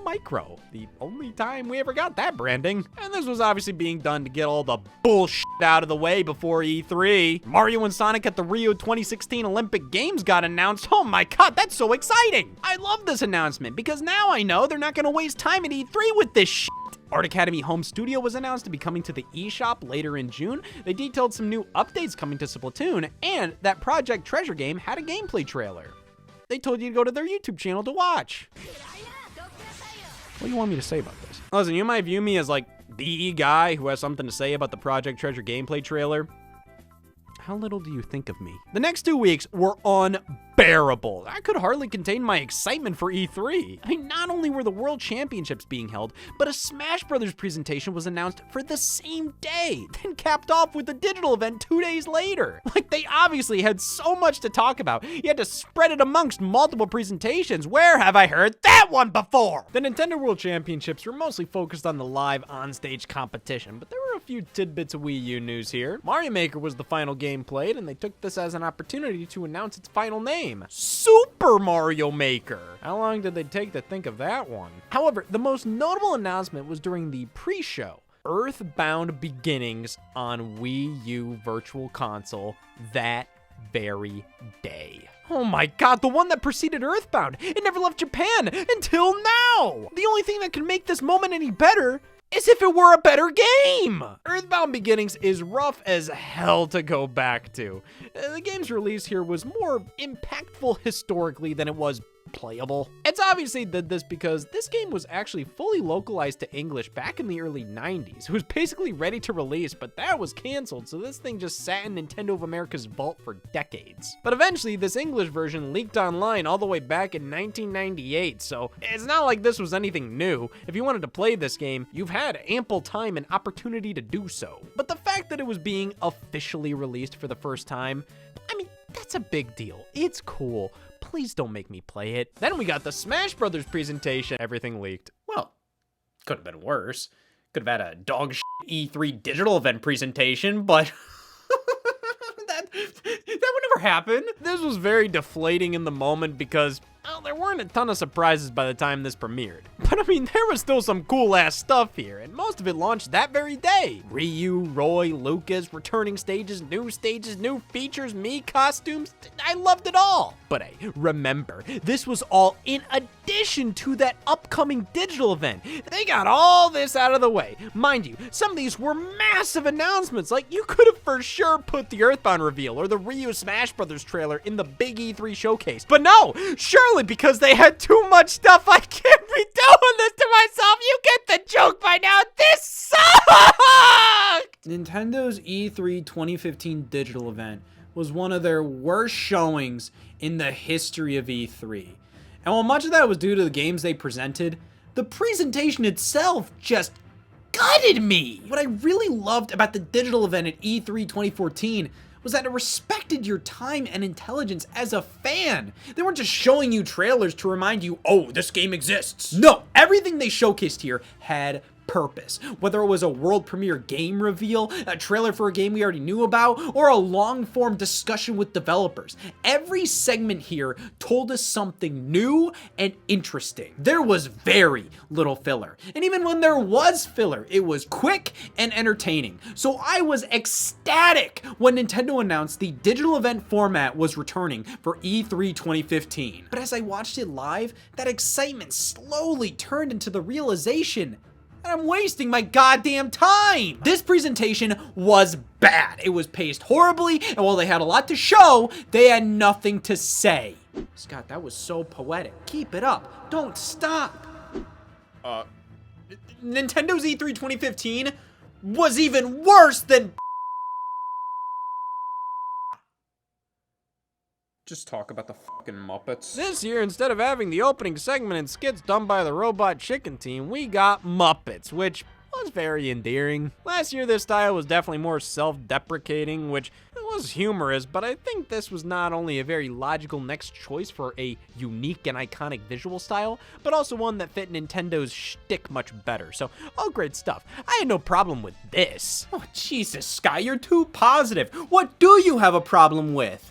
Micro, the only time we ever got that branding. And this was obviously being done to get all the bullshit out of the way before E3. Mario and Sonic at the Rio 2016 Olympic Games got announced. Oh my god, that's so exciting! I love this announcement because now I know they're not gonna waste time at E3 with this shit. Art Academy Home Studio was announced to be coming to the eShop later in June. They detailed some new updates coming to Splatoon, and that Project Treasure game had a gameplay trailer. They told you to go to their YouTube channel to watch. What do you want me to say about this? Listen, you might view me as like the guy who has something to say about the Project Treasure gameplay trailer, how little do you think of me? The next 2 weeks were unbearable. I could hardly contain my excitement for E3. I mean, not only were the World Championships being held, but a Smash Brothers presentation was announced for the same day, then capped off with a digital event 2 days later. Like, they obviously had so much to talk about. You had to spread it amongst multiple presentations. Where have I heard that one before? The Nintendo World Championships were mostly focused on the live on-stage competition, but there were a few tidbits of Wii U news here. Mario Maker was the final game played, and they took this as an opportunity to announce its final name, Super Mario Maker. How long did they take to think of that one? However, the most notable announcement was during the pre-show. Earthbound Beginnings on Wii U Virtual Console that very day. Oh my god, the one that preceded Earthbound. It never left Japan until now. The only thing that can make this moment any better is if it were a better game! Earthbound Beginnings is rough as hell to go back to. The game's release here was more impactful historically than it was playable. It's obviously did this because this game was actually fully localized to English back in the early 90s. It was basically ready to release, but that was canceled, so this thing just sat in Nintendo of America's vault for decades. But eventually, this English version leaked online all the way back in 1998, so it's not like this was anything new. If you wanted to play this game, you've had ample time and opportunity to do so. But the fact that it was being officially released for the first time, I mean, that's a big deal. It's cool. Please don't make me play it. Then we got the Smash Brothers presentation. Everything leaked. Well, could have been worse. Could have had a dog shit E3 digital event presentation, but that would never happen. This was very deflating in the moment because, well, there weren't a ton of surprises by the time this premiered. But I mean, there was still some cool ass stuff here, and most of it launched that very day. Ryu, Roy, Lucas, returning stages, new features, Mii costumes. I loved it all. But hey, remember, this was all in addition to that upcoming digital event. They got all this out of the way. Mind you, some of these were massive announcements. Like, you could have for sure put the Earthbound reveal or the Ryu Smash Brothers trailer in the big E3 showcase. But no, surely because they had too much stuff, I can't be doing this to myself. You get the joke by now. This sucks! Nintendo's E3 2015 digital event was one of their worst showings in the history of E3. And while much of that was due to the games they presented, the presentation itself just gutted me. What I really loved about the digital event at E3 2014 was that it respected your time and intelligence as a fan. They weren't just showing you trailers to remind you, oh, this game exists. No, everything they showcased here had purpose. Whether it was a world premiere game reveal, a trailer for a game we already knew about, or a long-form discussion with developers, every segment here told us something new and interesting. There was very little filler. And even when there was filler, it was quick and entertaining. So I was ecstatic when Nintendo announced the digital event format was returning for E3 2015. But as I watched it live, that excitement slowly turned into the realization and I'm wasting my goddamn time. This presentation was bad. It was paced horribly, and while they had a lot to show, they had nothing to say. Scott, that was so poetic. Keep it up. Don't stop. Nintendo's E3 2015 was even worse than... Just talk about the fucking Muppets. This year, instead of having the opening segment and skits done by the Robot Chicken team, we got Muppets, which was very endearing. Last year, this style was definitely more self-deprecating, which was humorous, but I think this was not only a very logical next choice for a unique and iconic visual style, but also one that fit Nintendo's shtick much better. So, all great stuff. I had no problem with this. Oh, Jesus, Sky, you're too positive. What do you have a problem with?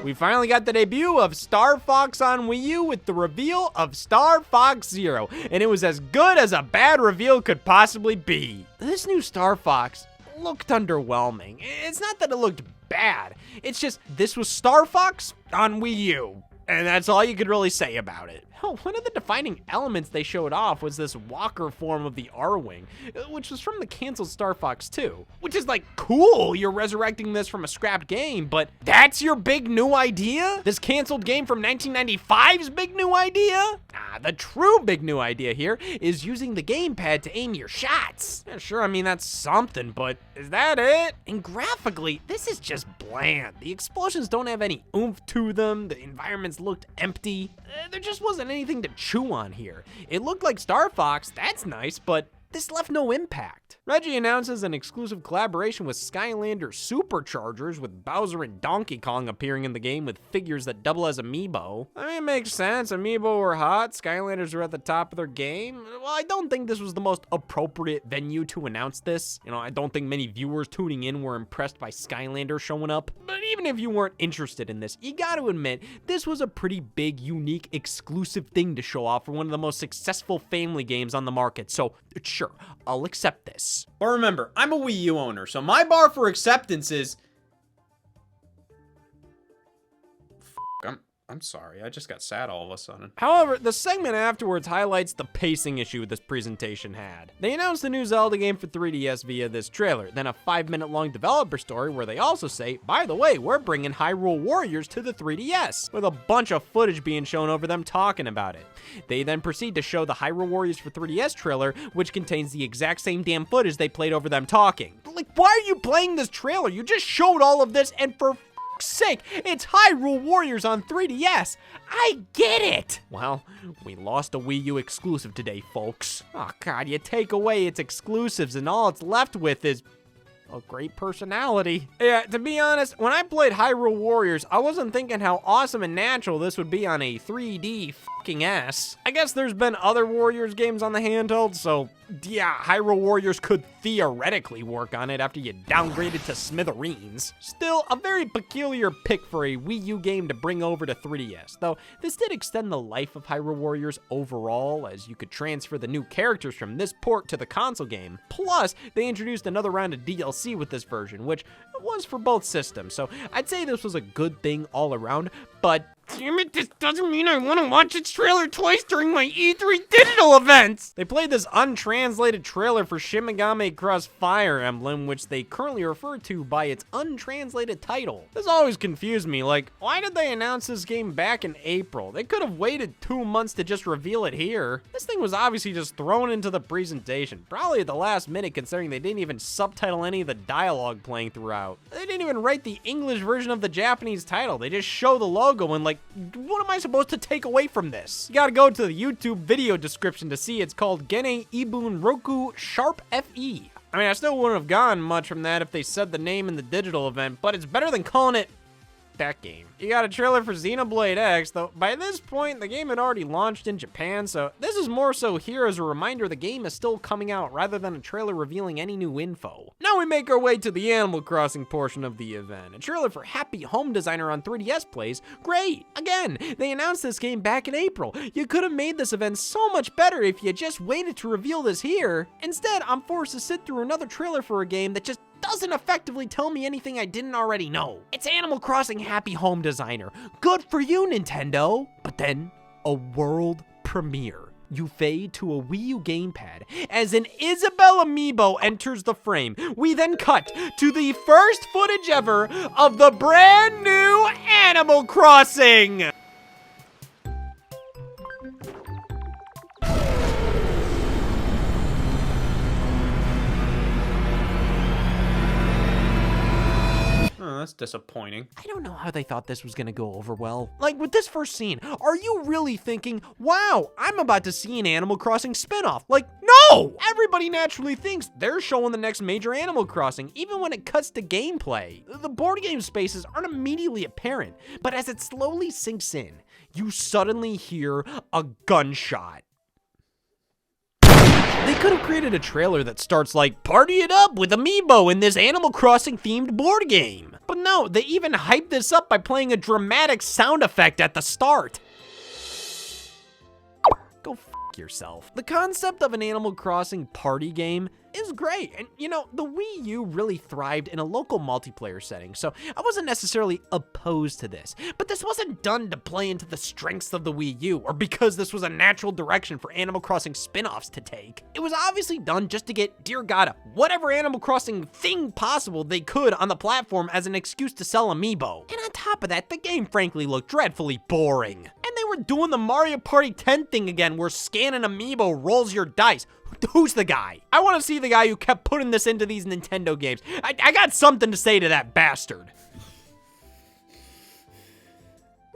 We finally got the debut of Star Fox on Wii U with the reveal of Star Fox Zero, and it was as good as a bad reveal could possibly be. This new Star Fox looked underwhelming. It's not that it looked bad, it's just this was Star Fox on Wii U, and that's all you could really say about it. Well, one of the defining elements they showed off was this walker form of the R-Wing, which was from the canceled Star Fox 2. Which is like, cool, you're resurrecting this from a scrapped game, but that's your big new idea? This canceled game from 1995's big new idea? The true big new idea here is using the gamepad to aim your shots. Yeah, sure, I mean, that's something, but is that it? And graphically, this is just bland. The explosions don't have any oomph to them. The environments looked empty. There just wasn't anything to chew on here. It looked like Star Fox, that's nice, but this left no impact. Reggie announces an exclusive collaboration with Skylander Superchargers, with Bowser and Donkey Kong appearing in the game with figures that double as amiibo. I mean, it makes sense. Amiibo were hot. Skylanders were at the top of their game. Well, I don't think this was the most appropriate venue to announce this. You know, I don't think many viewers tuning in were impressed by Skylander showing up. But even if you weren't interested in this, you gotta admit, this was a pretty big, unique, exclusive thing to show off for one of the most successful family games on the market. So, sure, I'll accept this. But remember, I'm a Wii U owner, so my bar for acceptance is... I'm sorry, I just got sad all of a sudden. However, the segment afterwards highlights the pacing issue this presentation had. They announced the new Zelda game for 3DS via this trailer, then a 5-minute long developer story where they also say, by the way, we're bringing Hyrule Warriors to the 3DS, with a bunch of footage being shown over them talking about it. They then proceed to show the Hyrule Warriors for 3DS trailer, which contains the exact same damn footage they played over them talking. Like, why are you playing this trailer? You just showed all of this, and for sake, it's Hyrule Warriors on 3DS. I get it. Well, we lost a Wii U exclusive today, folks. Oh god, you take away its exclusives and all it's left with is a great personality. Yeah, to be honest, when I played Hyrule Warriors, I wasn't thinking how awesome and natural this would be on a 3D fucking S. I guess there's been other Warriors games on the handheld, so yeah, Hyrule Warriors could theoretically work on it after you downgrade it to smithereens. Still, a very peculiar pick for a Wii U game to bring over to 3DS, though this did extend the life of Hyrule Warriors overall, as you could transfer the new characters from this port to the console game. Plus, they introduced another round of DLC with this version, which was for both systems, so I'd say this was a good thing all around, but damn it, this doesn't mean I want to watch its trailer twice during my E3 digital events! They played this untranslated trailer for Shin Megami Cross Fire Emblem, which they currently refer to by its untranslated title. This always confused me, like, why did they announce this game back in April? They could have waited 2 months to just reveal it here. This thing was obviously just thrown into the presentation, probably at the last minute considering they didn't even subtitle any of the dialogue playing throughout. They didn't even write the English version of the Japanese title, they just show the logo and like, what am I supposed to take away from this? You gotta go to the YouTube video description to see it's called Gene Ibun Roku Sharp FE. I mean, I still wouldn't have gotten much from that if they said the name in the digital event, but it's better than calling it that game. You got a trailer for Xenoblade X, though by this point, the game had already launched in Japan, so this is more so here as a reminder the game is still coming out rather than a trailer revealing any new info. Now we make our way to the Animal Crossing portion of the event. A trailer for Happy Home Designer on 3DS plays great. Again, they announced this game back in April. You could have made this event so much better if you just waited to reveal this here. Instead, I'm forced to sit through another trailer for a game that just doesn't effectively tell me anything I didn't already know. It's Animal Crossing Happy Home Designer. Good for you, Nintendo. But then, a world premiere. You fade to a Wii U gamepad as an Isabelle amiibo enters the frame. We then cut to the first footage ever of the brand new Animal Crossing. That's disappointing. I don't know how they thought this was gonna go over well. Like, with this first scene, are you really thinking, wow, I'm about to see an Animal Crossing spinoff? Like, no! Everybody naturally thinks they're showing the next major Animal Crossing, even when it cuts to gameplay. The board game spaces aren't immediately apparent, but as it slowly sinks in, you suddenly hear a gunshot. They could have created a trailer that starts like, party it up with Amiibo in this Animal Crossing themed board game. But no, they even hyped this up by playing a dramatic sound effect at the start. Go f yourself. The concept of an Animal Crossing party game is great. And you know, the Wii U really thrived in a local multiplayer setting, so I wasn't necessarily opposed to this. But this wasn't done to play into the strengths of the Wii U, or because this was a natural direction for Animal Crossing spin-offs to take. It was obviously done just to get, dear God, whatever Animal Crossing thing possible they could on the platform as an excuse to sell Amiibo. And on top of that, the game frankly looked dreadfully boring. And they were doing the Mario Party 10 thing again, where scan an Amiibo rolls your dice. Who's the guy? I want to see the guy who kept putting this into these Nintendo games. I got something to say to that bastard.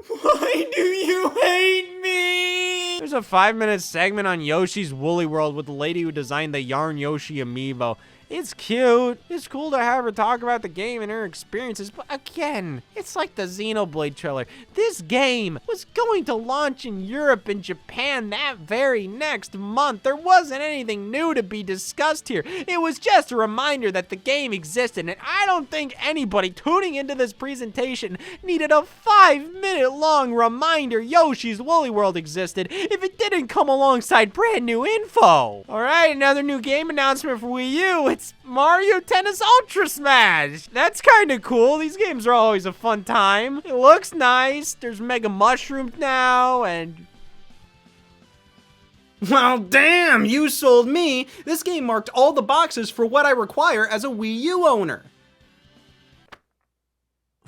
Why do you hate me? There's a 5-minute segment on Yoshi's Woolly World with the lady who designed the Yarn Yoshi amiibo. It's cute. It's cool to have her talk about the game and her experiences, but again, it's like the Xenoblade trailer. This game was going to launch in Europe and Japan that very next month. There wasn't anything new to be discussed here. It was just a reminder that the game existed, and I don't think anybody tuning into this presentation needed a 5-minute long reminder Yoshi's Woolly World existed if it didn't come alongside brand new info. All right, another new game announcement for Wii U. It's Mario Tennis Ultra Smash. That's kind of cool. These games are always a fun time. It looks nice. There's Mega Mushrooms now, and Well, damn, you sold me. This game marked all the boxes for what I require as a Wii U owner.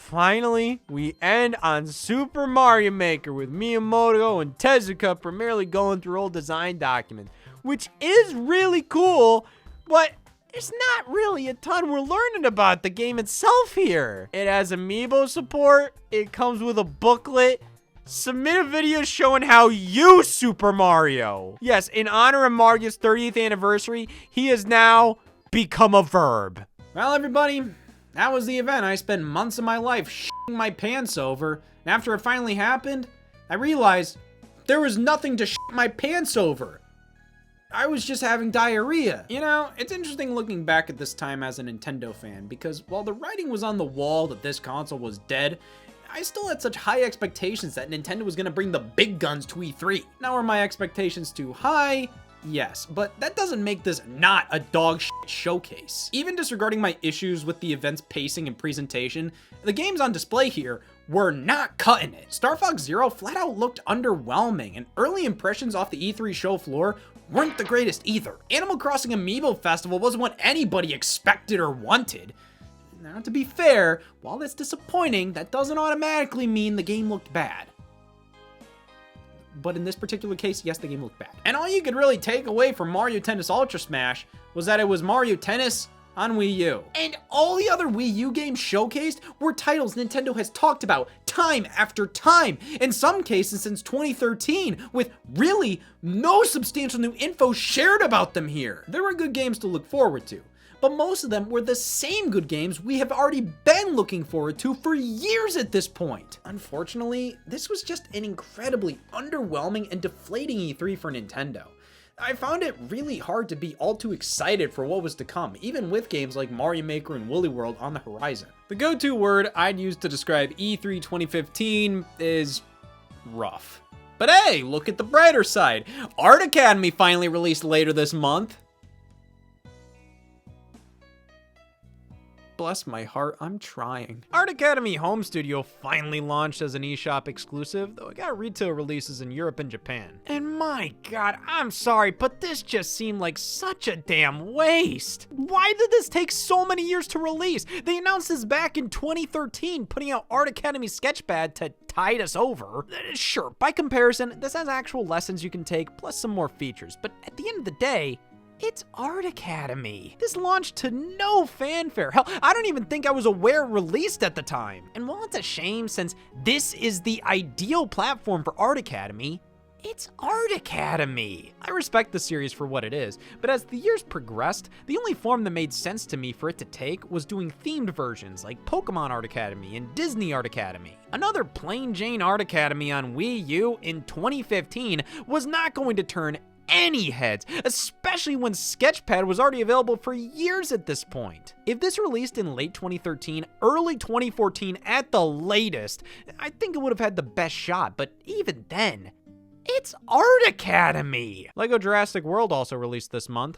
finally, we end on Super Mario Maker with Miyamoto and Tezuka primarily going through old design documents, which is really cool, but there's not really a ton we're learning about the game itself here. It has amiibo support, it comes with a booklet. Submit a video showing how you Super Mario. Yes, in honor of Mario's 30th anniversary, he has now become a verb. Well, everybody, that was the event I spent months of my life shitting my pants over. And after it finally happened, I realized there was nothing to shit my pants over. I was just having diarrhea. You know, it's interesting looking back at this time as a Nintendo fan, because while the writing was on the wall that this console was dead, I still had such high expectations that Nintendo was gonna bring the big guns to E3. Now, are my expectations too high? Yes, but that doesn't make this not a dog shit showcase. Even disregarding my issues with the event's pacing and presentation, the games on display here were not cutting it. Star Fox Zero flat out looked underwhelming, and early impressions off the E3 show floor weren't the greatest either. Animal Crossing Amiibo Festival wasn't what anybody expected or wanted. Now, to be fair, while that's disappointing, that doesn't automatically mean the game looked bad. But in this particular case, yes, the game looked bad. And all you could really take away from Mario Tennis Ultra Smash was that it was Mario Tennis on Wii U. And all the other Wii U games showcased were titles Nintendo has talked about time after time, in some cases since 2013, with really no substantial new info shared about them here. There were good games to look forward to, but most of them were the same good games we have already been looking forward to for years at this point. Unfortunately, this was just an incredibly underwhelming and deflating E3 for Nintendo. I found it really hard to be all too excited for what was to come, even with games like Mario Maker and Woolly World on the horizon. The go-to word I'd use to describe E3 2015 is rough. But hey, look at the brighter side. Art Academy finally released later this month. Bless my heart, I'm trying. Art Academy Home Studio finally launched as an eShop exclusive, though it got retail releases in Europe and Japan. And my God, I'm sorry, but this just seemed like such a damn waste. Why did this take so many years to release? They announced this back in 2013, putting out Art Academy Sketchpad to tide us over. Sure, by comparison, this has actual lessons you can take, plus some more features, but at the end of the day, it's Art Academy. This launched to no fanfare. Hell, I don't even think I was aware it released at the time. And while it's a shame, since this is the ideal platform for Art Academy, it's Art Academy. I respect the series for what it is, but as the years progressed, the only form that made sense to me for it to take was doing themed versions like Pokemon Art Academy and Disney Art Academy. Another plain Jane Art Academy on Wii U in 2015 was not going to turn any heads, especially when Sketchpad was already available for years at this point. If this released in late 2013, early 2014 at the latest, I think it would have had the best shot, but even then, it's Art Academy. LEGO Jurassic World also released this month.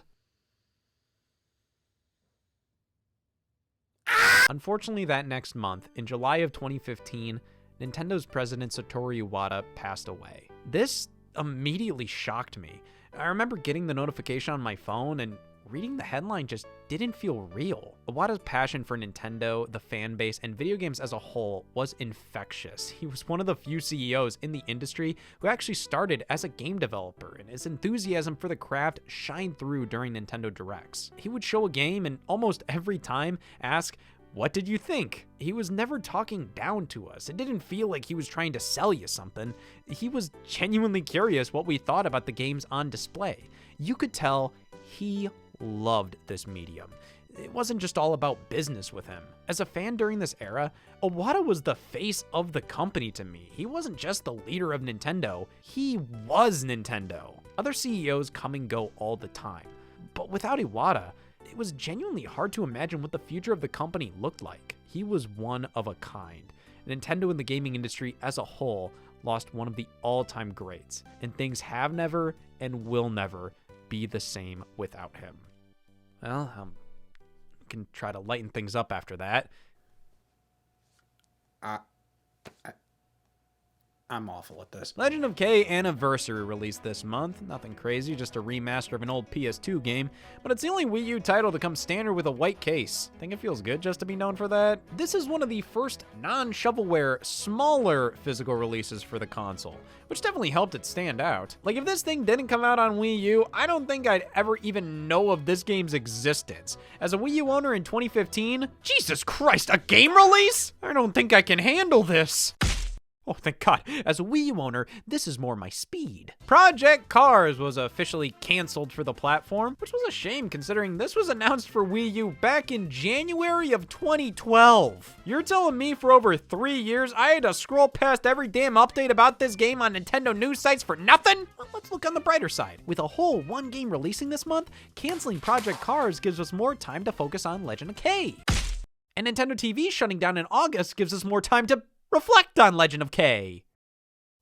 Unfortunately, that next month, in July of 2015, Nintendo's president Satoru Iwata passed away. This immediately shocked me. I remember getting the notification on my phone and reading the headline just didn't feel real. Iwata's passion for Nintendo, the fan base, and video games as a whole was infectious. He was one of the few CEOs in the industry who actually started as a game developer, and his enthusiasm for the craft shined through during Nintendo Directs. He would show a game and almost every time ask, "What did you think?" He was never talking down to us. It didn't feel like he was trying to sell you something. He was genuinely curious what we thought about the games on display. You could tell he loved this medium. It wasn't just all about business with him. As a fan during this era, Iwata was the face of the company to me. He wasn't just the leader of Nintendo, he was Nintendo. Other CEOs come and go all the time, but without Iwata, it was genuinely hard to imagine what the future of the company looked like. He was one of a kind. Nintendo and the gaming industry as a whole lost one of the all-time greats, and things have never and will never be the same without him. Well, can try to lighten things up after that. I'm awful at this. Legend of K Anniversary released this month. Nothing crazy, just a remaster of an old PS2 game, but it's the only Wii U title to come standard with a white case. Think it feels good just to be known for that? This is one of the first non-shovelware, smaller physical releases for the console, which definitely helped it stand out. Like, if this thing didn't come out on Wii U, I don't think I'd ever even know of this game's existence. As a Wii U owner in 2015, Jesus Christ, a game release? I don't think I can handle this. Oh, thank God. As a Wii U owner, this is more my speed. Project Cars was officially canceled for the platform, which was a shame considering this was announced for Wii U back in January of 2012. You're telling me for over 3 years I had to scroll past every damn update about this game on Nintendo news sites for nothing? Well, let's look on the brighter side. With a whole one game releasing this month, canceling Project Cars gives us more time to focus on Legend of K. And Nintendo TV shutting down in August gives us more time to reflect on Legend of K.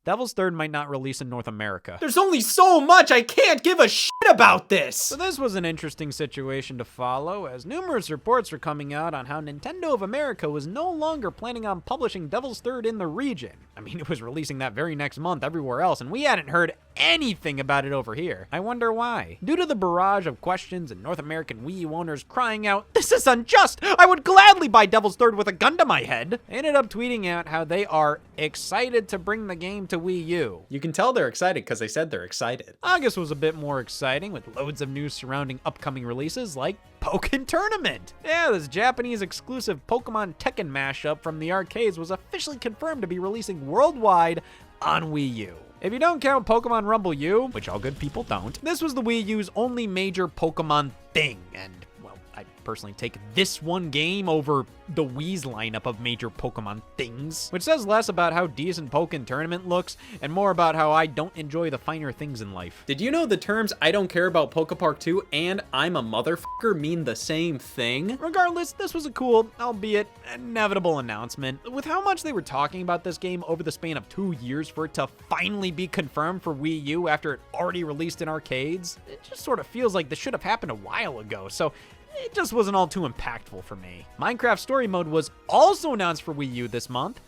Devil's Third might not release in North America. There's only so much I can't give a shit about this! So this was an interesting situation to follow, as numerous reports were coming out on how Nintendo of America was no longer planning on publishing Devil's Third in the region. I mean, it was releasing that very next month everywhere else, and we hadn't heard anything about it over here. I wonder why. Due to the barrage of questions and North American Wii U owners crying out, "This is unjust! I would gladly buy Devil's Third with a gun to my head," they ended up tweeting out how they are excited to bring the game to Wii U. You can tell they're excited because they said they're excited. August was a bit more exciting with loads of news surrounding upcoming releases like Pokken Tournament. Yeah, this Japanese exclusive Pokemon Tekken mashup from the arcades was officially confirmed to be releasing worldwide on Wii U. If you don't count Pokemon Rumble U, which all good people don't, this was the Wii U's only major Pokemon thing, and well, I personally take this one game over the Wii's lineup of major Pokemon things, which says less about how decent Pokken Tournament looks and more about how I don't enjoy the finer things in life. Did you know the terms "I don't care about Pokepark 2" and "I'm a motherfucker" mean the same thing? Regardless, this was a cool, albeit inevitable announcement. With how much they were talking about this game over the span of 2 years for it to finally be confirmed for Wii U after it already released in arcades, it just sort of feels like this should have happened a while ago, so it just wasn't all too impactful for me. Minecraft Story Mode was also announced for Wii U this month,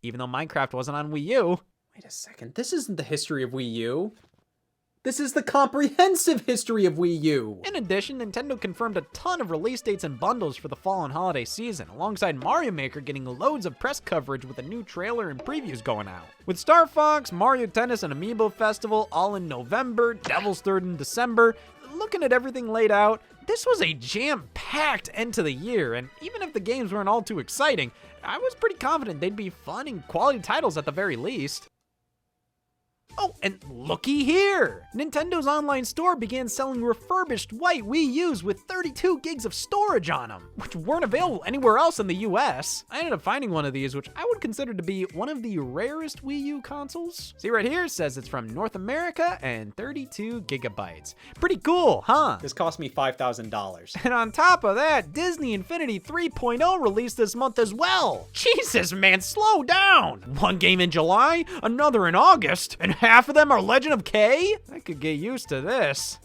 even though Minecraft wasn't on Wii U. Wait a second, this isn't the history of Wii U. This is the comprehensive history of Wii U. In addition, Nintendo confirmed a ton of release dates and bundles for the fall and holiday season, alongside Mario Maker getting loads of press coverage with a new trailer and previews going out. With Star Fox, Mario Tennis, and Amiibo Festival all in November, Devil's Third in December, looking at everything laid out, this was a jam-packed end to the year, and even if the games weren't all too exciting, I was pretty confident they'd be fun and quality titles at the very least. Oh, and looky here! Nintendo's online store began selling refurbished white Wii U's with 32 gigs of storage on them, which weren't available anywhere else in the US. I ended up finding one of these, which I would consider to be one of the rarest Wii U consoles. See right here, it says it's from North America and 32 gigabytes. Pretty cool, huh? This cost me $5,000. And on top of that, Disney Infinity 3.0 released this month as well. Jesus, man, slow down! One game in July, another in August, and half of them are Legend of K? I could get used to this.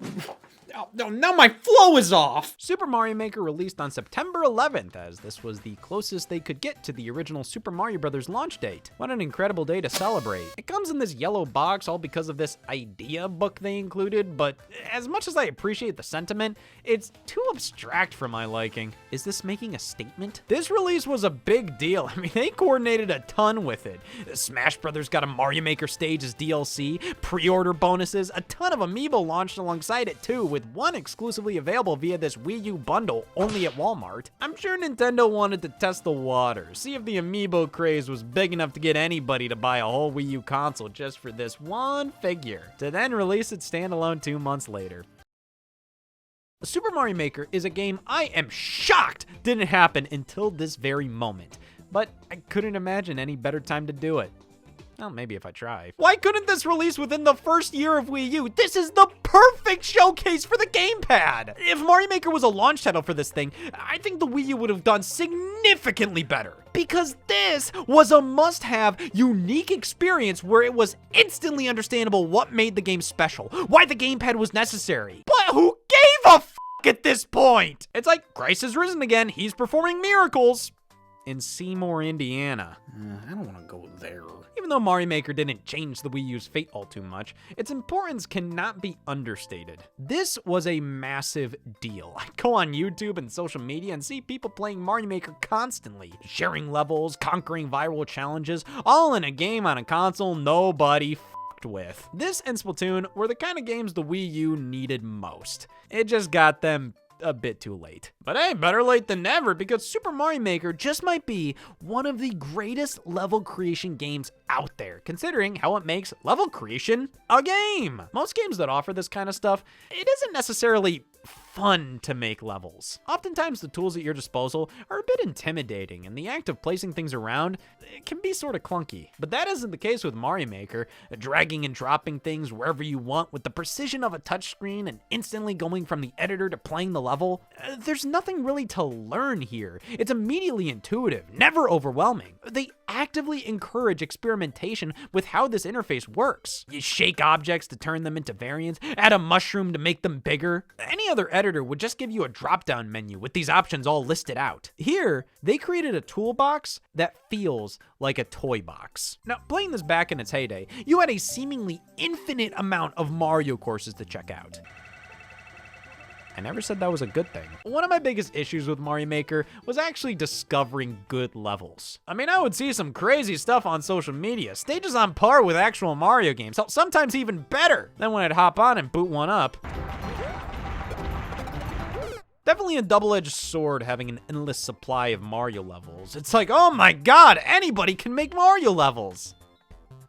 Oh, no, now my flow is off! Super Mario Maker released on September 11th, as this was the closest they could get to the original Super Mario Bros. Launch date. What an incredible day to celebrate. It comes in this yellow box all because of this idea book they included, but as much as I appreciate the sentiment, it's too abstract for my liking. Is this making a statement? This release was a big deal. I mean, they coordinated a ton with it. Smash Brothers got a Mario Maker stage as DLC, pre-order bonuses, a ton of amiibo launched alongside it too, with one exclusively available via this Wii U bundle only at Walmart. I'm sure Nintendo wanted to test the waters, see if the amiibo craze was big enough to get anybody to buy a whole Wii U console just for this one figure, to then release it standalone 2 months later. Super Mario Maker is a game I am shocked didn't happen until this very moment, but I couldn't imagine any better time to do it. Well, maybe if I try. Why couldn't this release within the first year of Wii U? This is the perfect showcase for the gamepad! If Mario Maker was a launch title for this thing, I think the Wii U would have done significantly better. Because this was a must-have, unique experience where it was instantly understandable what made the game special, why the gamepad was necessary. But who gave a f*** at this point? It's like, Christ has risen again, he's performing miracles. In Seymour, Indiana. I don't want to go there. Even though Mario Maker didn't change the Wii U's fate all too much, its importance cannot be understated. This was a massive deal. I go on YouTube and social media and see people playing Mario Maker constantly, sharing levels, conquering viral challenges, all in a game on a console nobody f***ed with. This and Splatoon were the kind of games the Wii U needed most. It just got them a bit too late. But hey, better late than never, because Super Mario Maker just might be one of the greatest level creation games out there, considering how it makes level creation a game. Most games that offer this kind of stuff, it isn't necessarily fun to make levels. Oftentimes the tools at your disposal are a bit intimidating, and the act of placing things around can be sort of clunky. But that isn't the case with Mario Maker. Dragging and dropping things wherever you want with the precision of a touchscreen and instantly going from the editor to playing the level. There's nothing really to learn here. It's immediately intuitive, never overwhelming. They actively encourage experimentation with how this interface works. You shake objects to turn them into variants, add a mushroom to make them bigger. Any other editor would just give you a drop-down menu with these options all listed out. Here, they created a toolbox that feels like a toy box. Now, playing this back in its heyday, you had a seemingly infinite amount of Mario courses to check out. I never said that was a good thing. One of my biggest issues with Mario Maker was actually discovering good levels. I mean, I would see some crazy stuff on social media, stages on par with actual Mario games, sometimes even better. Then when I'd hop on and boot one up, definitely a double-edged sword having an endless supply of Mario levels. It's like, oh my god, anybody can make Mario levels.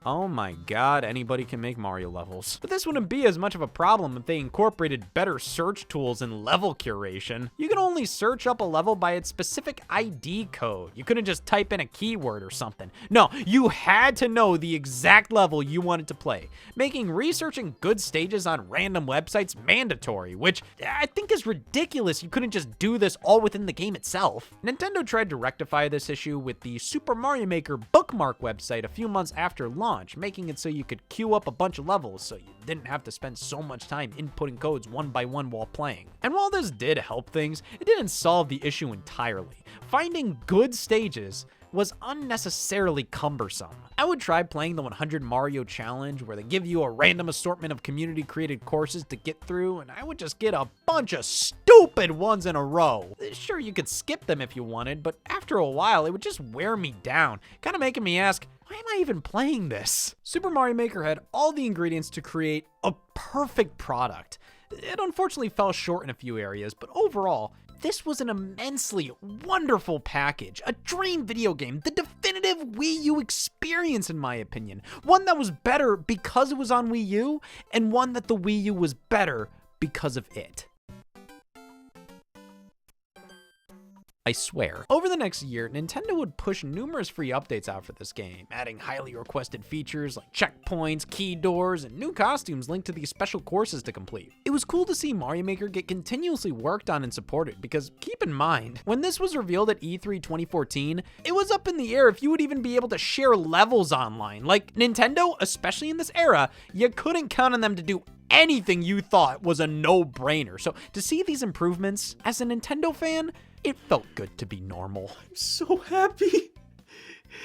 Oh my god, anybody can make Mario levels. But this wouldn't be as much of a problem if they incorporated better search tools and level curation. You could only search up a level by its specific ID code. You couldn't just type in a keyword or something. No, you had to know the exact level you wanted to play, making researching good stages on random websites mandatory, which I think is ridiculous. You couldn't just do this all within the game itself. Nintendo tried to rectify this issue with the Super Mario Maker bookmark website a few months after launch, making it so you could queue up a bunch of levels so you didn't have to spend so much time inputting codes one by one while playing. And while this did help things, it didn't solve the issue entirely. Finding good stages was unnecessarily cumbersome. I would try playing the 100 Mario Challenge, where they give you a random assortment of community-created courses to get through, and I would just get a bunch of stupid ones in a row. Sure, you could skip them if you wanted, but after a while, it would just wear me down, kind of making me ask, why am I even playing this? Super Mario Maker had all the ingredients to create a perfect product. It unfortunately fell short in a few areas, but overall, this was an immensely wonderful package, a dream video game, the definitive Wii U experience in my opinion. One that was better because it was on Wii U, and one that the Wii U was better because of it. I swear. Over the next year, Nintendo would push numerous free updates out for this game, adding highly requested features like checkpoints, key doors, and new costumes linked to these special courses to complete. It was cool to see Mario Maker get continuously worked on and supported, because keep in mind, when this was revealed at E3 2014, it was up in the air if you would even be able to share levels online. Like, Nintendo, especially in this era, you couldn't count on them to do anything you thought was a no-brainer. So to see these improvements, as a Nintendo fan, it felt good to be normal. I'm so happy.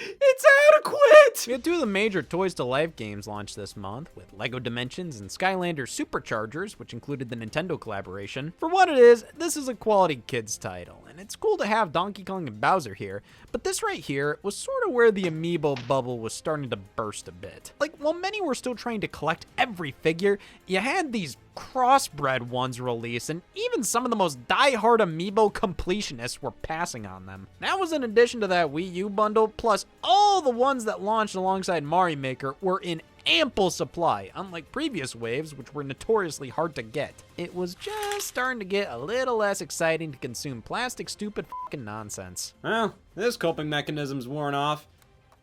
It's adequate! We had 2 of the major Toys to Life games launched this month, with LEGO Dimensions and Skylanders Superchargers, which included the Nintendo collaboration. For what it is, this is a quality kids title, and it's cool to have Donkey Kong and Bowser here, but this right here was sort of where the amiibo bubble was starting to burst a bit. Like, while many were still trying to collect every figure, you had these crossbred ones released, and even some of the most die-hard amiibo completionists were passing on them. That was in addition to that Wii U bundle, plus all the ones that launched alongside Mario Maker were in ample supply, unlike previous waves, which were notoriously hard to get. It was just starting to get a little less exciting to consume plastic, stupid fucking nonsense. Well, this coping mechanism's worn off.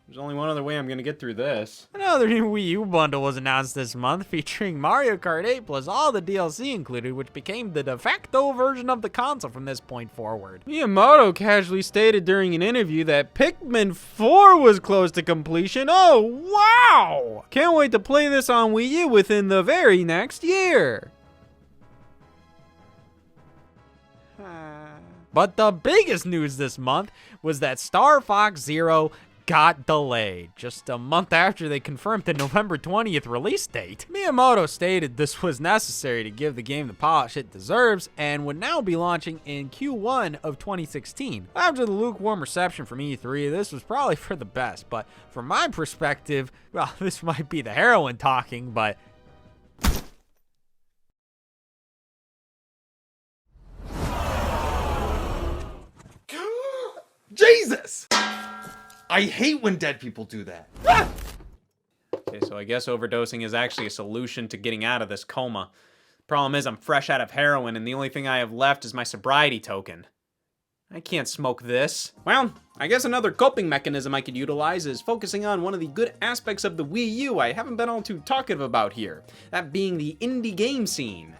There's only one other way I'm gonna get through this. Another new Wii U bundle was announced this month, featuring Mario Kart 8 plus all the DLC included, which became the de facto version of the console from this point forward. Miyamoto casually stated during an interview that Pikmin 4 was close to completion. Oh, wow! Can't wait to play this on Wii U within the very next year. But the biggest news this month was that Star Fox Zero got delayed, just a month after they confirmed the November 20th release date. Miyamoto stated this was necessary to give the game the polish it deserves, and would now be launching in Q1 of 2016. After the lukewarm reception from E3, this was probably for the best, but from my perspective, well, this might be the heroin talking, but Jesus! I hate when dead people do that. Okay, so I guess overdosing is actually a solution to getting out of this coma. Problem is, I'm fresh out of heroin, and the only thing I have left is my sobriety token. I can't smoke this. Well, I guess another coping mechanism I could utilize is focusing on one of the good aspects of the Wii U I haven't been all too talkative about here. That being the indie game scene.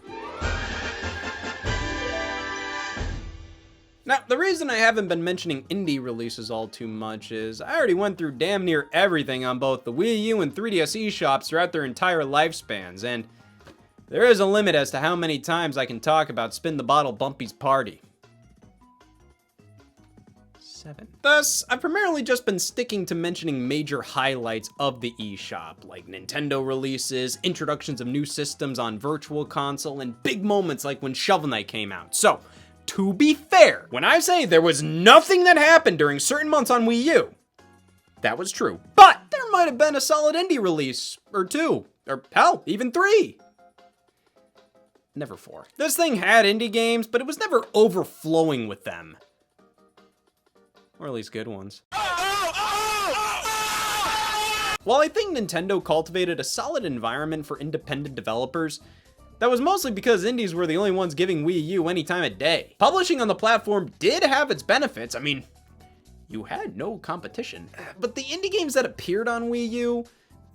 Now, the reason I haven't been mentioning indie releases all too much is I already went through damn near everything on both the Wii U and 3DS eShops throughout their entire lifespans, and there is a limit as to how many times I can talk about Spin the Bottle Bumpy's Party. 7. Thus, I've primarily just been sticking to mentioning major highlights of the eShop, like Nintendo releases, introductions of new systems on Virtual Console, and big moments like when Shovel Knight came out. So, to be fair, when I say there was nothing that happened during certain months on Wii U, that was true. But there might have been a solid indie release, or 2, or hell, even 3. Never 4. This thing had indie games, but it was never overflowing with them. Or at least good ones. While I think Nintendo cultivated a solid environment for independent developers, that was mostly because indies were the only ones giving Wii U any time of day. Publishing on the platform did have its benefits. I mean, you had no competition. But the indie games that appeared on Wii U,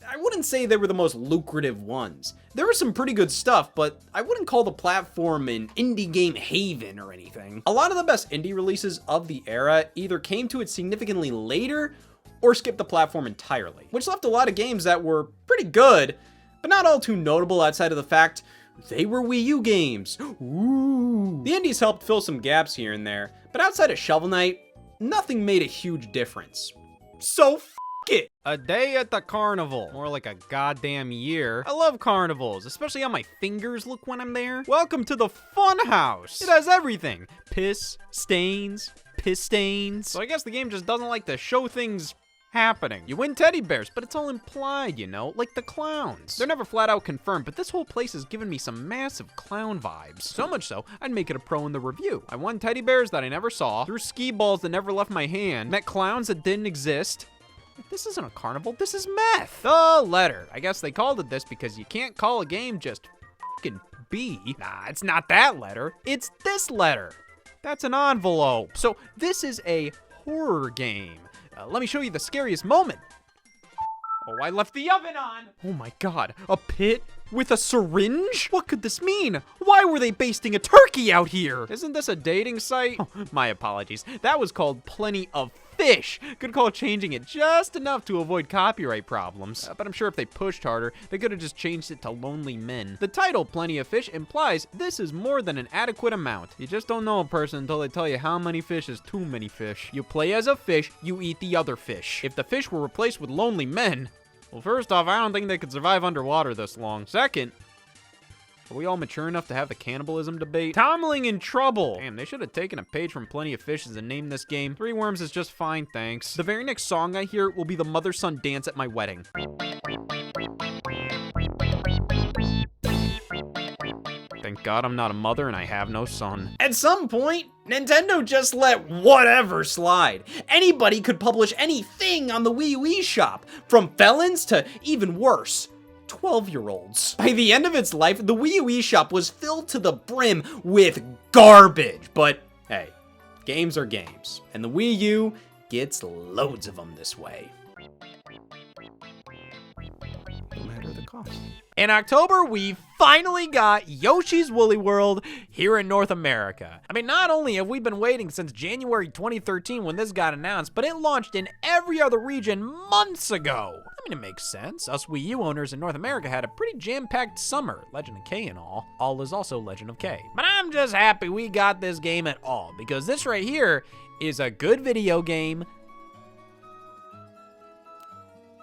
I wouldn't say they were the most lucrative ones. There was some pretty good stuff, but I wouldn't call the platform an indie game haven or anything. A lot of the best indie releases of the era either came to it significantly later or skipped the platform entirely, which left a lot of games that were pretty good, but not all too notable outside of the fact they were Wii U games. Ooh. The indies helped fill some gaps here and there, but outside of Shovel Knight, nothing made a huge difference. So f it. A day at the carnival. More like a goddamn year. I love carnivals, especially how my fingers look when I'm there. Welcome to the fun house. It has everything. Piss, stains, piss stains. So I guess the game just doesn't like to show things happening. You win teddy bears, but it's all implied, you know, like the clowns. They're never flat out confirmed, but this whole place has given me some massive clown vibes. So much so, I'd make it a pro in the review. I won teddy bears that I never saw, threw skee balls that never left my hand, met clowns that didn't exist. This isn't a carnival, this is meth. The letter. I guess they called it this because you can't call a game just f***ing B. Nah, it's not that letter. It's this letter. That's an envelope. So this is a horror game. Let me show you the scariest moment. Oh, I left the oven on. Oh my God, a pit with a syringe? What could this mean? Why were they basting a turkey out here? Isn't this a dating site? Oh, my apologies. That was called Plenty of fish. Good call changing it just enough to avoid copyright problems. But I'm sure if they pushed harder, they could have just changed it to Lonely Men. The title, Plenty of Fish, implies this is more than an adequate amount. You just don't know a person until they tell you how many fish is too many fish. You play as a fish, you eat the other fish. If the fish were replaced with Lonely Men, well, first off, I don't think they could survive underwater this long. Second, are we all mature enough to have the cannibalism debate? Tumbling in trouble. Damn, they should have taken a page from Plenty of Fishes and named this game. Three Worms is just fine, thanks. The very next song I hear will be the mother-son dance at my wedding. Thank God I'm not a mother and I have no son. At some point, Nintendo just let whatever slide. Anybody could publish anything on the Wii U eShop, from felons to even worse, 12-year-olds. By the end of its life, the Wii U eShop was filled to the brim with garbage. But hey, games are games, and the Wii U gets loads of them this way. No matter the cost. In October, we finally got Yoshi's Woolly World here in North America. I mean, not only have we been waiting since January 2013 when this got announced, but it launched in every other region months ago. I mean, it makes sense. Us Wii U owners in North America had a pretty jam-packed summer, Legend of K and all. All is also Legend of K. But I'm just happy we got this game at all, because this right here is a good video game.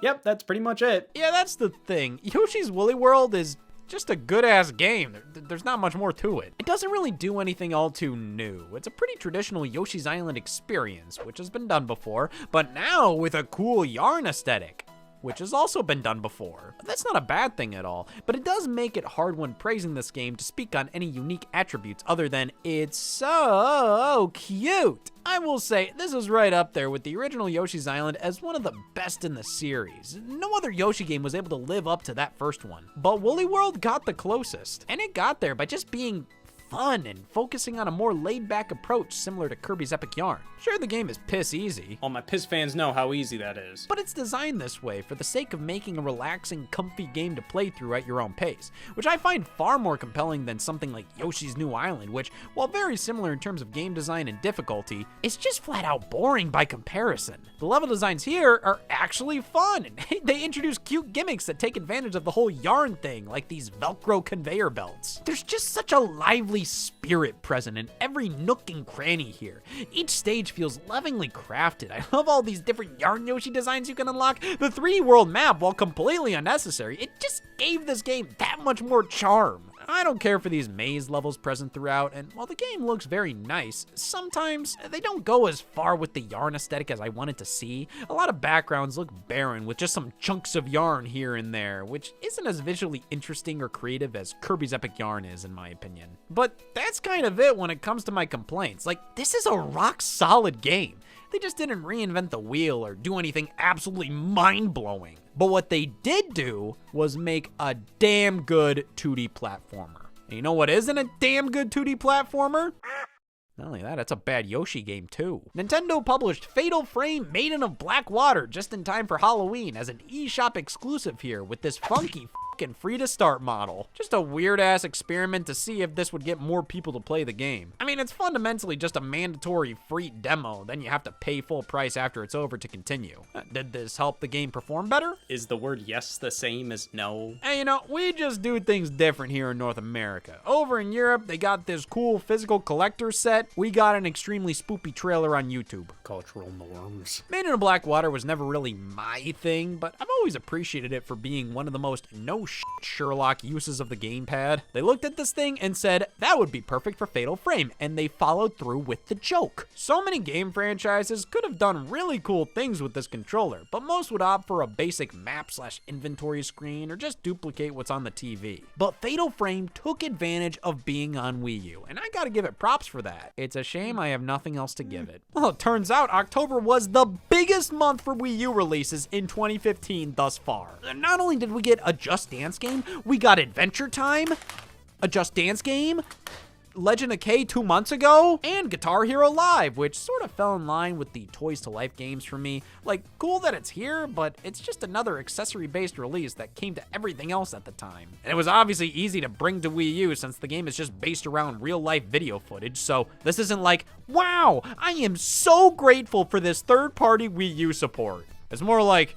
Yep, that's pretty much it. Yeah, that's the thing. Yoshi's Woolly World is just a good-ass game. There's not much more to it. It doesn't really do anything all too new. It's a pretty traditional Yoshi's Island experience, which has been done before, but now with a cool yarn aesthetic, which has also been done before. That's not a bad thing at all, but it does make it hard when praising this game to speak on any unique attributes other than it's so cute. I will say, this is right up there with the original Yoshi's Island as one of the best in the series. No other Yoshi game was able to live up to that first one, but Woolly World got the closest, and it got there by just being fun and focusing on a more laid-back approach similar to Kirby's Epic Yarn. Sure, the game is piss easy. All my piss fans know how easy that is. But it's designed this way for the sake of making a relaxing, comfy game to play through at your own pace, which I find far more compelling than something like Yoshi's New Island, which, while very similar in terms of game design and difficulty, is just flat out boring by comparison. The level designs here are actually fun, and they introduce cute gimmicks that take advantage of the whole yarn thing, like these Velcro conveyor belts. There's just such a lively spirit present in every nook and cranny here. Each stage feels lovingly crafted. I love all these different yarn Yoshi designs you can unlock. The 3D world map, while completely unnecessary, it just gave this game that much more charm. I don't care for these maze levels present throughout, and while the game looks very nice, sometimes they don't go as far with the yarn aesthetic as I wanted to see. A lot of backgrounds look barren with just some chunks of yarn here and there, which isn't as visually interesting or creative as Kirby's Epic Yarn is, in my opinion. But that's kind of it when it comes to my complaints. Like, this is a rock solid game. They just didn't reinvent the wheel or do anything absolutely mind-blowing. But what they did do was make a damn good 2D platformer. And you know what isn't a damn good 2D platformer? Not only that, it's a bad Yoshi game too. Nintendo published Fatal Frame Maiden of Black Water just in time for Halloween as an eShop exclusive here with this funky fucking free to start model. Just a weird ass experiment to see if this would get more people to play the game. I mean, it's fundamentally just a mandatory free demo, then you have to pay full price after it's over to continue. Did this help the game perform better? Is the word yes the same as no? Hey, you know, we just do things different here in North America. Over in Europe, they got this cool physical collector set. We got an extremely spoopy trailer on YouTube. Cultural norms. Maiden of Black Water was never really my thing, but I've always appreciated it for being one of the most no shit Sherlock uses of the gamepad. They looked at this thing and said, that would be perfect for Fatal Frame, and they followed through with the joke. So many game franchises could have done really cool things with this controller, but most would opt for a basic map/inventory screen or just duplicate what's on the TV. But Fatal Frame took advantage of being on Wii U, and I gotta give it props for that. It's a shame I have nothing else to give it. Well, it turns out October was the biggest month for Wii U releases in 2015 thus far. Not only did we get a Just Dance game, we got Adventure Time, a Just Dance game, Legend of K 2 months ago, and Guitar Hero Live, which sort of fell in line with the Toys to Life games for me. Like, cool that it's here, but it's just another accessory-based release that came to everything else at the time. And it was obviously easy to bring to Wii U since the game is just based around real-life video footage, so this isn't like, wow, I am so grateful for this third-party Wii U support. It's more like,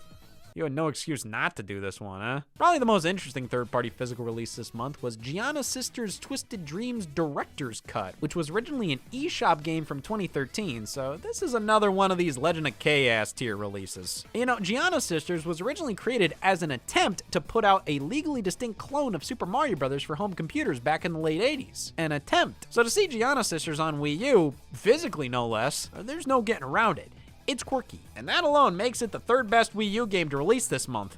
you had no excuse not to do this one, huh? Probably the most interesting third-party physical release this month was Gianna Sisters' Twisted Dreams Director's Cut, which was originally an eShop game from 2013, so this is another one of these Legend of K-ass tier releases. You know, Gianna Sisters was originally created as an attempt to put out a legally distinct clone of Super Mario Bros. For home computers back in the late 80s. An attempt. So to see Gianna Sisters on Wii U, physically no less, there's no getting around it. It's quirky, and that alone makes it the third best Wii U game to release this month.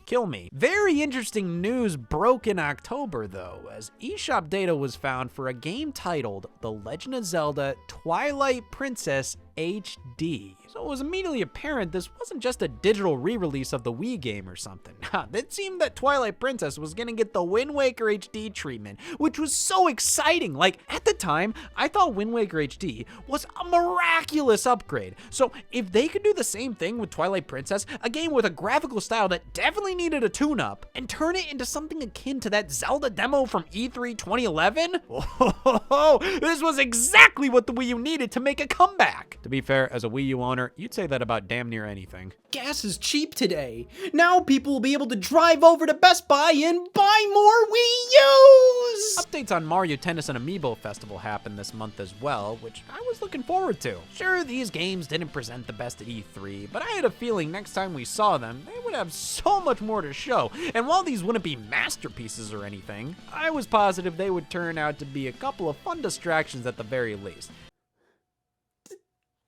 Kill me. Very interesting news broke in October, though, as eShop data was found for a game titled The Legend of Zelda Twilight Princess HD. So it was immediately apparent this wasn't just a digital re-release of the Wii game or something. It seemed that Twilight Princess was gonna get the Wind Waker HD treatment, which was so exciting. Like, at the time, I thought Wind Waker HD was a miraculous upgrade. So if they could do the same thing with Twilight Princess, a game with a graphical style that definitely needed a tune-up, and turn it into something akin to that Zelda demo from E3 2011, this was exactly what the Wii U needed to make a comeback. To be fair, as a Wii U owner, you'd say that about damn near anything. Gas is cheap today. Now people will be able to drive over to Best Buy and buy more Wii U's! Updates on Mario Tennis and Amiibo Festival happened this month as well, which I was looking forward to. Sure, these games didn't present the best at E3, but I had a feeling next time we saw them, they would have so much more to show. And while these wouldn't be masterpieces or anything, I was positive they would turn out to be a couple of fun distractions at the very least.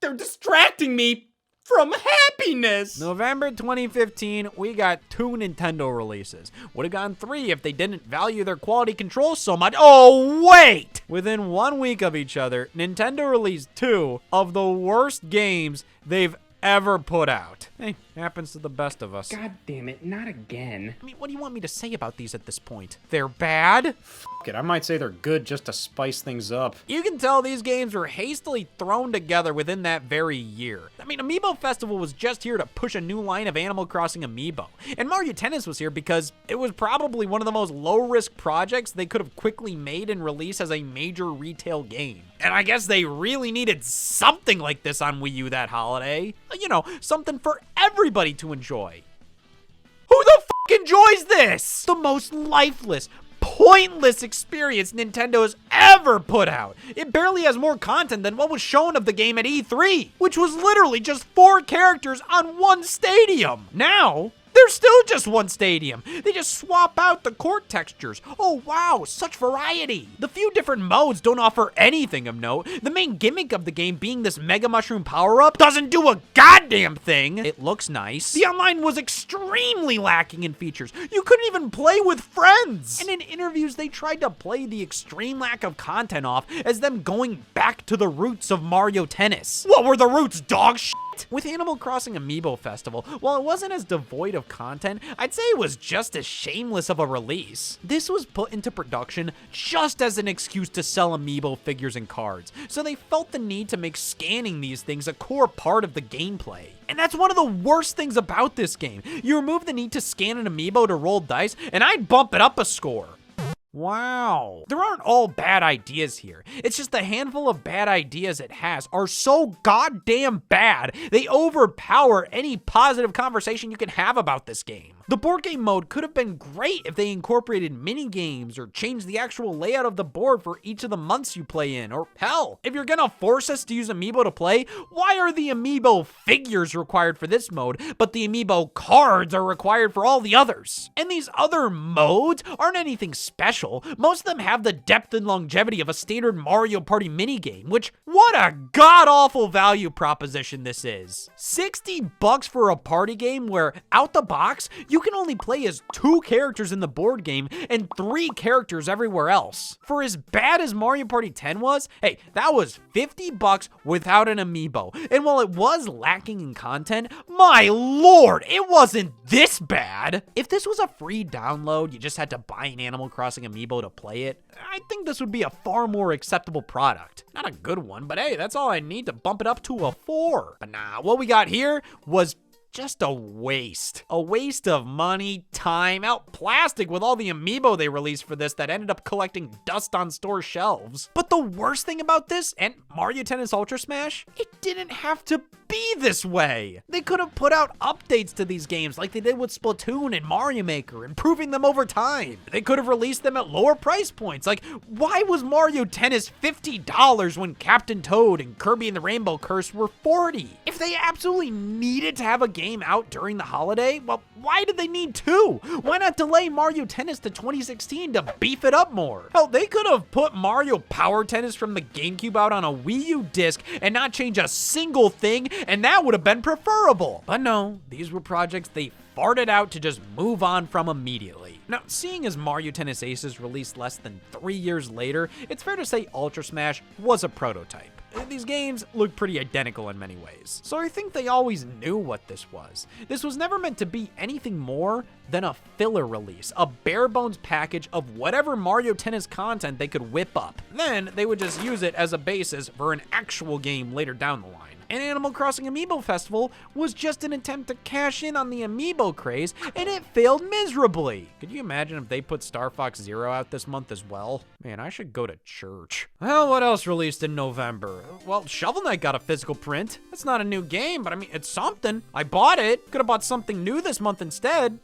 They're distracting me from happiness! November 2015, we got 2 Nintendo releases. Would have gotten 3 if they didn't value their quality control so much. Oh, wait! Within 1 week of each other, Nintendo released 2 of the worst games they've ever put out. Hey, happens to the best of us. God damn it, not again. I mean, what do you want me to say about these at this point? They're bad? F it, I might say they're good just to spice things up. You can tell these games were hastily thrown together within that very year. I mean, Amiibo Festival was just here to push a new line of Animal Crossing Amiibo. And Mario Tennis was here because it was probably one of the most low-risk projects they could have quickly made and released as a major retail game. And I guess they really needed something like this on Wii U that holiday. You know, something for everybody to enjoy. Who the f*** enjoys this? The most lifeless, pointless experience Nintendo has ever put out. It barely has more content than what was shown of the game at E3, which was literally just 4 characters on 1 stadium. Now, there's still just 1 stadium. They just swap out the court textures. Oh wow, such variety. The few different modes don't offer anything of note. The main gimmick of the game being this Mega Mushroom power-up doesn't do a goddamn thing. It looks nice. The online was extremely lacking in features. You couldn't even play with friends. And in interviews, they tried to play the extreme lack of content off as them going back to the roots of Mario Tennis. What were the roots, dog shit? With Animal Crossing Amiibo Festival, while it wasn't as devoid of content, I'd say it was just as shameless of a release. This was put into production just as an excuse to sell Amiibo figures and cards, so they felt the need to make scanning these things a core part of the gameplay. And that's one of the worst things about this game. You remove the need to scan an Amiibo to roll dice, and I'd bump it up a score. Wow. There aren't all bad ideas here. It's just the handful of bad ideas it has are so goddamn bad, they overpower any positive conversation you can have about this game. The board game mode could have been great if they incorporated mini games or changed the actual layout of the board for each of the months you play in. Or hell, if you're gonna force us to use Amiibo to play, why are the Amiibo figures required for this mode, but the Amiibo cards are required for all the others? And these other modes aren't anything special. Most of them have the depth and longevity of a standard Mario Party minigame, which, what a god-awful value proposition this is. $60 for a party game where, out the box, you can only play as 2 characters in the board game and 3 characters everywhere else. For as bad as Mario Party 10 was, hey, that was $50 without an amiibo. And while it was lacking in content, my lord, it wasn't this bad. If this was a free download, you just had to buy an Animal Crossing amiibo to play it, I think this would be a far more acceptable product. Not a good one, but hey, that's all I need to bump it up to a 4. But nah, what we got here was just a waste. A waste of money, time, out plastic with all the amiibo they released for this that ended up collecting dust on store shelves. But the worst thing about this, and Mario Tennis Ultra Smash, it didn't have to be this way. They could have put out updates to these games like they did with Splatoon and Mario Maker, improving them over time. They could have released them at lower price points. Like, why was Mario Tennis $50 when Captain Toad and Kirby and the Rainbow Curse were $40? If they absolutely needed to have a game out during the holiday, well, why did they need 2? Why not delay Mario Tennis to 2016 to beef it up more? Hell, they could have put Mario Power Tennis from the GameCube out on a Wii U disc and not change a single thing, and that would have been preferable. But no, these were projects they farted out to just move on from immediately. Now, seeing as Mario Tennis Aces released less than 3 years later, it's fair to say Ultra Smash was a prototype. These games look pretty identical in many ways, so I think they always knew what this was. This was never meant to be anything more than a filler release, a bare bones package of whatever Mario Tennis content they could whip up. Then they would just use it as a basis for an actual game later down the line. And Animal Crossing Amiibo Festival was just an attempt to cash in on the amiibo craze, and it failed miserably. Could you imagine if they put Star Fox Zero out this month as well? Man, I should go to church. Well, what else released in November? Well, Shovel Knight got a physical print. That's not a new game, but I mean, it's something. I bought it. Could have bought something new this month instead.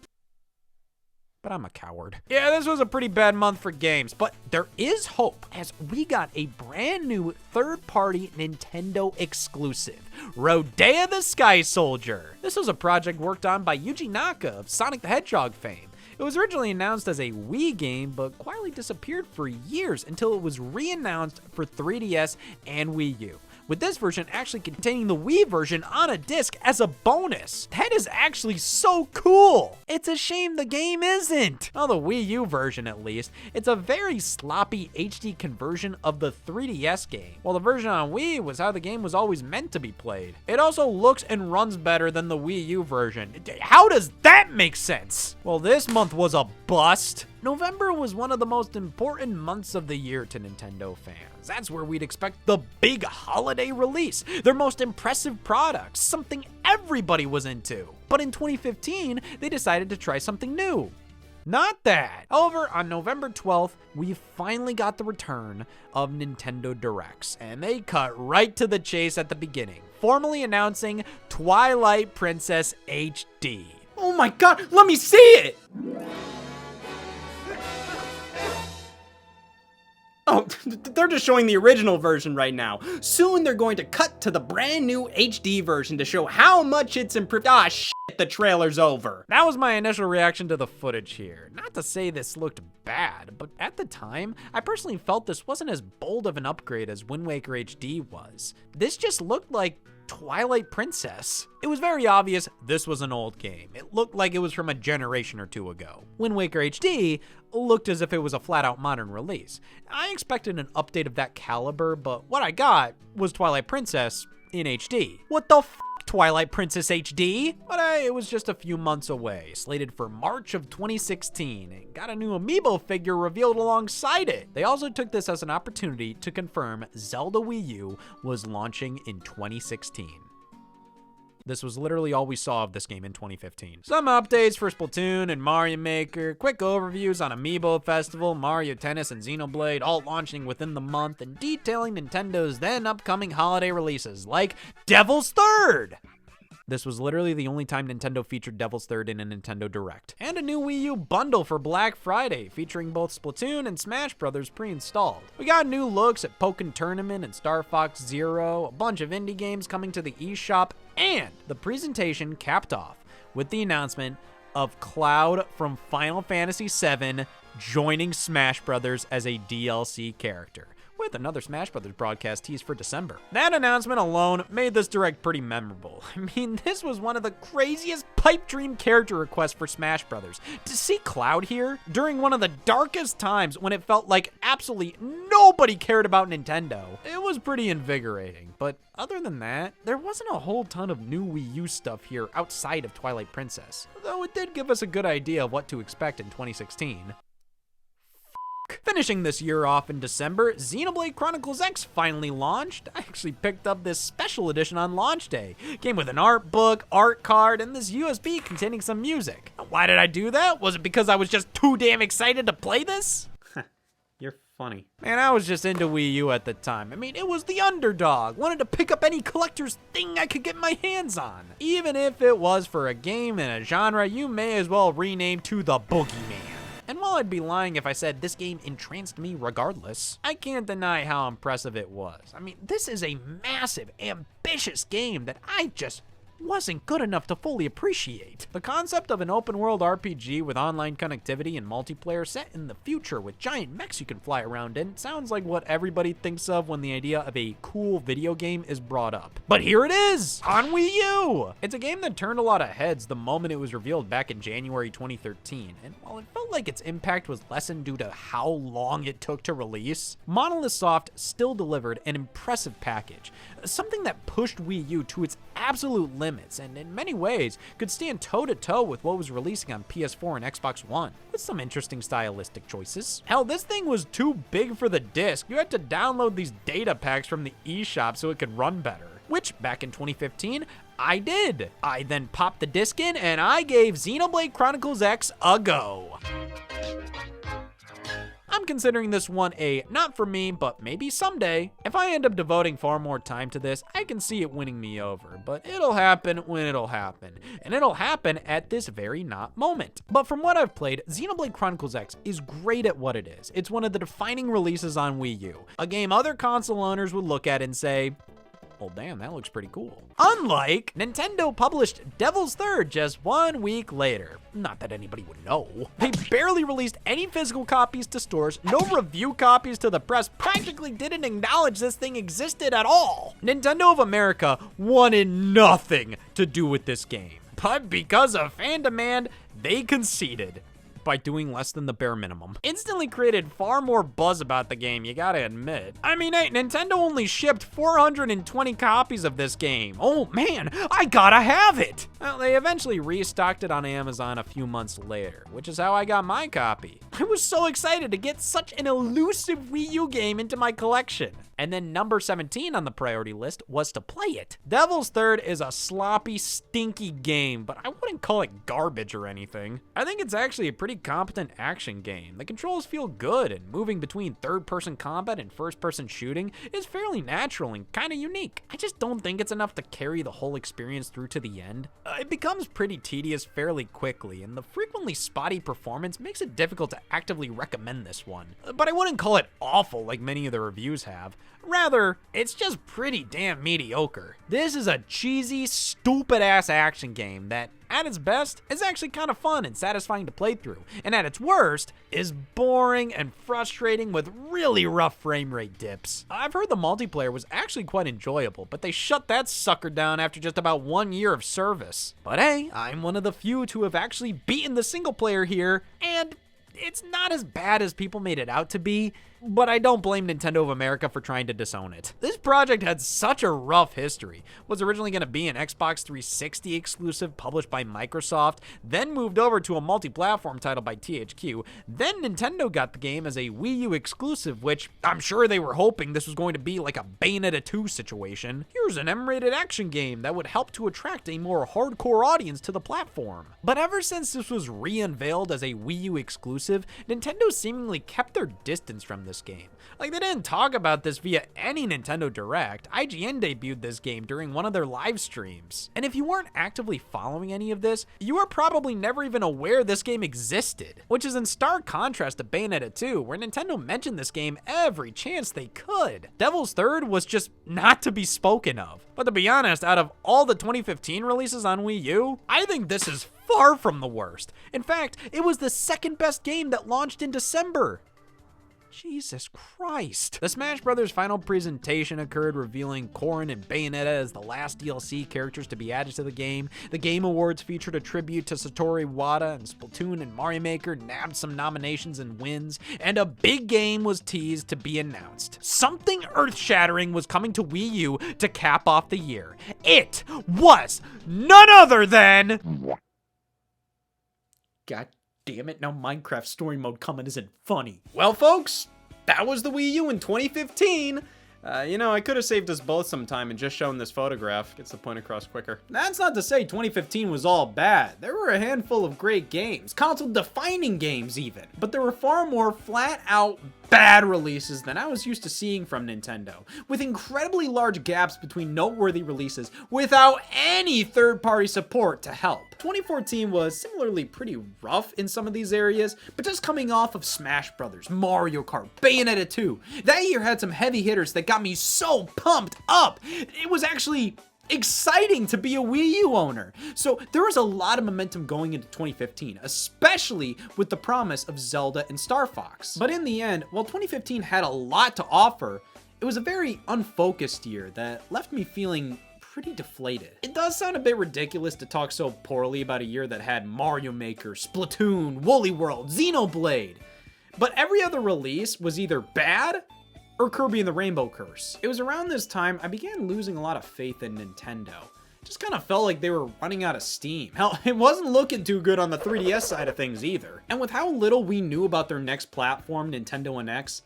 But I'm a coward. Yeah, this was a pretty bad month for games, but there is hope as we got a brand new third-party Nintendo exclusive, Rodea the Sky Soldier. This was a project worked on by Yuji Naka of Sonic the Hedgehog fame. It was originally announced as a Wii game, but quietly disappeared for years until it was re-announced for 3DS and Wii U, with this version actually containing the Wii version on a disc as a bonus. That is actually so cool. It's a shame the game isn't. Well, the Wii U version at least, it's a very sloppy HD conversion of the 3DS game, while the version on Wii was how the game was always meant to be played. It also looks and runs better than the Wii U version. How does that make sense? Well, this month was a bust. November was one of the most important months of the year to Nintendo fans. That's where we'd expect the big holiday release, their most impressive products, something everybody was into. But in 2015, they decided to try something new. Not that. However, on November 12th, we finally got the return of Nintendo Directs, and they cut right to the chase at the beginning, formally announcing Twilight Princess HD. Oh my god, let me see it! Oh, they're just showing the original version right now. Soon they're going to cut to the brand new HD version to show how much it's improved. Ah, shit, the trailer's over. That was my initial reaction to the footage here. Not to say this looked bad, but at the time, I personally felt this wasn't as bold of an upgrade as Wind Waker HD was. This just looked like Twilight Princess. It was very obvious this was an old game. It looked like it was from a generation or two ago. Wind Waker HD looked as if it was a flat-out modern release. I expected an update of that caliber, but what I got was Twilight Princess in HD. What the f***, Twilight Princess HD? But it was just a few months away, slated for March of 2016, and got a new amiibo figure revealed alongside it. They also took this as an opportunity to confirm Zelda Wii U was launching in 2016. This was literally all we saw of this game in 2015. Some updates for Splatoon and Mario Maker, quick overviews on Amiibo Festival, Mario Tennis, and Xenoblade, all launching within the month, and detailing Nintendo's then upcoming holiday releases, like Devil's Third! This was literally the only time Nintendo featured Devil's Third in a Nintendo Direct. And a new Wii U bundle for Black Friday, featuring both Splatoon and Smash Bros. Pre-installed. We got new looks at Pokken Tournament and Star Fox Zero, a bunch of indie games coming to the eShop, and the presentation capped off with the announcement of Cloud from Final Fantasy VII joining Smash Bros. As a DLC character. with another Smash Bros. Broadcast teased for December. That announcement alone made this Direct pretty memorable. I mean, this was one of the craziest pipe dream character requests for Smash Bros. To see Cloud here during one of the darkest times when it felt like absolutely nobody cared about Nintendo, it was pretty invigorating. But other than that, there wasn't a whole ton of new Wii U stuff here outside of Twilight Princess, though it did give us a good idea of what to expect in 2016. Finishing this year off in December, Xenoblade Chronicles X finally launched. I actually picked up this special edition on launch day. Came with an art book, art card, and this USB containing some music. Why did I do that? Was it because I was just too damn excited to play this? You're funny. Man, I was just into Wii U at the time. I mean, it was the underdog. Wanted to pick up any collector's thing I could get my hands on. Even if it was for a game in a genre you may as well rename to the Boogeyman. And while I'd be lying if I said this game entranced me regardless, I can't deny how impressive it was. I mean, this is a massive, ambitious game that I just wasn't good enough to fully appreciate. The concept of an open-world RPG with online connectivity and multiplayer set in the future with giant mechs you can fly around in sounds like what everybody thinks of when the idea of a cool video game is brought up. But here it is, on Wii U! It's a game that turned a lot of heads the moment it was revealed back in January 2013, and while it felt like its impact was lessened due to how long it took to release, Monolith Soft still delivered an impressive package, something that pushed Wii U to its absolute limits, and in many ways could stand toe-to-toe with what was releasing on PS4 and Xbox One, with some interesting stylistic choices. Hell, this thing was too big for the disc. You had to download these data packs from the eShop so it could run better, which back in 2015, I did. I then popped the disc in and I gave Xenoblade Chronicles X a go. I'm considering this one a not for me, but maybe someday. If I end up devoting far more time to this, I can see it winning me over, but it'll happen when it'll happen, and it'll happen at this very not moment. But from what I've played, Xenoblade Chronicles X is great at what it is. It's one of the defining releases on Wii U, a game other console owners would look at and say, well, damn, that looks pretty cool. Unlike Nintendo published Devil's Third just 1 week later. Not that anybody would know. They barely released any physical copies to stores, no review copies to the press, practically didn't acknowledge this thing existed at all. Nintendo of America wanted nothing to do with this game. But because of fan demand, they conceded by doing less than the bare minimum. Instantly created far more buzz about the game, you gotta admit. I mean, hey, Nintendo only shipped 420 copies of this game. Oh man, I gotta have it! Well, they eventually restocked it on Amazon a few months later, which is how I got my copy. I was so excited to get such an elusive Wii U game into my collection. And then number 17 on the priority list was to play it. Devil's Third is a sloppy, stinky game, but I wouldn't call it garbage or anything. I think it's actually a pretty competent action game. The controls feel good, and moving between third-person combat and first-person shooting is fairly natural and kind of unique. I just don't think it's enough to carry the whole experience through to the end. It becomes pretty tedious fairly quickly, and the frequently spotty performance makes it difficult to actively recommend this one. But I wouldn't call it awful like many of the reviews have. Rather, it's just pretty damn mediocre. This is a cheesy, stupid-ass action game that, at its best, is actually kind of fun and satisfying to play through, and at its worst, is boring and frustrating with really rough frame rate dips. I've heard the multiplayer was actually quite enjoyable, but they shut that sucker down after just about 1 year of service. But hey, I'm one of the few to have actually beaten the single player here, and it's not as bad as people made it out to be, but I don't blame Nintendo of America for trying to disown it. This project had such a rough history. Was originally going to be an Xbox 360 exclusive published by Microsoft, then moved over to a multi-platform title by THQ, then Nintendo got the game as a Wii U exclusive, which I'm sure they were hoping this was going to be like a Bayonetta 2 situation. Here's an M-rated action game that would help to attract a more hardcore audience to the platform. But ever since this was re-unveiled as a Wii U exclusive, Nintendo seemingly kept their distance from this game. Like, they didn't talk about this via any Nintendo Direct. IGN debuted this game during one of their live streams. And if you weren't actively following any of this, you were probably never even aware this game existed, which is in stark contrast to Bayonetta 2, where Nintendo mentioned this game every chance they could. Devil's Third was just not to be spoken of. But to be honest, out of all the 2015 releases on Wii U, I think this is far from the worst. In fact, it was the second best game that launched in December. Jesus Christ. The Smash Bros. Final presentation occurred, revealing Corrin and Bayonetta as the last DLC characters to be added to the game. The Game Awards featured a tribute to Satoru Iwata, and Splatoon and Mario Maker nabbed some nominations and wins, and a big game was teased to be announced. Something earth-shattering was coming to Wii U to cap off the year. It was none other than... God damn it, now Minecraft story mode coming isn't funny. Well, folks, that was the Wii U in 2015. I could have saved us both some time and just shown this photograph. Gets the point across quicker. That's not to say 2015 was all bad. There were a handful of great games, console-defining games even. But there were far more flat-out bad releases than I was used to seeing from Nintendo, with incredibly large gaps between noteworthy releases without any third-party support to help. 2014 was similarly pretty rough in some of these areas, but just coming off of Smash Bros., Mario Kart, Bayonetta 2, that year had some heavy hitters that got me so pumped up. It was actually exciting to be a Wii U owner. So there was a lot of momentum going into 2015, especially with the promise of Zelda and Star Fox. But in the end, while 2015 had a lot to offer, it was a very unfocused year that left me feeling pretty deflated. It does sound a bit ridiculous to talk so poorly about a year that had Mario Maker, Splatoon, Woolly World, Xenoblade, but every other release was either bad or Kirby and the Rainbow Curse. It was around this time I began losing a lot of faith in Nintendo. Just kind of felt like they were running out of steam. Hell, it wasn't looking too good on the 3DS side of things either. And with how little we knew about their next platform, Nintendo NX,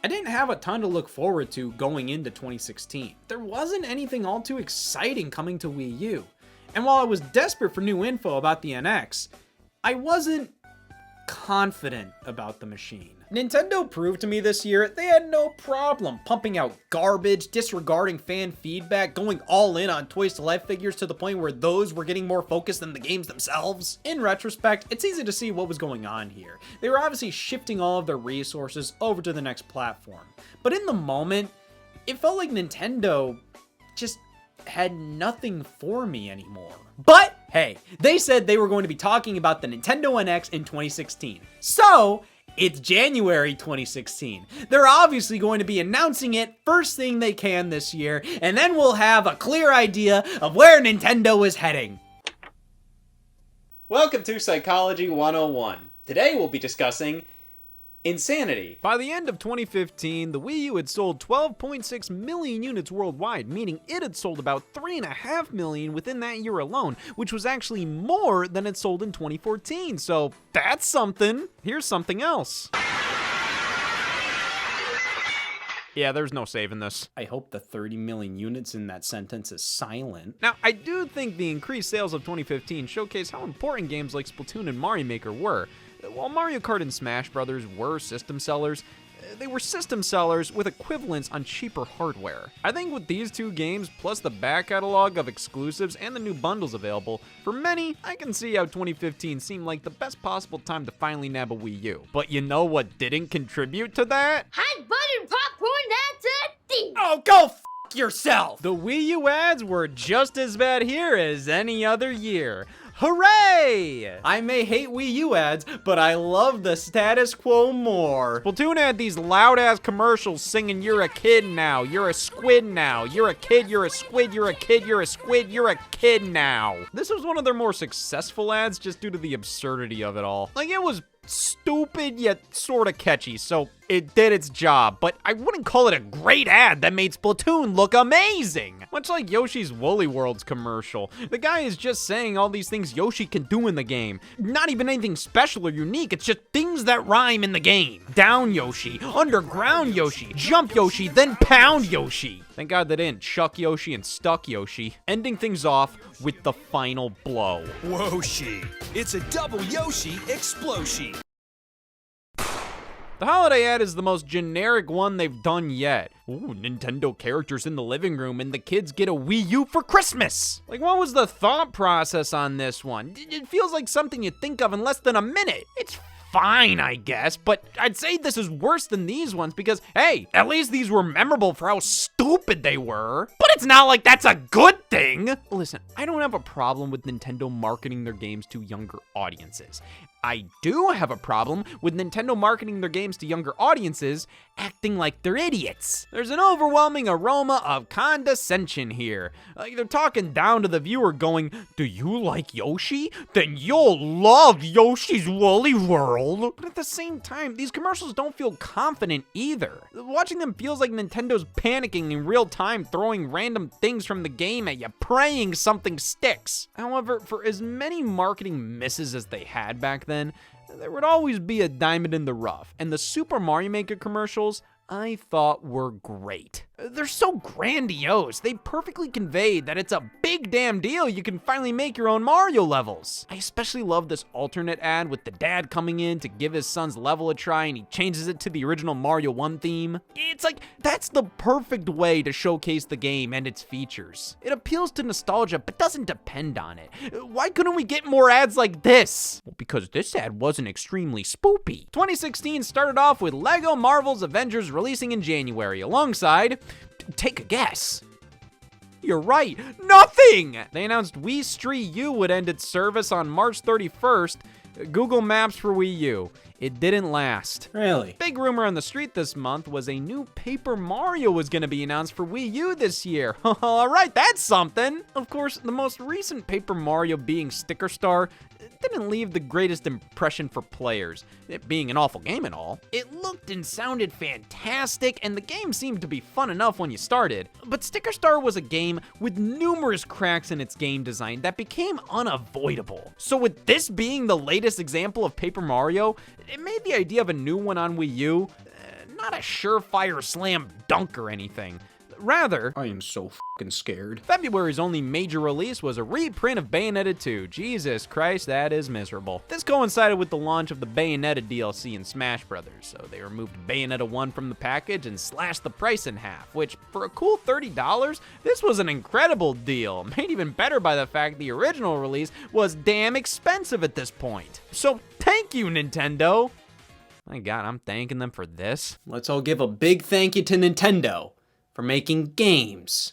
I didn't have a ton to look forward to going into 2016. There wasn't anything all too exciting coming to Wii U. And while I was desperate for new info about the NX, I wasn't confident about the machine. Nintendo proved to me this year they had no problem pumping out garbage, disregarding fan feedback, going all in on Toys to Life figures to the point where those were getting more focused than the games themselves. In retrospect, it's easy to see what was going on here. They were obviously shifting all of their resources over to the next platform. But in the moment, it felt like Nintendo just had nothing for me anymore. But hey, they said they were going to be talking about the Nintendo NX in 2016. So it's January 2016. They're obviously going to be announcing it first thing they can this year, and then we'll have a clear idea of where Nintendo is heading. Welcome to Psychology 101. Today we'll be discussing insanity. By the end of 2015, the Wii U had sold 12.6 million units worldwide, meaning it had sold about 3.5 million within that year alone, which was actually more than it sold in 2014. So that's something. Here's something else. Yeah, there's no saving this. I hope the 30 million units in that sentence is silent. Now, I do think the increased sales of 2015 showcase how important games like Splatoon and Mario Maker were. While Mario Kart and Smash Bros. Were system sellers, they were system sellers with equivalents on cheaper hardware. I think with these two games, plus the back catalog of exclusives and the new bundles available, for many, I can see how 2015 seemed like the best possible time to finally nab a Wii U. But you know what didn't contribute to that? Hot buttered popcorn, that's a thing! Oh, go f*** yourself! The Wii U ads were just as bad here as any other year. Hooray! I may hate Wii U ads, but I love the status quo more. Splatoon had these loud-ass commercials singing, "You're a kid now, you're a squid now, you're a kid, you're a squid, you're a kid, you're a squid, you're a kid now." This was one of their more successful ads just due to the absurdity of it all. Like, it was stupid yet sorta catchy, so it did its job, but I wouldn't call it a great ad that made Splatoon look amazing. Much like Yoshi's Woolly Worlds commercial. The guy is just saying all these things Yoshi can do in the game. Not even anything special or unique, it's just things that rhyme in the game. Down Yoshi, underground Yoshi, jump Yoshi, then pound Yoshi. Thank God they didn't chuck Yoshi and stuck Yoshi. Ending things off with the final blow. Woshi. It's a double Yoshi explosion. The holiday ad is the most generic one they've done yet. Ooh, Nintendo characters in the living room and the kids get a Wii U for Christmas. Like, what was the thought process on this one? It feels like something you'd think of in less than a minute. It's fine, I guess, but I'd say this is worse than these ones because, hey, at least these were memorable for how stupid they were. But it's not like that's a good thing. Listen, I don't have a problem with Nintendo marketing their games to younger audiences. I do have a problem with Nintendo marketing their games to younger audiences, acting like they're idiots. There's an overwhelming aroma of condescension here. Like they're talking down to the viewer going, do you like Yoshi? Then you'll love Yoshi's Woolly World. But at the same time, these commercials don't feel confident either. Watching them feels like Nintendo's panicking in real time, throwing random things from the game at you, praying something sticks. However, for as many marketing misses as they had back then, there would always be a diamond in the rough, and the Super Mario Maker commercials I thought were great. They're so grandiose. They perfectly conveyed that it's a big damn deal you can finally make your own Mario levels. I especially love this alternate ad with the dad coming in to give his son's level a try and he changes it to the original Mario 1 theme. It's like, that's the perfect way to showcase the game and its features. It appeals to nostalgia but doesn't depend on it. Why couldn't we get more ads like this? Well, because this ad wasn't extremely spoopy. 2016 started off with LEGO Marvel's Avengers releasing in January alongside, take a guess. You're right, nothing! They announced Wii Street U would end its service on March 31st. Google Maps for Wii U. It didn't last. Really? Big rumor on the street this month was a new Paper Mario was gonna be announced for Wii U this year. All right, that's something. Of course, the most recent Paper Mario being Sticker Star didn't leave the greatest impression for players, it being an awful game and all. It looked and sounded fantastic, and the game seemed to be fun enough when you started. But Sticker Star was a game with numerous cracks in its game design that became unavoidable. So with this being the latest example of Paper Mario, it made the idea of a new one on Wii U not a surefire slam dunk or anything. Rather, I am so fucking scared. February's only major release was a reprint of Bayonetta 2. Jesus Christ, that is miserable. This coincided with the launch of the Bayonetta DLC in Smash Brothers, so they removed Bayonetta 1 from the package and slashed the price in half, which, for a cool $30, this was an incredible deal, made even better by the fact the original release was damn expensive at this point. So thank you, Nintendo. My God, I'm thanking them for this. Let's all give a big thank you to Nintendo for making games,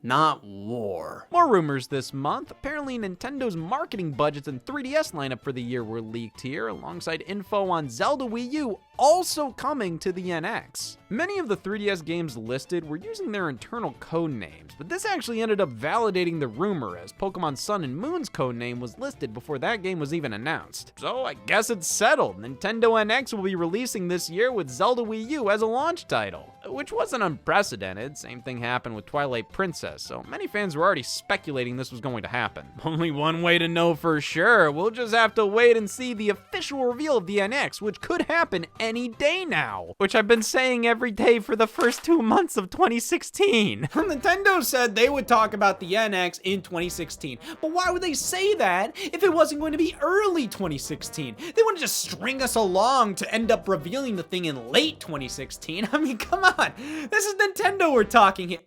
not war. More rumors this month. Apparently Nintendo's marketing budgets and 3DS lineup for the year were leaked here, alongside info on Zelda Wii U also coming to the NX. Many of the 3DS games listed were using their internal code names, but this actually ended up validating the rumor as Pokemon Sun and Moon's code name was listed before that game was even announced. So I guess it's settled. Nintendo NX will be releasing this year with Zelda Wii U as a launch title, which wasn't unprecedented. Same thing happened with Twilight Princess, so many fans were already speculating this was going to happen. Only one way to know for sure. We'll just have to wait and see the official reveal of the NX, which could happen any day now, which I've been saying every day for the first 2 months of 2016. Nintendo said they would talk about the NX in 2016, but why would they say that if it wasn't going to be early 2016? They wouldn't just string us along to end up revealing the thing in late 2016. I mean, come on, this is Nintendo we're talking here.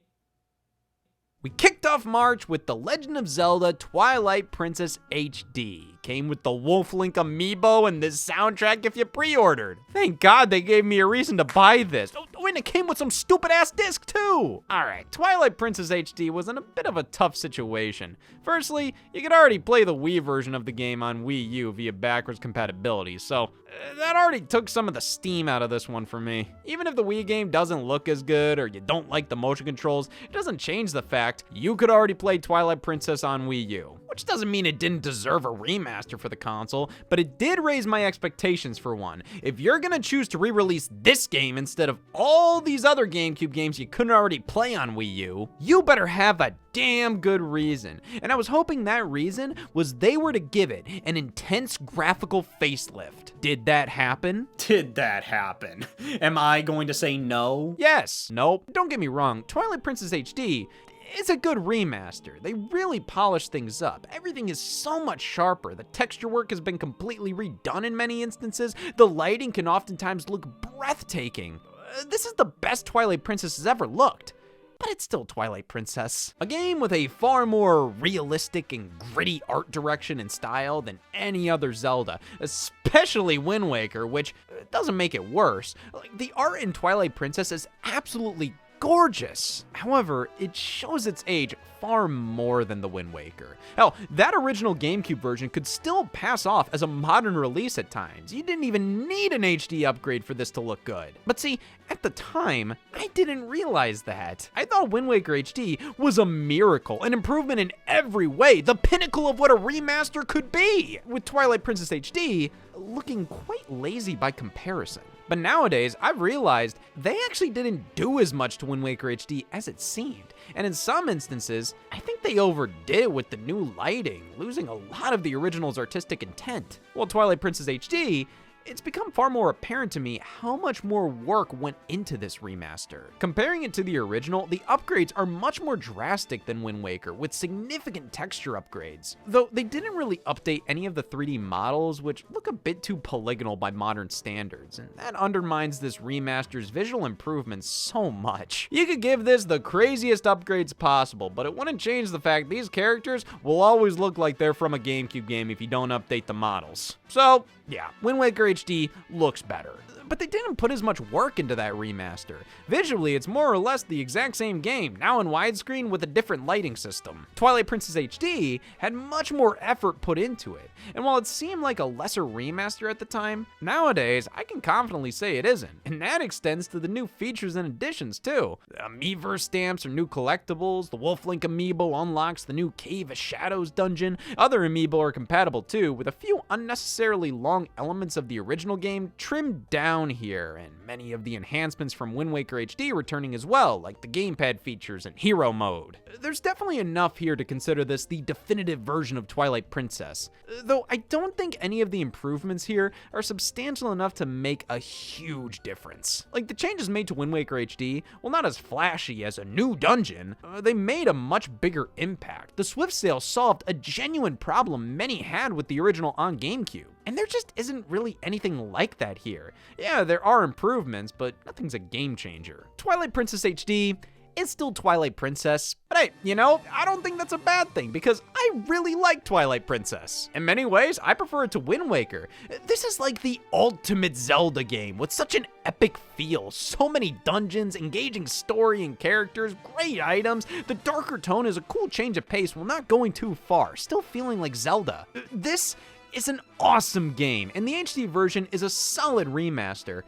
We kicked off March with The Legend of Zelda Twilight Princess HD. Came with the Wolf Link amiibo and this soundtrack if you pre-ordered. Thank God they gave me a reason to buy this. Oh, and it came with some stupid ass disc too. Alright, Twilight Princess HD was in a bit of a tough situation. Firstly, you could already play the Wii version of the game on Wii U via backwards compatibility, so that already took some of the steam out of this one for me. Even if the Wii game doesn't look as good or you don't like the motion controls, it doesn't change the fact you could already play Twilight Princess on Wii U. Which doesn't mean it didn't deserve a remaster for the console, but it did raise my expectations for one. If you're gonna choose to re-release this game instead of all these other GameCube games you couldn't already play on Wii U, you better have a damn good reason. And I was hoping that reason was they were to give it an intense graphical facelift. Did that happen? Did that happen? Am I going to say no? Yes. Nope. Don't get me wrong, Twilight Princess HD is a good remaster. They really polished things up. Everything is so much sharper. The texture work has been completely redone in many instances. The lighting can oftentimes look breathtaking. This is the best Twilight Princess has ever looked. But it's still Twilight Princess. A game with a far more realistic and gritty art direction and style than any other Zelda, especially Wind Waker, which doesn't make it worse. Like, the art in Twilight Princess is absolutely gorgeous. However, it shows its age far more than the Wind Waker. Hell, that original GameCube version could still pass off as a modern release at times. You didn't even need an HD upgrade for this to look good. But see, at the time, I didn't realize that. I thought Wind Waker HD was a miracle, an improvement in every way, the pinnacle of what a remaster could be, with Twilight Princess HD looking quite lazy by comparison. But nowadays, I've realized they actually didn't do as much to Wind Waker HD as it seemed. And in some instances, I think they overdid it with the new lighting, losing a lot of the original's artistic intent. While Twilight Princess HD, it's become far more apparent to me how much more work went into this remaster. Comparing it to the original, the upgrades are much more drastic than Wind Waker, with significant texture upgrades. Though they didn't really update any of the 3D models, which look a bit too polygonal by modern standards, and that undermines this remaster's visual improvements so much. You could give this the craziest upgrades possible, but it wouldn't change the fact these characters will always look like they're from a GameCube game if you don't update the models. So, yeah, Wind Waker HD looks better. But they didn't put as much work into that remaster. Visually, it's more or less the exact same game, now in widescreen with a different lighting system. Twilight Princess HD had much more effort put into it, and while it seemed like a lesser remaster at the time, nowadays, I can confidently say it isn't, and that extends to the new features and additions too. The Amiiverse stamps are new collectibles, the Wolf-Link amiibo unlocks the new Cave of Shadows dungeon, other amiibo are compatible too, with a few unnecessarily long elements of the original game trimmed down here, and many of the enhancements from Wind Waker HD returning as well, like the gamepad features and hero mode. There's definitely enough here to consider this the definitive version of Twilight Princess, though I don't think any of the improvements here are substantial enough to make a huge difference. Like the changes made to Wind Waker HD, while not as flashy as a new dungeon, they made a much bigger impact. The Swift Sale solved a genuine problem many had with the original on GameCube. And there just isn't really anything like that here. Yeah, there are improvements, but nothing's a game changer. Twilight Princess HD is still Twilight Princess, but hey, you know, I don't think that's a bad thing because I really like Twilight Princess. In many ways, I prefer it to Wind Waker. This is like the ultimate Zelda game with such an epic feel. So many dungeons, engaging story and characters, great items. The darker tone is a cool change of pace while not going too far, still feeling like Zelda. This is an awesome game, and the HD version is a solid remaster.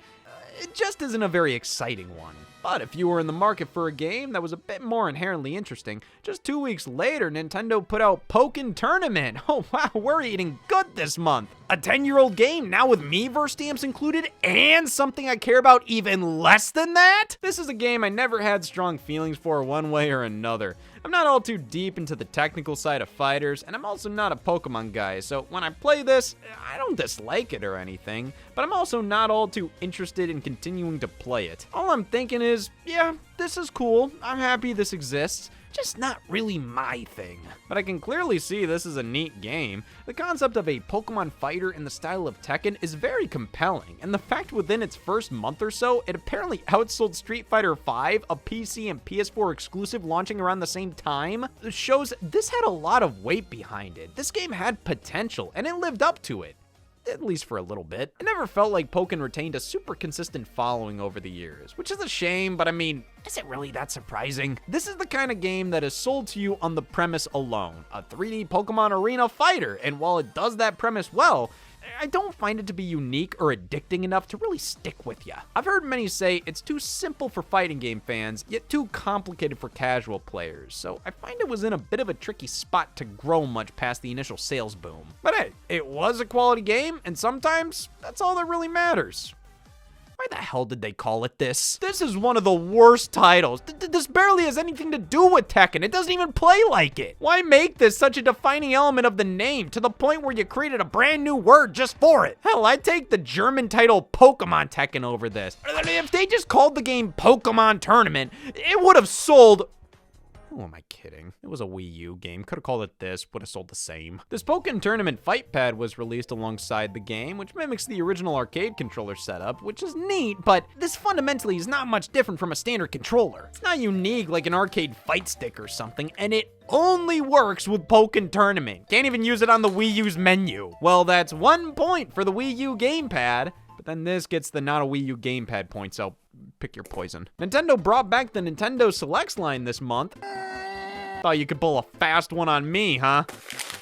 It just isn't a very exciting one. But if you were in the market for a game that was a bit more inherently interesting, just 2 weeks later, Nintendo put out Pokken Tournament. Oh wow, we're eating good this month. A 10-year-old game now with Miiverse stamps included and something I care about even less than that? This is a game I never had strong feelings for one way or another. I'm not all too deep into the technical side of fighters, and I'm also not a Pokemon guy, so when I play this, I don't dislike it or anything, but I'm also not all too interested in continuing to play it. All I'm thinking is, yeah, this is cool, I'm happy this exists, just not really my thing. But I can clearly see this is a neat game. The concept of a Pokemon fighter in the style of Tekken is very compelling, and the fact within its first month or so, it apparently outsold Street Fighter V, a PC and PS4 exclusive launching around the same time, shows this had a lot of weight behind it. This game had potential, and it lived up to it. At least for a little bit. It never felt like Pokken retained a super consistent following over the years, which is a shame, but I mean, is it really that surprising? This is the kind of game that is sold to you on the premise alone, a 3D Pokemon arena fighter, and while it does that premise well, I don't find it to be unique or addicting enough to really stick with ya. I've heard many say it's too simple for fighting game fans, yet too complicated for casual players, so I find it was in a bit of a tricky spot to grow much past the initial sales boom. But hey, it was a quality game, and sometimes that's all that really matters. Why the hell did they call it this? This is one of the worst titles. This barely has anything to do with Tekken. It doesn't even play like it. Why make this such a defining element of the name to the point where you created a brand new word just for it? Hell, I'd take the German title Pokemon Tekken over this. If they just called the game Pokemon Tournament, it would have sold... Who am I kidding? It was a Wii U game. Could have called it this, would have sold the same. This Pokken Tournament Fight Pad was released alongside the game, which mimics the original arcade controller setup, which is neat, but this fundamentally is not much different from a standard controller. It's not unique like an arcade fight stick or something, and it only works with Pokken Tournament. Can't even use it on the Wii U's menu. Well, that's 1 point for the Wii U gamepad. But then this gets the not a Wii U gamepad point, so pick your poison. Nintendo brought back the Nintendo Selects line this month. Thought you could pull a fast one on me, huh?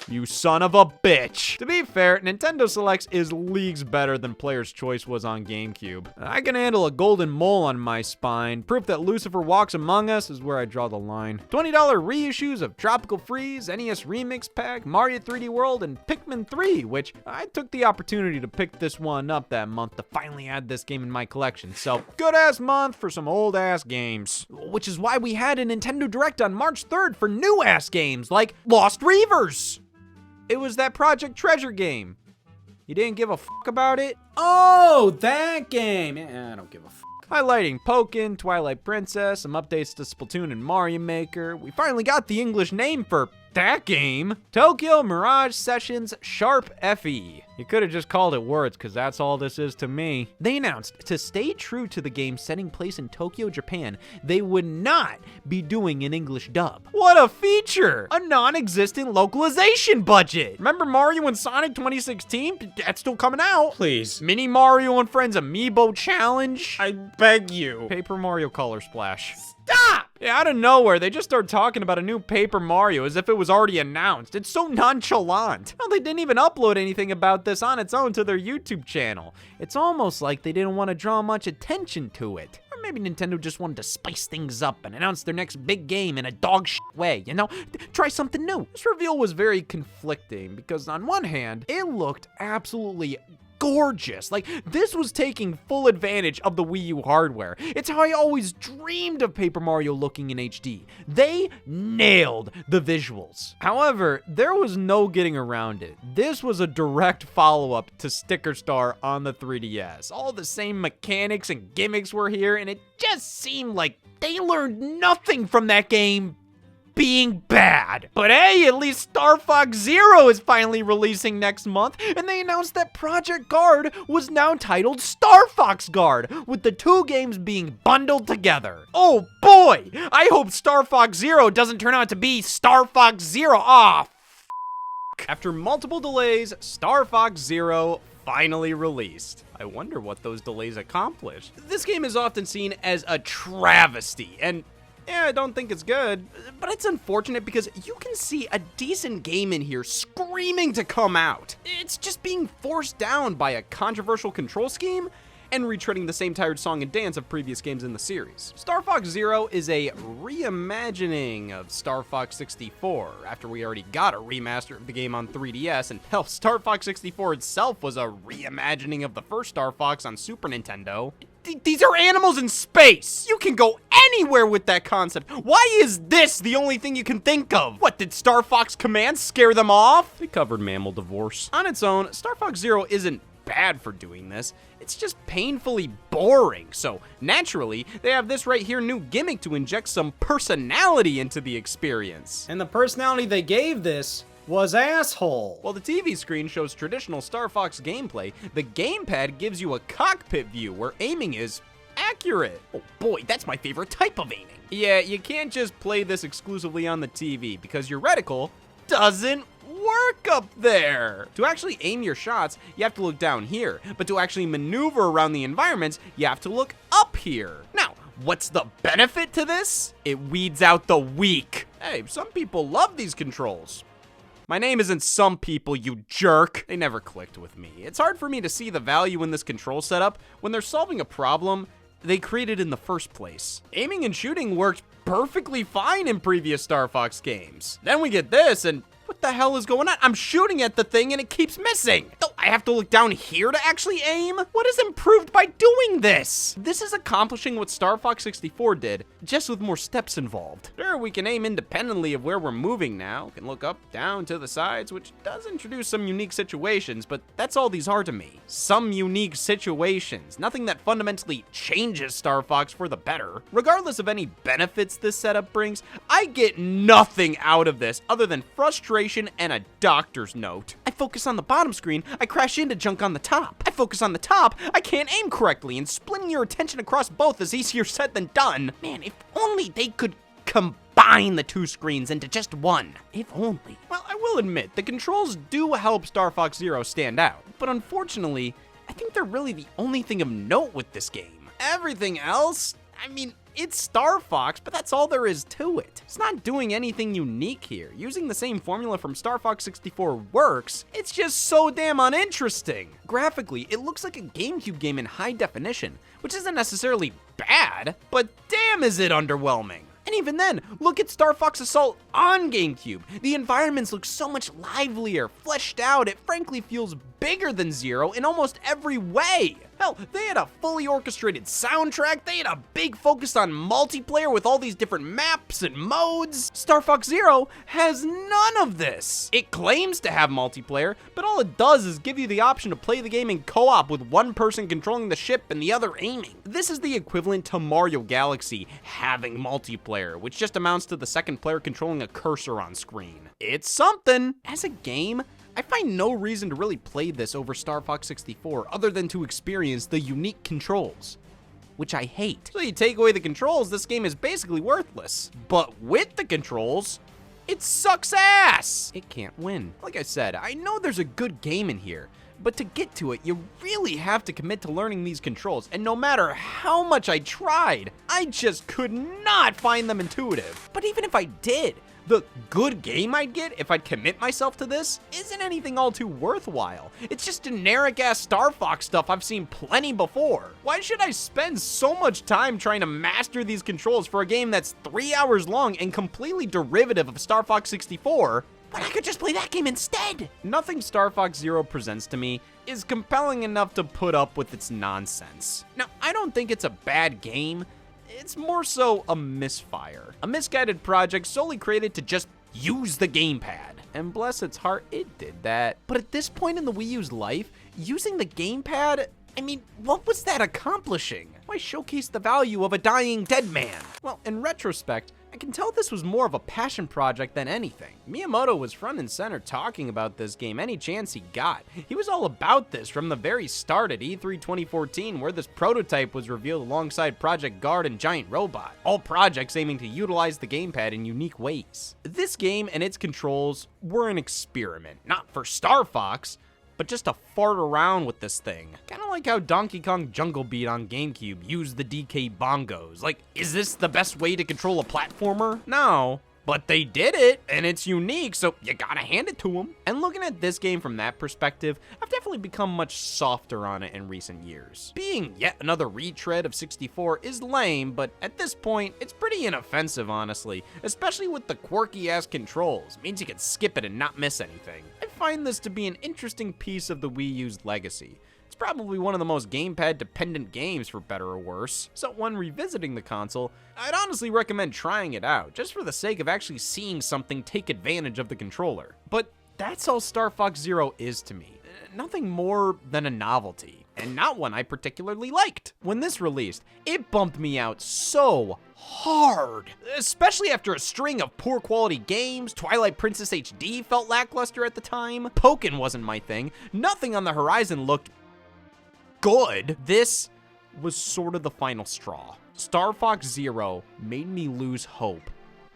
You son of a bitch. To be fair, Nintendo Selects is leagues better than Player's Choice was on GameCube. I can handle a golden mole on my spine. Proof that Lucifer walks among us is where I draw the line. $20 reissues of Tropical Freeze, NES Remix Pack, Mario 3D World, and Pikmin 3, which I took the opportunity to pick this one up that month to finally add this game in my collection. So, good-ass month for some old-ass games. Which is why we had a Nintendo Direct on March 3rd for new-ass games like Lost Reavers. It was that Project Treasure game. You didn't give a fuck about it? Oh, that game. I don't give a fuck. Highlighting Pokken, Twilight Princess, some updates to Splatoon and Mario Maker. We finally got the English name for that game. Tokyo Mirage Sessions Sharp FE. You could have just called it Words, because that's all this is to me. They announced to stay true to the game's setting place in Tokyo, Japan, they would not be doing an English dub. What a feature! A non-existent localization budget! Remember Mario and Sonic 2016? That's still coming out. Please. Mini Mario and Friends Amiibo Challenge. I beg you. Paper Mario Color Splash. Stop! Yeah, out of nowhere, they just started talking about a new Paper Mario as if it was already announced. It's so nonchalant. Well, they didn't even upload anything about this on its own to their YouTube channel. It's almost like they didn't want to draw much attention to it. Or maybe Nintendo just wanted to spice things up and announce their next big game in a dog shit way, you know? Try something new. This reveal was very conflicting because on one hand, it looked absolutely gorgeous. Like, this was taking full advantage of the Wii U hardware. It's how I always dreamed of Paper Mario looking in HD. They nailed the visuals. However, there was no getting around it. This was a direct follow-up to Sticker Star on the 3DS. All the same mechanics and gimmicks were here, and it just seemed like they learned nothing from that game being bad. But hey, at least Star Fox Zero is finally releasing next month, and they announced that Project Guard was now titled Star Fox Guard, with the two games being bundled together. Oh boy, I hope Star Fox Zero doesn't turn out to be Star Fox Zero. After multiple delays, Star Fox Zero finally released. I wonder what those delays accomplished. This game is often seen as a travesty, and yeah, I don't think it's good, but it's unfortunate because you can see a decent game in here screaming to come out. It's just being forced down by a controversial control scheme and retreading the same tired song and dance of previous games in the series. Star Fox Zero is a reimagining of Star Fox 64, after we already got a remaster of the game on 3DS, and hell, Star Fox 64 itself was a reimagining of the first Star Fox on Super Nintendo. These are animals in space! You can go anywhere with that concept. Why is this the only thing you can think of? What, did Star Fox Command scare them off? They covered mammal divorce. On its own, Star Fox Zero isn't bad for doing this. It's just painfully boring. So naturally, they have this right here new gimmick to inject some personality into the experience. And the personality they gave this was asshole. While the TV screen shows traditional Star Fox gameplay, the gamepad gives you a cockpit view where aiming is accurate. Oh boy, that's my favorite type of aiming. Yeah, you can't just play this exclusively on the TV because your reticle doesn't work up there. To actually aim your shots, you have to look down here, but to actually maneuver around the environments, you have to look up here. Now, what's the benefit to this? It weeds out the weak. Hey, some people love these controls. My name isn't some people, you jerk. They never clicked with me. It's hard for me to see the value in this control setup when they're solving a problem they created in the first place. Aiming and shooting worked perfectly fine in previous Star Fox games. Then we get this, and what the hell is going on? I'm shooting at the thing and it keeps missing. Oh, I have to look down here to actually aim? What is improved by doing this? This is accomplishing what Star Fox 64 did, just with more steps involved. Sure, we can aim independently of where we're moving now. We can look up, down, to the sides, which does introduce some unique situations, but that's all these are to me. Some unique situations, nothing that fundamentally changes Star Fox for the better. Regardless of any benefits this setup brings, I get nothing out of this other than frustration and a doctor's note. I focus on the bottom screen, I crash into junk on the top. I focus on the top, I can't aim correctly, and splitting your attention across both is easier said than done. Man, if only they could combine the two screens into just one. If only. Well, I will admit, the controls do help Star Fox Zero stand out, but unfortunately, I think they're really the only thing of note with this game. Everything else, I mean, it's Star Fox, but that's all there is to it. It's not doing anything unique here. Using the same formula from Star Fox 64 works, it's just so damn uninteresting. Graphically, it looks like a GameCube game in high definition, which isn't necessarily bad, but damn is it underwhelming. And even then, look at Star Fox Assault on GameCube. The environments look so much livelier, fleshed out. It frankly feels bigger than Zero in almost every way. Hell, they had a fully orchestrated soundtrack. They had a big focus on multiplayer with all these different maps and modes. Star Fox Zero has none of this. It claims to have multiplayer, but all it does is give you the option to play the game in co-op with one person controlling the ship and the other aiming. This is the equivalent to Mario Galaxy having multiplayer, which just amounts to the second player controlling a cursor on screen. It's something. As a game, I find no reason to really play this over Star Fox 64 other than to experience the unique controls, which I hate. So you take away the controls, this game is basically worthless. But with the controls, it sucks ass. It can't win. Like I said, I know there's a good game in here, but to get to it, you really have to commit to learning these controls, and no matter how much I tried, I just could not find them intuitive. But even if I did, the good game I'd get if I'd commit myself to this isn't anything all too worthwhile. It's just generic-ass Star Fox stuff I've seen plenty before. Why should I spend so much time trying to master these controls for a game that's 3 hours long and completely derivative of Star Fox 64? But I could just play that game instead. Nothing Star Fox Zero presents to me is compelling enough to put up with its nonsense. Now, I don't think it's a bad game. It's more so a misfire. A misguided project solely created to just use the gamepad. And bless its heart, it did that. But at this point in the Wii U's life, using the gamepad, I mean, what was that accomplishing? Why showcase the value of a dying dead man? Well, in retrospect, I can tell this was more of a passion project than anything. Miyamoto was front and center talking about this game any chance he got. He was all about this from the very start at E3 2014, where this prototype was revealed alongside Project Guard and Giant Robot, all projects aiming to utilize the gamepad in unique ways. This game and its controls were an experiment, not for Star Fox, but just to fart around with this thing. Kinda like how Donkey Kong Jungle Beat on GameCube used the DK bongos. Like, is this the best way to control a platformer? No. But they did it, and it's unique, so you gotta hand it to them. And looking at this game from that perspective, I've definitely become much softer on it in recent years. Being yet another retread of 64 is lame, but at this point, it's pretty inoffensive, honestly, especially with the quirky-ass controls. It means you can skip it and not miss anything. I find this to be an interesting piece of the Wii U's legacy. It's probably one of the most gamepad-dependent games, for better or worse. So when revisiting the console, I'd honestly recommend trying it out, just for the sake of actually seeing something take advantage of the controller. But that's all Star Fox Zero is to me. Nothing more than a novelty, and not one I particularly liked. When this released, it bumped me out so hard, especially after a string of poor quality games. Twilight Princess HD felt lackluster at the time. Pokken wasn't my thing. Nothing on the horizon looked good. This was sort of the final straw. Star Fox Zero made me lose hope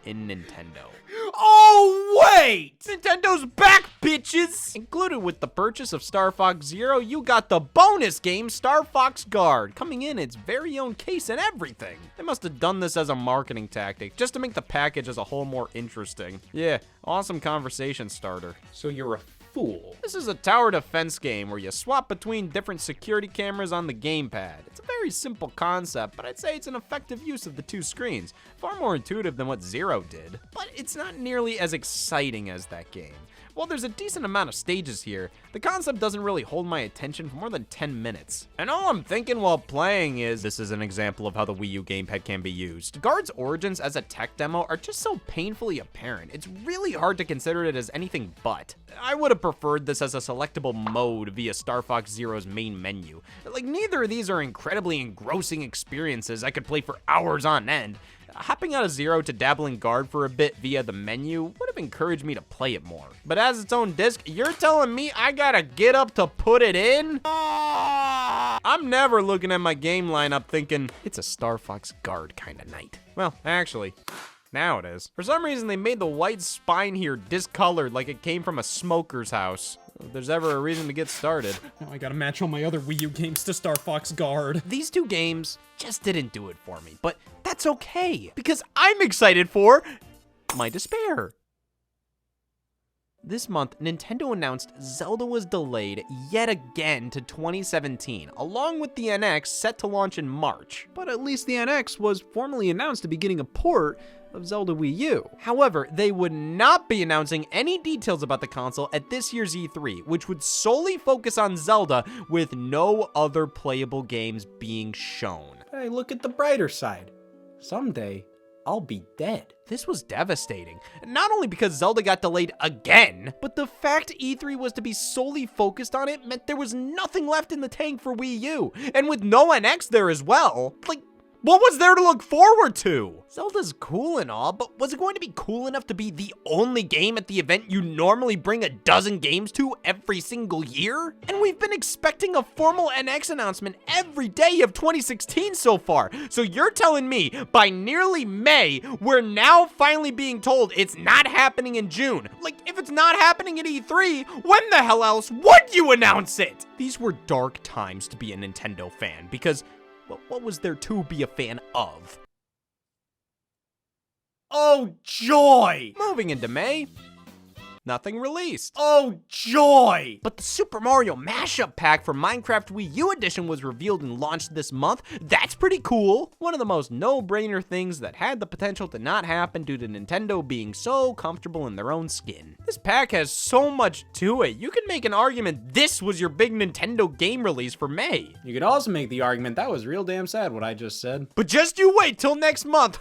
in Nintendo. Oh, wait! Nintendo's back, bitches! Included with the purchase of Star Fox Zero, you got the bonus game, Star Fox Guard, coming in its very own case and everything. They must have done this as a marketing tactic, just to make the package as a whole more interesting. Yeah, awesome conversation starter. So you're a fool. This is a tower defense game where you swap between different security cameras on the gamepad. It's a very simple concept, but I'd say it's an effective use of the two screens. Far more intuitive than what Zero did. But it's not nearly as exciting as that game. While there's a decent amount of stages here, the concept doesn't really hold my attention for more than 10 minutes. And all I'm thinking while playing is, this is an example of how the Wii U gamepad can be used. Guard's origins as a tech demo are just so painfully apparent, it's really hard to consider it as anything but. I would have preferred this as a selectable mode via Star Fox Zero's main menu. Like, neither of these are incredibly engrossing experiences I could play for hours on end. Hopping out of Zero to dabble in Guard for a bit via the menu would have encouraged me to play it more. But as its own disc, you're telling me I gotta get up to put it in? I'm never looking at my game lineup thinking, it's a Star Fox Guard kind of night. Well, actually, now it is. For some reason, they made the white spine here discolored like it came from a smoker's house. if there's ever a reason to get started. Now I gotta match all my other Wii U games to Star Fox Guard. These two games just didn't do it for me, but that's okay, because I'm excited for my despair. This month, Nintendo announced Zelda was delayed yet again to 2017, along with the NX set to launch in March. But at least the NX was formally announced to be getting a port of Zelda Wii U. However, they would not be announcing any details about the console at this year's E3, which would solely focus on Zelda with no other playable games being shown. Hey, look at the brighter side. Someday, I'll be dead. This was devastating, not only because Zelda got delayed again, but the fact E3 was to be solely focused on it meant there was nothing left in the tank for Wii U, and with no NX there as well, like, what was there to look forward to? Zelda's cool and all, but was it going to be cool enough to be the only game at the event you normally bring a dozen games to every single year? And we've been expecting a formal NX announcement every day of 2016 so far. So you're telling me by nearly May, we're now finally being told it's not happening in June. Like, if it's not happening at E3, when the hell else would you announce it? These were dark times to be a Nintendo fan, because what was there to be a fan of? Oh, joy! Moving into May, nothing released. Oh, joy! But the Super Mario Mashup Pack for Minecraft Wii U Edition was revealed and launched this month. That's pretty cool. One of the most no-brainer things that had the potential to not happen due to Nintendo being so comfortable in their own skin. This pack has so much to it. You could make an argument this was your big Nintendo game release for May. You could also make the argument that was real damn sad what I just said. But just you wait till next month.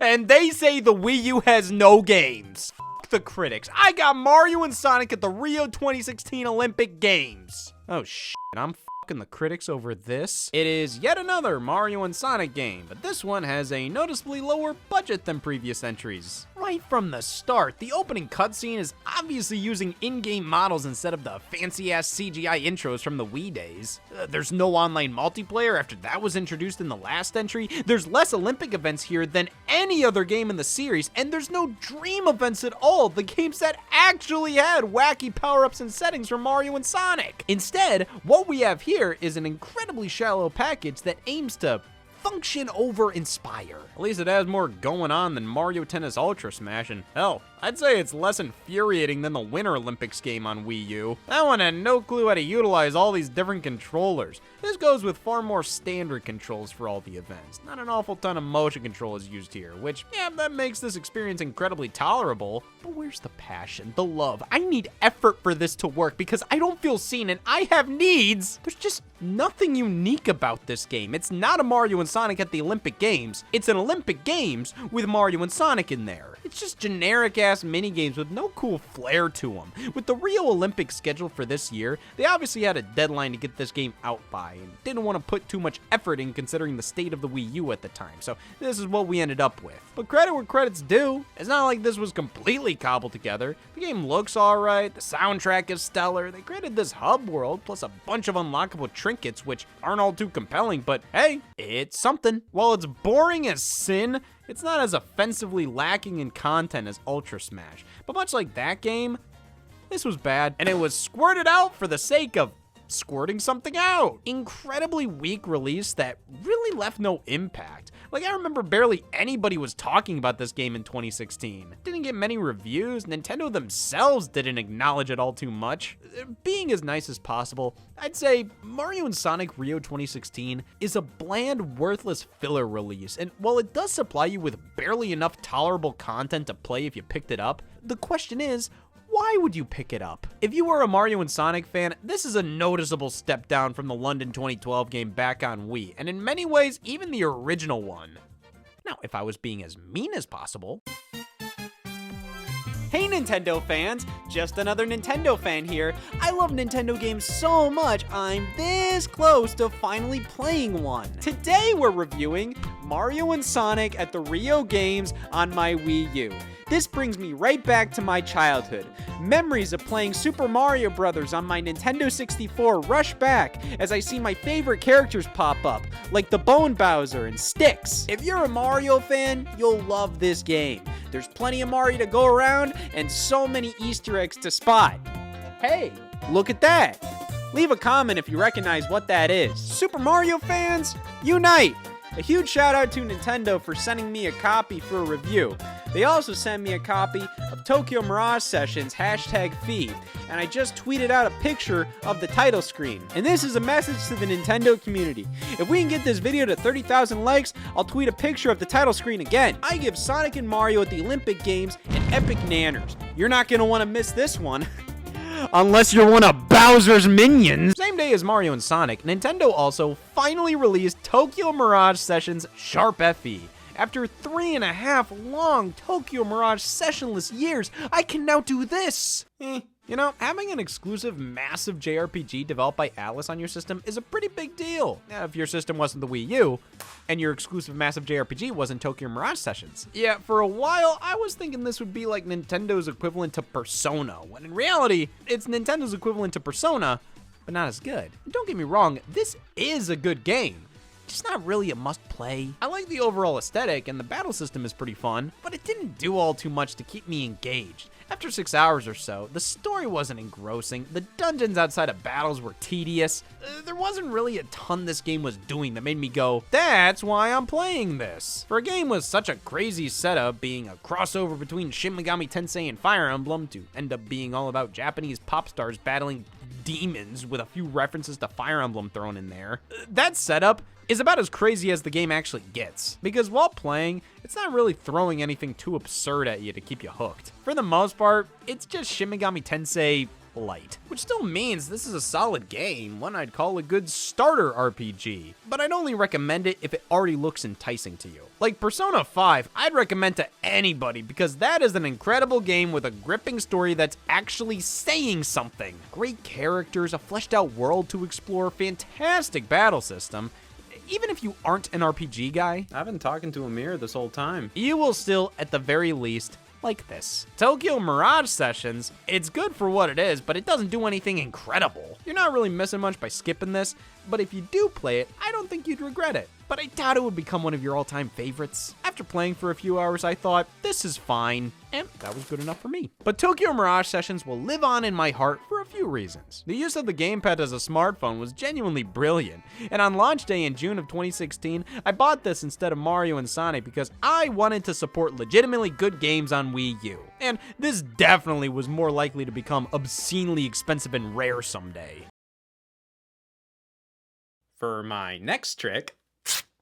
And they say the Wii U has no games. The critics. I got Mario and Sonic at the Rio 2016 Olympic Games. Oh shit, I'm fucking the critics over this. It is yet another Mario and Sonic game, but this one has a noticeably lower budget than previous entries. Right from the start, the opening cutscene is obviously using in-game models instead of the fancy-ass CGI intros from the Wii days. There's no online multiplayer after that was introduced in the last entry. There's less Olympic events here than any other game in the series, and there's no dream events at all, the games that actually had wacky power-ups and settings from Mario and Sonic. Instead, what we have here is an incredibly shallow package that aims to function over inspire. At least it has more going on than Mario Tennis Ultra Smash, and hell, I'd say it's less infuriating than the Winter Olympics game on Wii U. That one had no clue how to utilize all these different controllers. This goes with far more standard controls for all the events. Not an awful ton of motion control is used here, which, yeah, that makes this experience incredibly tolerable. But where's the passion, the love? I need effort for this to work because I don't feel seen and I have needs. There's just nothing unique about this game. It's not a Mario and Sonic at the Olympic Games. It's an Olympic Games with Mario and Sonic in there. It's just generic-ass minigames with no cool flair to them. With the Rio Olympics scheduled for this year, they obviously had a deadline to get this game out by and didn't want to put too much effort in considering the state of the Wii U at the time, so this is what we ended up with. But credit where credit's due. It's not like this was completely cobbled together. The game looks alright, the soundtrack is stellar, they created this hub world, plus a bunch of unlockable trinkets which aren't all too compelling, but hey, it's something. While it's boring as sin, it's not as offensively lacking in content as Ultra Smash. But much like that game, this was bad, and it was squirted out for the sake of squirting something out. Incredibly weak release that really left no impact. Like, I remember barely anybody was talking about this game in 2016. Didn't get many reviews. Nintendo themselves didn't acknowledge it all too much. Being as nice as possible, I'd say Mario and Sonic Rio 2016 is a bland, worthless filler release, and while it does supply you with barely enough tolerable content to play if you picked it up, the question is, why would you pick it up? If you were a Mario and Sonic fan, this is a noticeable step down from the London 2012 game back on Wii, and in many ways, even the original one. Now, if I was being as mean as possible... Hey Nintendo fans, just another Nintendo fan here. I love Nintendo games so much, I'm this close to finally playing one. Today we're reviewing Mario and Sonic at the Rio Games on my Wii U. This brings me right back to my childhood. Memories of playing Super Mario Bros. On my Nintendo 64 rush back as I see my favorite characters pop up, like the Bone Bowser and Styx. If you're a Mario fan, you'll love this game. There's plenty of Mario to go around and so many Easter eggs to spot. Hey, look at that. Leave a comment if you recognize what that is. Super Mario fans, unite! A huge shout out to Nintendo for sending me a copy for a review. They also sent me a copy of Tokyo Mirage Sessions #feed, and I just tweeted out a picture of the title screen. And this is a message to the Nintendo community. If we can get this video to 30,000 likes, I'll tweet a picture of the title screen again. I give Sonic and Mario at the Olympic Games an epic nanners. You're not gonna wanna miss this one. Unless you're one of Bowser's minions. Same day as Mario and Sonic, Nintendo also finally released Tokyo Mirage Sessions Sharp FE. After 3.5 long Tokyo Mirage sessionless years, I can now do this. You know, having an exclusive massive JRPG developed by Atlas on your system is a pretty big deal. Now, if your system wasn't the Wii U, and your exclusive massive JRPG wasn't Tokyo Mirage Sessions. Yeah, for a while, I was thinking this would be like Nintendo's equivalent to Persona, when in reality, it's Nintendo's equivalent to Persona, but not as good. And don't get me wrong, this is a good game. Just not really a must-play. I like the overall aesthetic, and the battle system is pretty fun, but it didn't do all too much to keep me engaged. After 6 hours or so, the story wasn't engrossing, the dungeons outside of battles were tedious, there wasn't really a ton this game was doing that made me go, that's why I'm playing this. For a game with such a crazy setup, being a crossover between Shin Megami Tensei and Fire Emblem to end up being all about Japanese pop stars battling demons with a few references to Fire Emblem thrown in there, that setup is about as crazy as the game actually gets. Because while playing, it's not really throwing anything too absurd at you to keep you hooked. For the most part, it's just Shin Megami Tensei light. Which still means this is a solid game, one I'd call a good starter RPG. But I'd only recommend it if it already looks enticing to you. Like Persona 5, I'd recommend to anybody because that is an incredible game with a gripping story that's actually saying something. Great characters, a fleshed out world to explore, fantastic battle system. Even if you aren't an RPG guy, I've been talking to Amir this whole time. You will still, at the very least, like this. Tokyo Mirage Sessions, it's good for what it is, but it doesn't do anything incredible. You're not really missing much by skipping this, but if you do play it, I don't think you'd regret it. But I doubt it would become one of your all-time favorites. After playing for a few hours, I thought, this is fine, and that was good enough for me. But Tokyo Mirage Sessions will live on in my heart for a few reasons. The use of the gamepad as a smartphone was genuinely brilliant, and on launch day in June of 2016, I bought this instead of Mario and Sonic because I wanted to support legitimately good games on Wii U. And this definitely was more likely to become obscenely expensive and rare someday. For my next trick,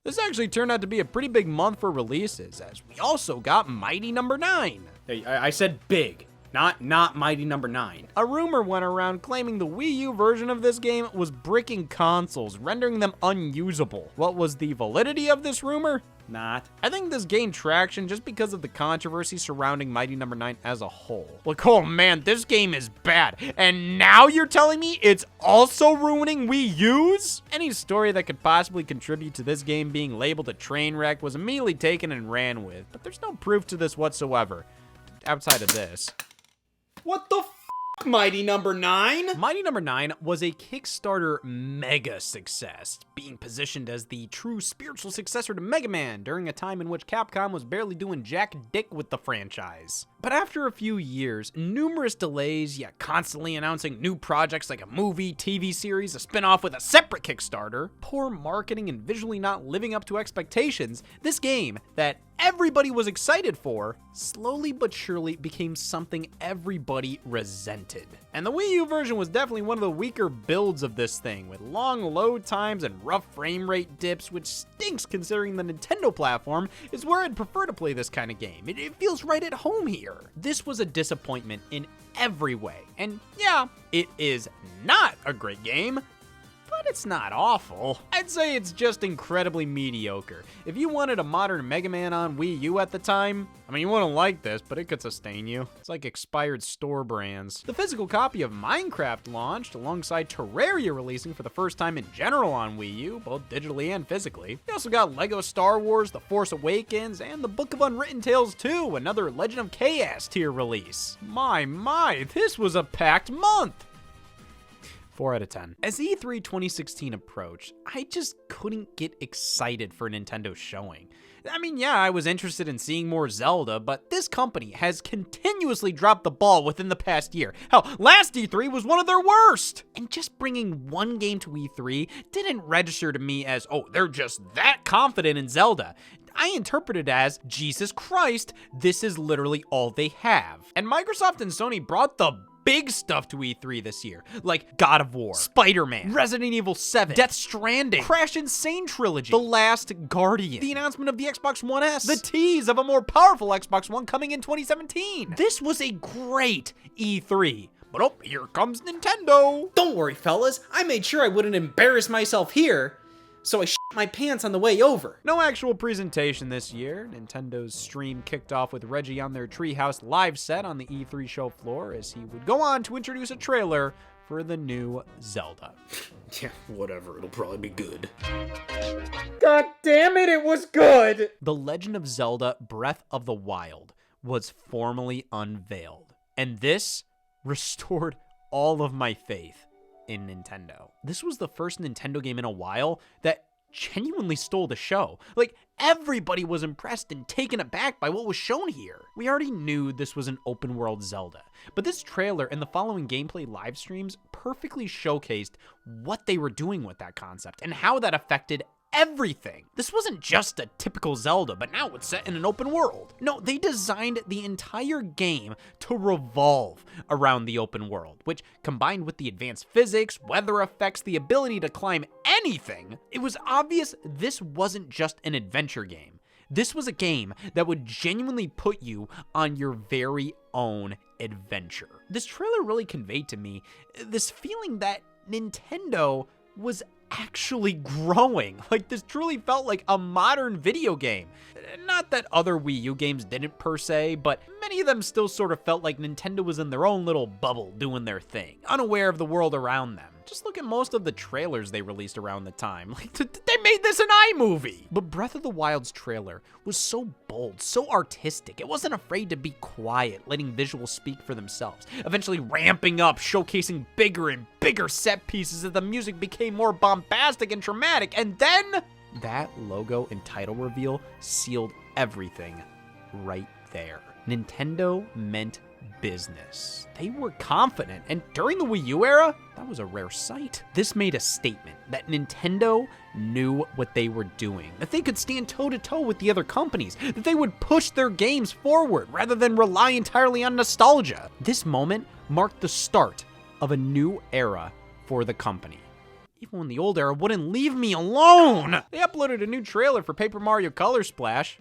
this actually turned out to be a pretty big month for releases, as we also got Mighty No. 9. I said big, not Mighty No. 9. A rumor went around claiming the Wii U version of this game was bricking consoles, rendering them unusable. What was the validity of this rumor? Not. I think this gained traction just because of the controversy surrounding Mighty No. 9 as a whole. Like, oh man, this game is bad, and now you're telling me it's also ruining Wii U's? Any story that could possibly contribute to this game being labeled a train wreck was immediately taken and ran with, but there's no proof to this whatsoever, outside of this. What the f***, Mighty No. 9? Mighty No. 9 was a Kickstarter mega success, being positioned as the true spiritual successor to Mega Man during a time in which Capcom was barely doing jack dick with the franchise. But after a few years, numerous delays, yet constantly announcing new projects like a movie, TV series, a spin-off with a separate Kickstarter, poor marketing, and visually not living up to expectations, this game that everybody was excited for slowly but surely became something everybody resented. And the Wii U version was definitely one of the weaker builds of this thing, with long load times and rough frame rate dips, which stinks considering the Nintendo platform is where I'd prefer to play this kind of game. It feels right at home here. This was a disappointment in every way. And yeah, it is not a great game, but it's not awful. I'd say it's just incredibly mediocre. If you wanted a modern Mega Man on Wii U at the time, I mean, you wouldn't like this, but it could sustain you. It's like expired store brands. The physical copy of Minecraft launched alongside Terraria releasing for the first time in general on Wii U, both digitally and physically. You also got Lego Star Wars, The Force Awakens, and The Book of Unwritten Tales 2, another Legend of Chaos tier release. My, this was a packed month. 4 out of 10. As E3 2016 approached, I just couldn't get excited for Nintendo's showing. I mean, yeah, I was interested in seeing more Zelda, but this company has continuously dropped the ball within the past year. Hell, last E3 was one of their worst! And just bringing one game to E3 didn't register to me as, oh, they're just that confident in Zelda. I interpret it as, Jesus Christ, this is literally all they have. And Microsoft and Sony brought the big stuff to E3 this year, like God of War, Spider-Man, Resident Evil 7, Death Stranding, Crash Insane Trilogy, The Last Guardian, the announcement of the Xbox One S, the tease of a more powerful Xbox One coming in 2017. This was a great E3. But oh, here comes Nintendo. Don't worry, fellas. I made sure I wouldn't embarrass myself here, so I shit my pants on the way over. No actual presentation this year. Nintendo's stream kicked off with Reggie on their Treehouse live set on the E3 show floor as he would go on to introduce a trailer for the new Zelda. Yeah, whatever. It'll probably be good. God damn it, it was good! The Legend of Zelda Breath of the Wild was formally unveiled, and this restored all of my faith in Nintendo. This was the first Nintendo game in a while that genuinely stole the show. Like, everybody was impressed and taken aback by what was shown here. We already knew this was an open world Zelda, but this trailer and the following gameplay live streams perfectly showcased what they were doing with that concept and how that affected everything. This wasn't just a typical Zelda, but now it's set in an open world. No, they designed the entire game to revolve around the open world, which combined with the advanced physics, weather effects, the ability to climb anything, it was obvious this wasn't just an adventure game. This was a game that would genuinely put you on your very own adventure. This trailer really conveyed to me this feeling that Nintendo was actually growing. Like, this truly felt like a modern video game. Not that other Wii U games didn't per se, but many of them still sort of felt like Nintendo was in their own little bubble doing their thing, unaware of the world around them. Just look at most of the trailers they released around the time. Like, they made this an iMovie! But Breath of the Wild's trailer was so bold, so artistic. It wasn't afraid to be quiet, letting visuals speak for themselves, eventually ramping up, showcasing bigger and bigger set pieces as the music became more bombastic and dramatic, and then that logo and title reveal sealed everything right there. Nintendo meant business. They were confident, and during the Wii U era, that was a rare sight. This made a statement that Nintendo knew what they were doing, that they could stand toe-to-toe with the other companies, that they would push their games forward rather than rely entirely on nostalgia. This moment marked the start of a new era for the company. Even when the old era wouldn't leave me alone. They uploaded a new trailer for Paper Mario Color Splash.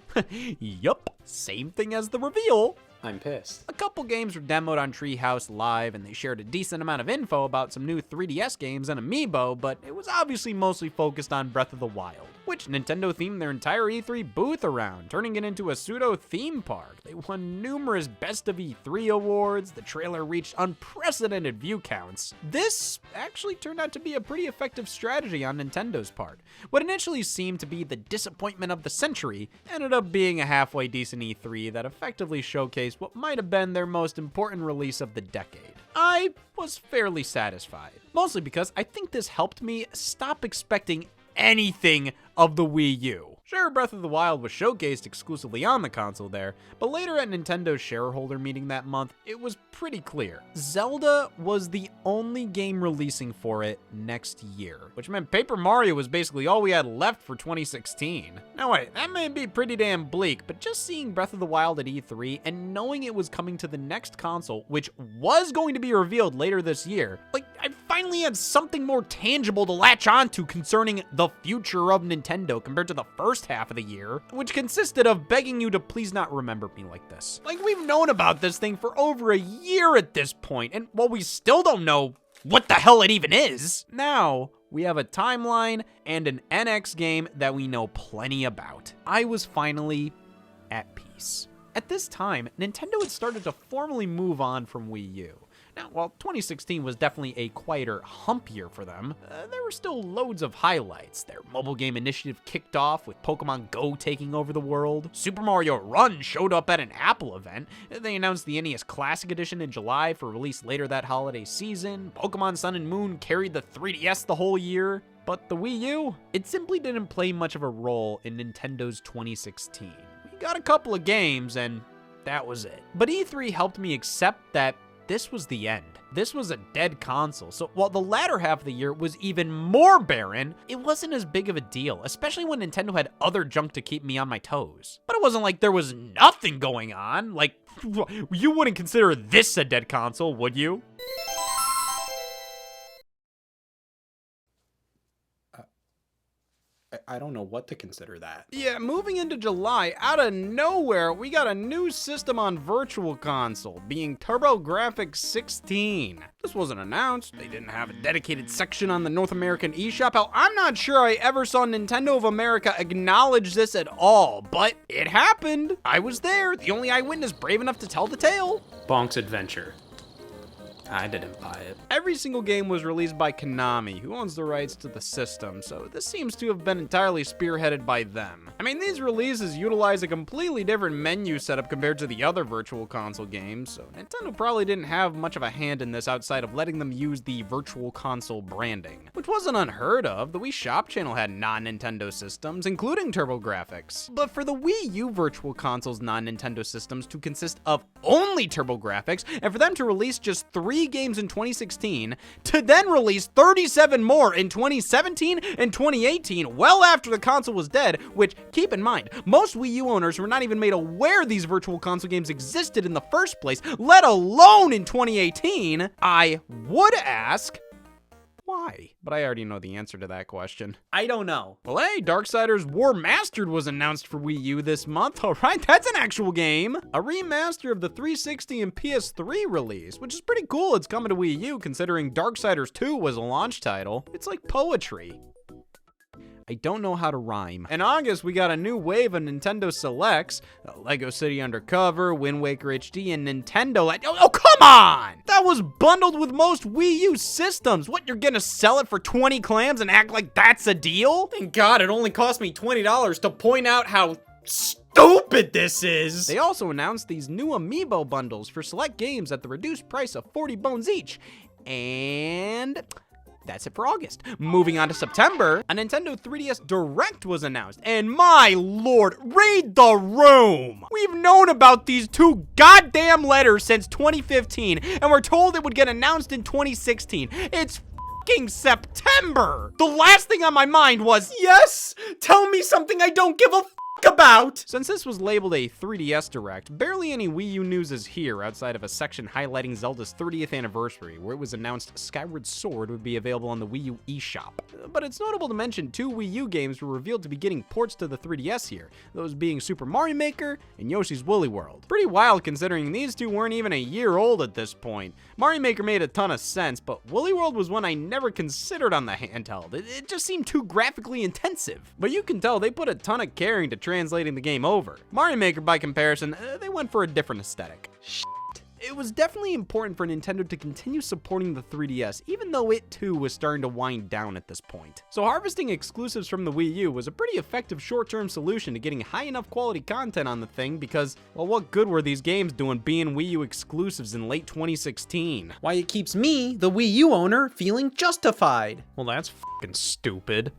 Yup, same thing as the reveal. I'm pissed. A couple games were demoed on Treehouse Live, and they shared a decent amount of info about some new 3DS games and Amiibo, but it was obviously mostly focused on Breath of the Wild, which Nintendo themed their entire E3 booth around, turning it into a pseudo-theme park. They won numerous Best of E3 awards, the trailer reached unprecedented view counts. This actually turned out to be a pretty effective strategy on Nintendo's part. What initially seemed to be the disappointment of the century ended up being a halfway decent E3 that effectively showcased what might have been their most important release of the decade. I was fairly satisfied, mostly because I think this helped me stop expecting anything of the Wii U. Sure, Breath of the Wild was showcased exclusively on the console there, but later at Nintendo's shareholder meeting that month, it was pretty clear. Zelda was the only game releasing for it next year, which meant Paper Mario was basically all we had left for 2016. Now wait, that may be pretty damn bleak, but just seeing Breath of the Wild at E3 and knowing it was coming to the next console, which was going to be revealed later this year, like, I finally had something more tangible to latch onto concerning the future of Nintendo compared to the first half of the year, which consisted of begging you to please not remember me like this. Like, we've known about this thing for over a year at this point, and while we still don't know what the hell it even is, now we have a timeline and an NX game that we know plenty about. I was finally at peace. At this time, Nintendo had started to formally move on from Wii U. Now, while 2016 was definitely a quieter hump year for them, there were still loads of highlights. Their mobile game initiative kicked off with Pokemon Go taking over the world. Super Mario Run showed up at an Apple event. They announced the NES Classic Edition in July for release later that holiday season. Pokemon Sun and Moon carried the 3DS the whole year. But the Wii U, it simply didn't play much of a role in Nintendo's 2016. We got a couple of games, and that was it. But E3 helped me accept that this was the end. This was a dead console, so while the latter half of the year was even more barren, it wasn't as big of a deal, especially when Nintendo had other junk to keep me on my toes. But it wasn't like there was nothing going on. Like, you wouldn't consider this a dead console, would you? I don't know what to consider that. Yeah, moving into July, out of nowhere, we got a new system on Virtual Console, being TurboGrafx 16. This wasn't announced, they didn't have a dedicated section on the North American eShop. Hell, I'm not sure I ever saw Nintendo of America acknowledge this at all, but it happened. I was there, the only eyewitness brave enough to tell the tale. Bonk's Adventure. I didn't buy it. Every single game was released by Konami, who owns the rights to the system, so this seems to have been entirely spearheaded by them. I mean, these releases utilize a completely different menu setup compared to the other Virtual Console games, so Nintendo probably didn't have much of a hand in this outside of letting them use the Virtual Console branding, which wasn't unheard of. The Wii Shop channel had non-Nintendo systems, including TurboGrafx. But for the Wii U Virtual Console's non-Nintendo systems to consist of only TurboGrafx, and for them to release just 3 games in 2016, to then release 37 more in 2017 and 2018, well after the console was dead, which, keep in mind, most Wii U owners were not even made aware these Virtual Console games existed in the first place, let alone in 2018, I would ask, why? But I already know the answer to that question. I don't know. Well, hey, Darksiders War Mastered was announced for Wii U this month. All right, that's an actual game. A remaster of the 360 and PS3 release, which is pretty cool. It's coming to Wii U considering Darksiders 2 was a launch title. It's like poetry. I don't know how to rhyme. In August, we got a new wave of Nintendo Selects, Lego City Undercover, Wind Waker HD, and Nintendo Land. Oh, come on! That was bundled with most Wii U systems. What, you're gonna sell it for 20 clams and act like that's a deal? Thank God it only cost me $20 to point out how stupid this is. They also announced these new Amiibo bundles for select games at the reduced price of 40 bones each. And that's it for August. Moving on to September, a Nintendo 3DS Direct was announced, and my lord, read the room! We've known about these 2 goddamn letters since 2015, and we're told it would get announced in 2016. It's fucking September! The last thing on my mind was, yes, tell me something I don't give a about. Since this was labeled a 3DS Direct, barely any Wii U news is here outside of a section highlighting Zelda's 30th anniversary, where it was announced Skyward Sword would be available on the Wii U eShop. But it's notable to mention 2 Wii U games were revealed to be getting ports to the 3DS here, those being Super Mario Maker and Yoshi's Woolly World. Pretty wild considering these 2 weren't even a year old at this point. Mario Maker made a ton of sense, but Woolly World was one I never considered on the handheld. It just seemed too graphically intensive. But you can tell they put a ton of care into translating the game over. Mario Maker, by comparison, they went for a different aesthetic. It was definitely important for Nintendo to continue supporting the 3DS, even though it too was starting to wind down at this point. So harvesting exclusives from the Wii U was a pretty effective short-term solution to getting high enough quality content on the thing because, well, what good were these games doing being Wii U exclusives in late 2016? Why it keeps me, the Wii U owner, feeling justified. Well, that's fucking stupid.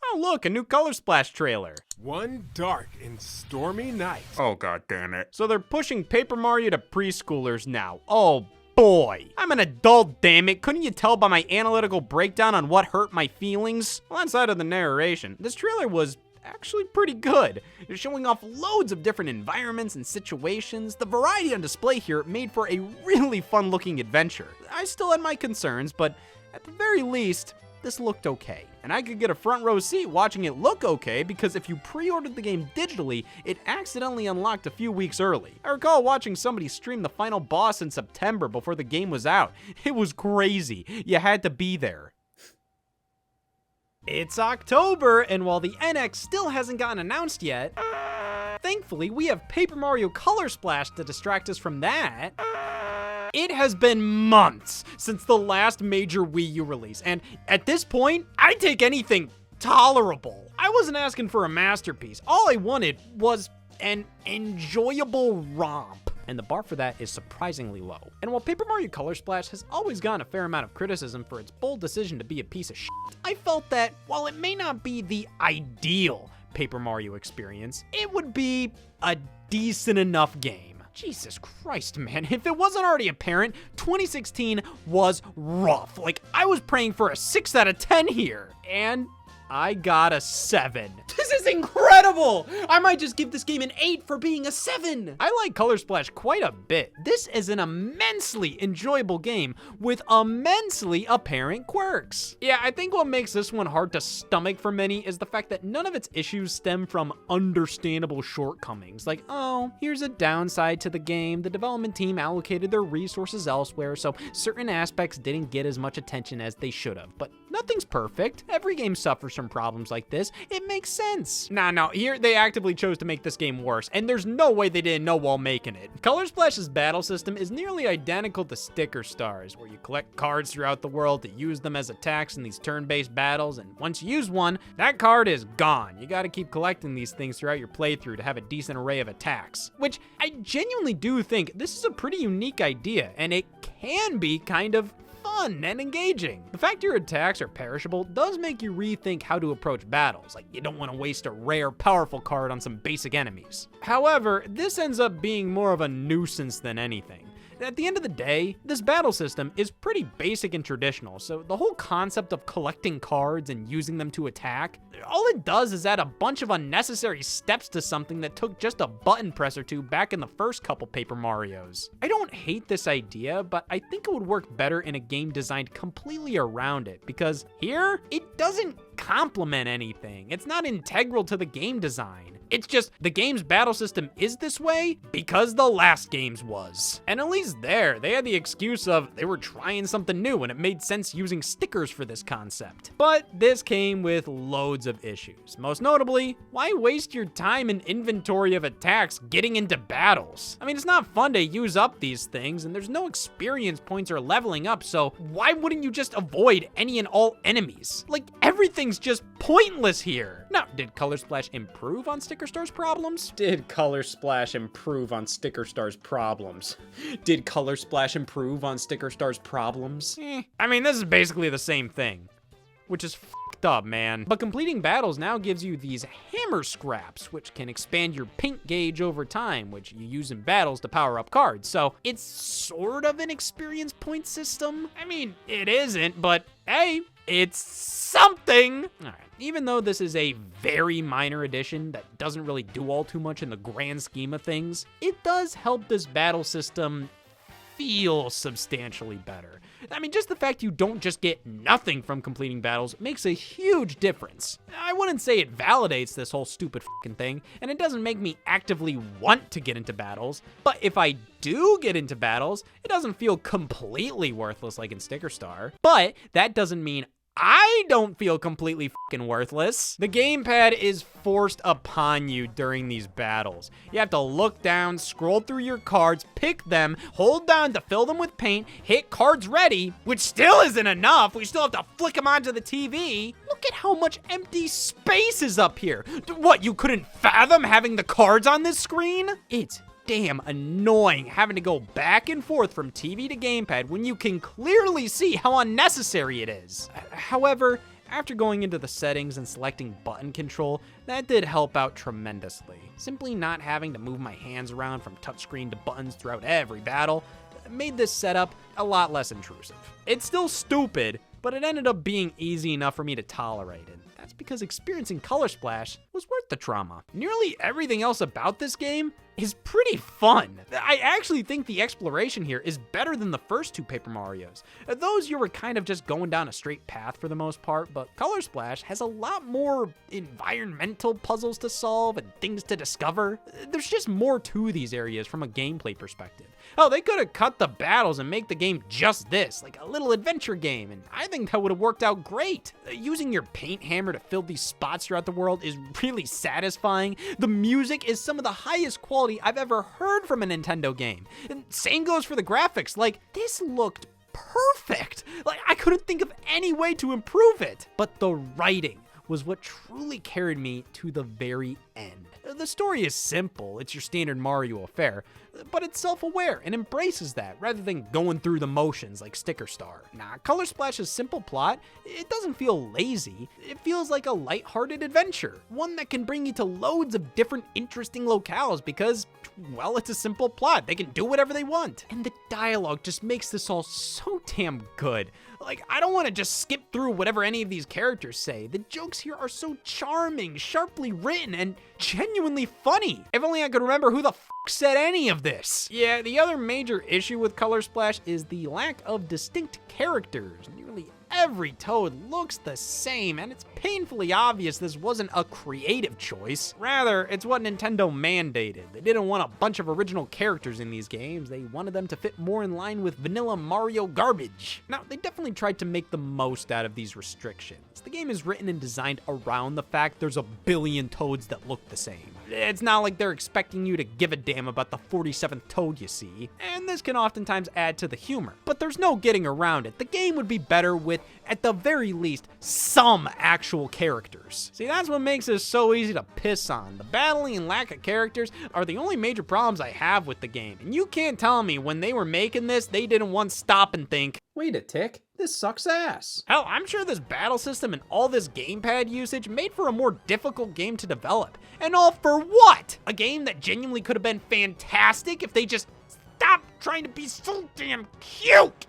Oh, look, a new Color Splash trailer. One dark and stormy night. Oh, god damn it. So they're pushing Paper Mario to preschoolers now. Oh boy. I'm an adult, damn it. Couldn't you tell by my analytical breakdown on what hurt my feelings? Well, outside of the narration, this trailer was actually pretty good. It's showing off loads of different environments and situations. The variety on display here made for a really fun looking adventure. I still had my concerns, but at the very least, this looked okay. And I could get a front row seat watching it look okay because if you pre-ordered the game digitally, it accidentally unlocked a few weeks early. I recall watching somebody stream the final boss in September before the game was out. It was crazy. You had to be there. It's October, and while the NX still hasn't gotten announced yet, thankfully we have Paper Mario Color Splash to distract us from that. It has been months since the last major Wii U release, and at this point, I'd take anything tolerable. I wasn't asking for a masterpiece. All I wanted was an enjoyable romp. And the bar for that is surprisingly low. And while Paper Mario Color Splash has always gotten a fair amount of criticism for its bold decision to be a piece of shit, I felt that while it may not be the ideal Paper Mario experience, it would be a decent enough game. Jesus Christ, man. If it wasn't already apparent, 2016 was rough. Like, I was praying for a 6 out of 10 here. And I got a 7. This is incredible! I might just give this game an 8 for being a 7. I like Color Splash quite a bit. This is an immensely enjoyable game with immensely apparent quirks. Yeah, I think what makes this one hard to stomach for many is the fact that none of its issues stem from understandable shortcomings. Like, oh, here's a downside to the game. The development team allocated their resources elsewhere, so certain aspects didn't get as much attention as they should have. But nothing's perfect. Every game suffers from problems like this. It makes sense. No, here they actively chose to make this game worse, and there's no way they didn't know while making it. Color Splash's battle system is nearly identical to Sticker Stars, where you collect cards throughout the world to use them as attacks in these turn-based battles, and once you use one, that card is gone. You gotta keep collecting these things throughout your playthrough to have a decent array of attacks. Which I genuinely do think this is a pretty unique idea, and it can be kind of fun and engaging. The fact your attacks are perishable does make you rethink how to approach battles. Like, you don't want to waste a rare, powerful card on some basic enemies. However, this ends up being more of a nuisance than anything. At the end of the day, this battle system is pretty basic and traditional, so the whole concept of collecting cards and using them to attack, all it does is add a bunch of unnecessary steps to something that took just a button press or two back in the first couple Paper Marios. I don't hate this idea, but I think it would work better in a game designed completely around it, because here, it doesn't complement anything. It's not integral to the game design. It's just the game's battle system is this way because the last game's was. And at least there, they had the excuse of they were trying something new and it made sense using stickers for this concept. But this came with loads of issues. Most notably, why waste your time and inventory of attacks getting into battles? I mean, it's not fun to use up these things and there's no experience points or leveling up, so why wouldn't you just avoid any and all enemies? Like, everything's just pointless here. Now, did Color Splash improve on Sticker Star's problems? Did Color Splash improve on Sticker Star's problems? Did Color Splash improve on Sticker Star's problems? I mean, this is basically the same thing, which is f***ed up, man. But completing battles now gives you these hammer scraps, which can expand your pink gauge over time, which you use in battles to power up cards. So it's sort of an experience point system. I mean, it isn't, but hey, it's something. All right. Even though this is a very minor addition that doesn't really do all too much in the grand scheme of things, it does help this battle system feel substantially better. I mean, just the fact you don't just get nothing from completing battles makes a huge difference. I wouldn't say it validates this whole stupid fucking thing, and it doesn't make me actively want to get into battles, but if I do get into battles, it doesn't feel completely worthless like in Sticker Star. But that doesn't mean I don't feel completely fucking worthless. The gamepad is forced upon you during these battles. You have to look down, scroll through your cards, pick them, hold down to fill them with paint, hit cards ready, which still isn't enough. We still have to flick them onto the TV. Look at how much empty space is up here. What, you couldn't fathom having the cards on this screen? It's damn annoying having to go back and forth from TV to gamepad when you can clearly see how unnecessary it is. However, after going into the settings and selecting button control, that did help out tremendously. Simply not having to move my hands around from touchscreen to buttons throughout every battle made this setup a lot less intrusive. It's still stupid, but it ended up being easy enough for me to tolerate it. That's because experiencing Color Splash was worth the trauma. Nearly everything else about this game is pretty fun. I actually think the exploration here is better than the first two Paper Marios. Those you were kind of just going down a straight path for the most part, but Color Splash has a lot more environmental puzzles to solve and things to discover. There's just more to these areas from a gameplay perspective. Oh, they could have cut the battles and make the game just this, like a little adventure game, and I think that would have worked out great. Using your paint hammer to fill these spots throughout the world is really satisfying. The music is some of the highest quality I've ever heard from a Nintendo game. And same goes for the graphics. Like, this looked perfect. Like, I couldn't think of any way to improve it. But the writing was what truly carried me to the very end. The story is simple, it's your standard Mario affair, but it's self-aware and embraces that rather than going through the motions like Sticker Star. Color Splash's simple plot, it doesn't feel lazy, it feels like a lighthearted adventure, one that can bring you to loads of different interesting locales because, well, it's a simple plot, they can do whatever they want. And the dialogue just makes this all so damn good. Like, I don't want to just skip through whatever any of these characters say. The jokes here are so charming, sharply written, and genuinely funny. If only I could remember who the f said any of this. Yeah, the other major issue with Color Splash is the lack of distinct characters. Nearly every Toad looks the same, and it's painfully obvious this wasn't a creative choice. Rather, it's what Nintendo mandated. They didn't want a bunch of original characters in these games. They wanted them to fit more in line with vanilla Mario garbage. Now, they definitely tried to make the most out of these restrictions. The game is written and designed around the fact there's a billion Toads that look the same. It's not like they're expecting you to give a damn about the 47th Toad you see, and this can oftentimes add to the humor. But there's no getting around it. The game would be better with, at the very least, some actual characters. See, that's what makes this so easy to piss on. The battling and lack of characters are the only major problems I have with the game, and you can't tell me when they were making this, they didn't once stop and think, wait a tick, this sucks ass. Hell, I'm sure this battle system and all this gamepad usage made for a more difficult game to develop. And all for what? A game that genuinely could have been fantastic if they just stopped trying to be so damn cute.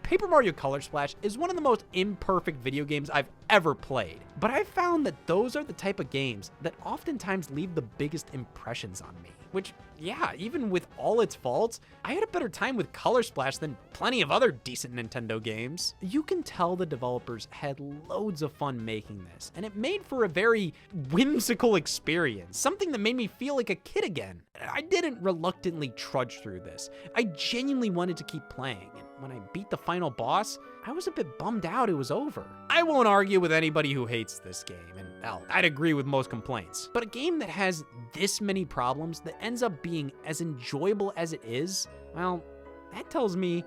Paper Mario Color Splash is one of the most imperfect video games I've ever played. But I've found that those are the type of games that oftentimes leave the biggest impressions on me. Which, yeah, even with all its faults, I had a better time with Color Splash than plenty of other decent Nintendo games. You can tell the developers had loads of fun making this, and it made for a very whimsical experience, something that made me feel like a kid again. I didn't reluctantly trudge through this. I genuinely wanted to keep playing, and when I beat the final boss, I was a bit bummed out it was over. I won't argue with anybody who hates this game, and hell, I'd agree with most complaints. But a game that has this many problems that ends up being as enjoyable as it is, well, that tells me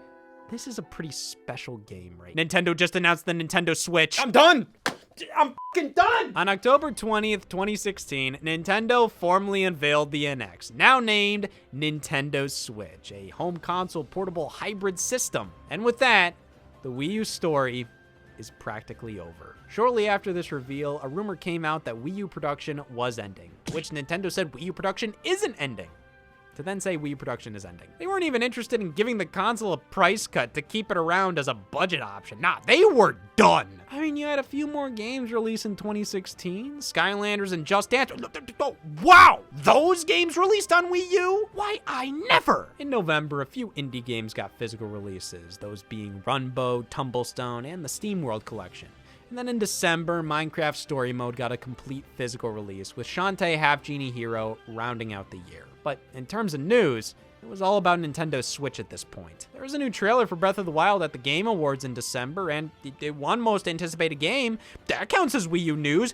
this is a pretty special game, right? Nintendo just announced the Nintendo Switch. I'm done! I'm fucking done! On October 20th, 2016, Nintendo formally unveiled the NX, now named Nintendo Switch, a home console portable hybrid system. And with that, the Wii U story is practically over. Shortly after this reveal, a rumor came out that Wii U production was ending, which Nintendo said Wii U production isn't ending, to then say Wii U production is ending. They weren't even interested in giving the console a price cut to keep it around as a budget option. Nah, they were done. I mean, you had a few more games released in 2016, Skylanders and Just Dance. Wow, those games released on Wii U? Why, I never. In November, a few indie games got physical releases, those being Runbow, Tumblestone, and the SteamWorld Collection. And then in December, Minecraft Story Mode got a complete physical release, with Shantae Half Genie Hero rounding out the year. But in terms of news, it was all about Nintendo Switch at this point. There was a new trailer for Breath of the Wild at the Game Awards in December, and it won Most Anticipated Game. That counts as Wii U news,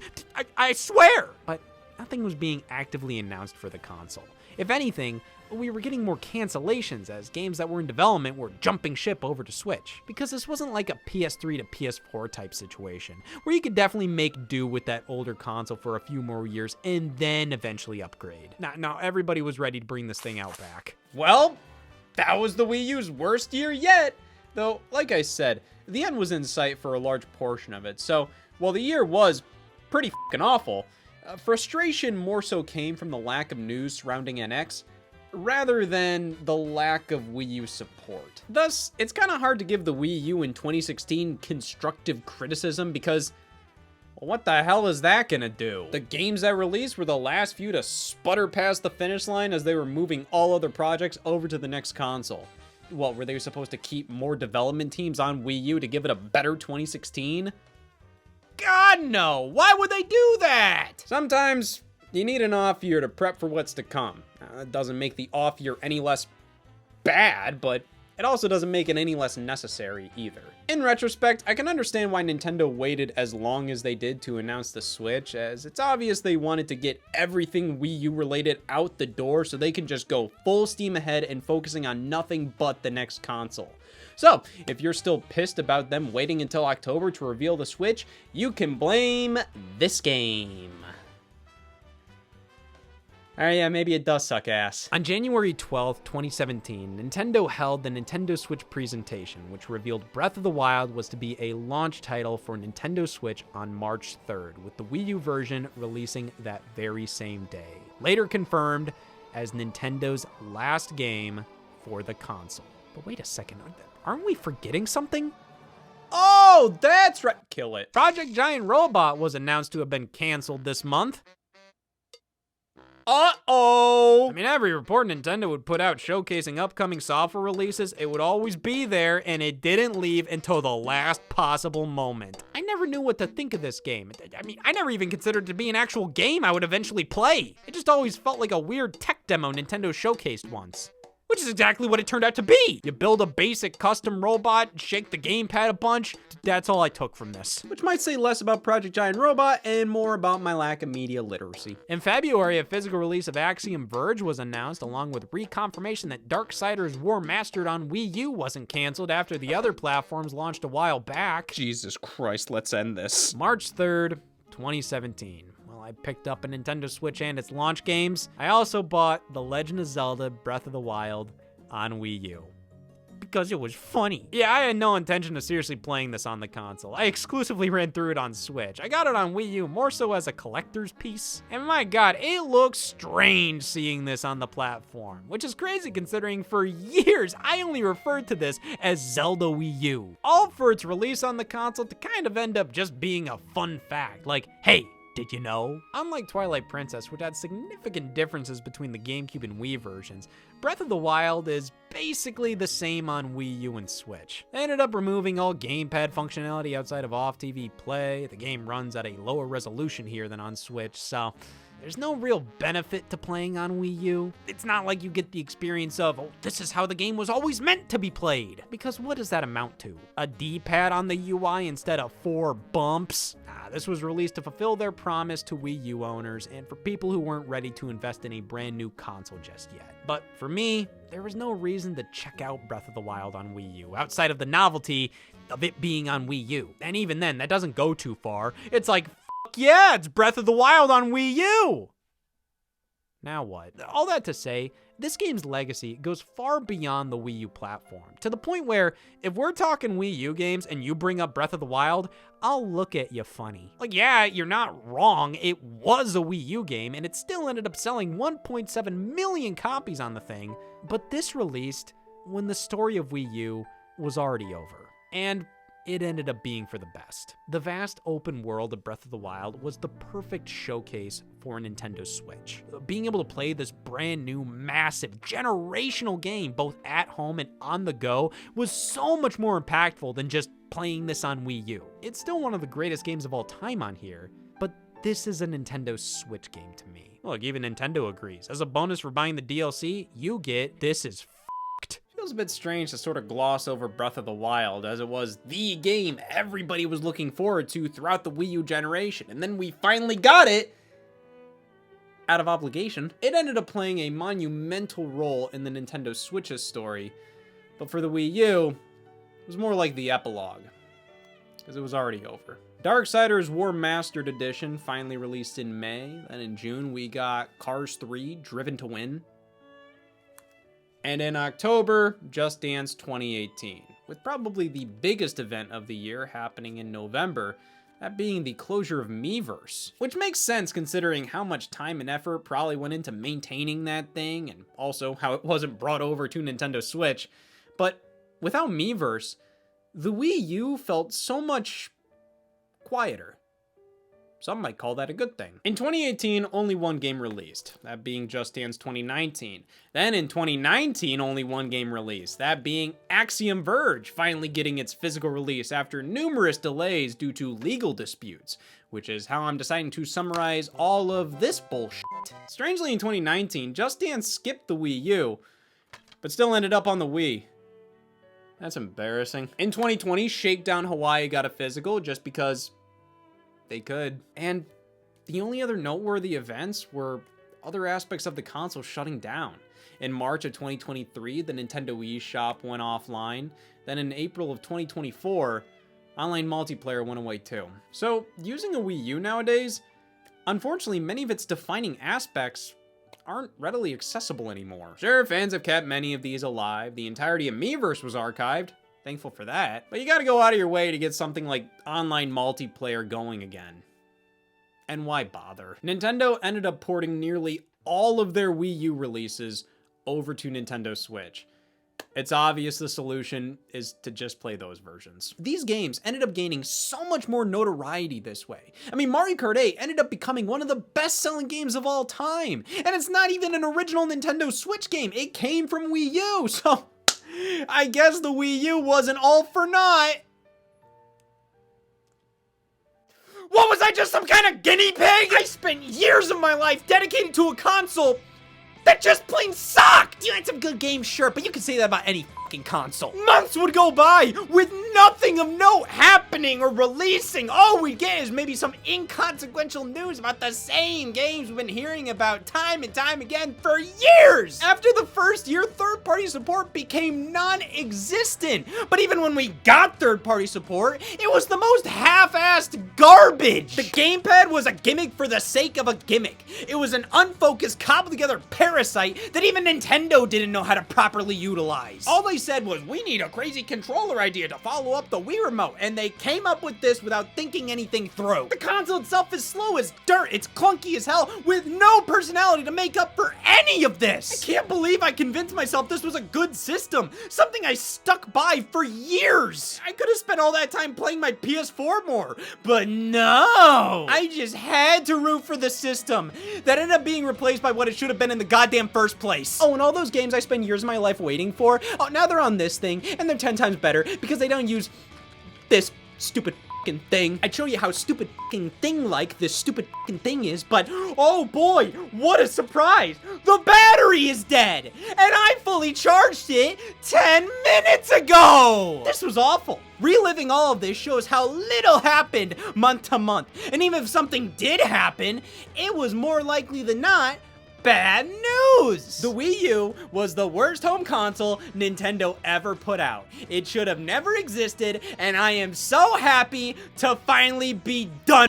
I swear! But nothing was being actively announced for the console. If anything, we were getting more cancellations as games that were in development were jumping ship over to Switch. Because this wasn't like a PS3 to PS4 type situation, where you could definitely make do with that older console for a few more years and then eventually upgrade. Now everybody was ready to bring this thing out back. Well, that was the Wii U's worst year yet. Though, like I said, the end was in sight for a large portion of it, so while the year was pretty fucking awful, frustration more so came from the lack of news surrounding NX, rather than the lack of Wii U support. Thus, it's kind of hard to give the Wii U in 2016 constructive criticism because, well, what the hell is that gonna do? The games that released were the last few to sputter past the finish line as they were moving all other projects over to the next console. Well, were they supposed to keep more development teams on Wii U to give it a better 2016? God, no! Why would they do that? Sometimes you need an off year to prep for what's to come. That doesn't make the off year any less bad, but it also doesn't make it any less necessary either. In retrospect, I can understand why Nintendo waited as long as they did to announce the Switch, as it's obvious they wanted to get everything Wii U related out the door so they can just go full steam ahead and focusing on nothing but the next console. So, if you're still pissed about them waiting until October to reveal the Switch, you can blame this game. Alright, yeah, maybe it does suck ass. On January 12th, 2017, Nintendo held the Nintendo Switch presentation, which revealed Breath of the Wild was to be a launch title for Nintendo Switch on March 3rd, with the Wii U version releasing that very same day. Later confirmed as Nintendo's last game for the console. But wait a second, aren't we forgetting something? Oh, that's right. Kill it. Project Giant Robot was announced to have been canceled this month. Uh-oh. I mean, every report Nintendo would put out showcasing upcoming software releases, it would always be there, and it didn't leave until the last possible moment. I never knew what to think of this game. I mean, I never even considered it to be an actual game I would eventually play. It just always felt like a weird tech demo Nintendo showcased once. Which is exactly what it turned out to be. You build a basic custom robot, shake the gamepad a bunch. That's all I took from this. Which might say less about Project Giant Robot and more about my lack of media literacy. In February, a physical release of Axiom Verge was announced, along with reconfirmation that Darksiders War Mastered on Wii U wasn't canceled after the other platforms launched a while back. Jesus Christ, let's end this. March 3rd, 2017. I picked up a Nintendo Switch and its launch games. I also bought The Legend of Zelda Breath of the Wild on Wii U. Because it was funny. Yeah, I had no intention of seriously playing this on the console. I exclusively ran through it on Switch. I got it on Wii U more so as a collector's piece. And my god, it looks strange seeing this on the platform. Which is crazy considering for years I only referred to this as Zelda Wii U. All for its release on the console to kind of end up just being a fun fact. Like, hey, did you know? Unlike Twilight Princess, which had significant differences between the GameCube and Wii versions, Breath of the Wild is basically the same on Wii U and Switch. They ended up removing all gamepad functionality outside of off-TV play. The game runs at a lower resolution here than on Switch, so there's no real benefit to playing on Wii U. It's not like you get the experience of, oh, this is how the game was always meant to be played. Because what does that amount to? A D-pad on the UI instead of 4 bumps? This was released to fulfill their promise to Wii U owners and for people who weren't ready to invest in a brand new console just yet. But for me, there was no reason to check out Breath of the Wild on Wii U, outside of the novelty of it being on Wii U. And even then, that doesn't go too far. It's like, yeah, it's Breath of the Wild on Wii U! Now what? All that to say, this game's legacy goes far beyond the Wii U platform, to the point where if we're talking Wii U games and you bring up Breath of the Wild, I'll look at you funny. Like, yeah, you're not wrong, it was a Wii U game, and it still ended up selling 1.7 million copies on the thing, but this released when the story of Wii U was already over. And it ended up being for the best. The vast open world of Breath of the Wild was the perfect showcase for a Nintendo Switch. Being able to play this brand new, massive, generational game, both at home and on the go, was so much more impactful than just playing this on Wii U. It's still one of the greatest games of all time on here, but this is a Nintendo Switch game to me. Look, even Nintendo agrees. As a bonus for buying the DLC, you get This Is Feels a bit strange to sort of gloss over Breath of the Wild, as it was the game everybody was looking forward to throughout the Wii U generation, and then we finally got it! Out of obligation. It ended up playing a monumental role in the Nintendo Switch's story, but for the Wii U, it was more like the epilogue, because it was already over. Darksiders War Mastered Edition finally released in May, then in June we got Cars 3 Driven to Win, and in October, Just Dance 2018, with probably the biggest event of the year happening in November, that being the closure of Miiverse. Which makes sense considering how much time and effort probably went into maintaining that thing, and also how it wasn't brought over to Nintendo Switch. But without Miiverse, the Wii U felt so much quieter. Some might call that a good thing. In 2018, only one game released, that being Just Dance 2019. Then in 2019, only one game released, that being Axiom Verge, finally getting its physical release after numerous delays due to legal disputes, which is how I'm deciding to summarize all of this bullshit. Strangely, in 2019, Just Dance skipped the Wii U, but still ended up on the Wii. That's embarrassing. In 2020, Shakedown Hawaii got a physical just because they could. And the only other noteworthy events were other aspects of the console shutting down. In March of 2023, the Nintendo eShop went offline. Then in April of 2024, online multiplayer went away too. So using a Wii U nowadays, unfortunately, many of its defining aspects aren't readily accessible anymore. Sure, fans have kept many of these alive. The entirety of Miiverse was archived. Thankful for that. But you gotta go out of your way to get something like online multiplayer going again. And why bother? Nintendo ended up porting nearly all of their Wii U releases over to Nintendo Switch. It's obvious the solution is to just play those versions. These games ended up gaining so much more notoriety this way. I mean, Mario Kart 8 ended up becoming one of the best-selling games of all time. And it's not even an original Nintendo Switch game. It came from Wii U, so I guess the Wii U wasn't all for naught. What was I, just some kind of guinea pig? I spent years of my life dedicated to a console that just plain sucked! You had some good games, sure, but you can say that about any fucking console. Months would go by with nothing of note happening or releasing. All we'd get is maybe some inconsequential news about the same games we've been hearing about time and time again for years! After the first year, third-party support became non-existent. But even when we got third-party support, it was the most half-assed garbage. The gamepad was a gimmick for the sake of a gimmick. It was an unfocused, cobbled-together parasite that even Nintendo didn't know how to properly utilize. All they said was, we need a crazy controller idea to follow up the Wii Remote, and they came up with this without thinking anything through. The console itself is slow as dirt, it's clunky as hell, with no personality to make up for any of this. I can't believe I convinced myself this was a good system, something I stuck by for years. I could have spent all that time playing my PS4 more, but no! I just had to root for the system that ended up being replaced by what it should have been in the goddamn first place. Oh, and all those games I spent years of my life waiting for, oh, now they're on this thing, and they're 10 times better because they don't use this stupid fucking thing. I'd show you how stupid fucking thing-like this stupid fucking thing is, but oh boy, what a surprise! The battery is dead, and I fully charged it 10 minutes ago! This was awful. Reliving all of this shows how little happened month to month, and even if something did happen, it was more likely than not bad news! The Wii U was the worst home console Nintendo ever put out. It should have never existed, and I am so happy to finally be done.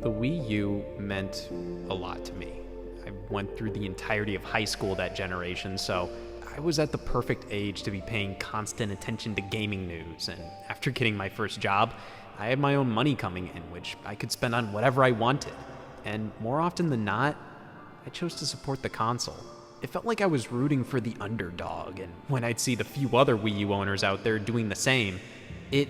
The Wii U meant a lot to me. I went through the entirety of high school that generation, so I was at the perfect age to be paying constant attention to gaming news, and after getting my first job, I had my own money coming in, which I could spend on whatever I wanted. And more often than not, I chose to support the console. It felt like I was rooting for the underdog, and when I'd see the few other Wii U owners out there doing the same, it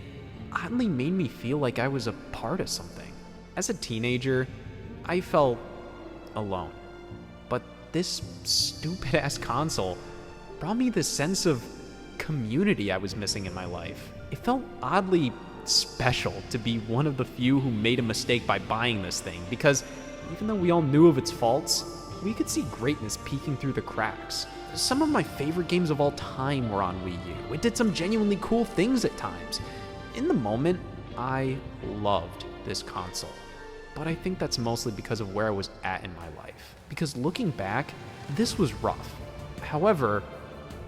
oddly made me feel like I was a part of something. As a teenager, I felt alone. But this stupid-ass console brought me this sense of community I was missing in my life. It felt oddly special to be one of the few who made a mistake by buying this thing, because even though we all knew of its faults, we could see greatness peeking through the cracks. Some of my favorite games of all time were on Wii U. It did some genuinely cool things at times. In the moment, I loved this console. But I think that's mostly because of where I was at in my life. Because looking back, this was rough. However,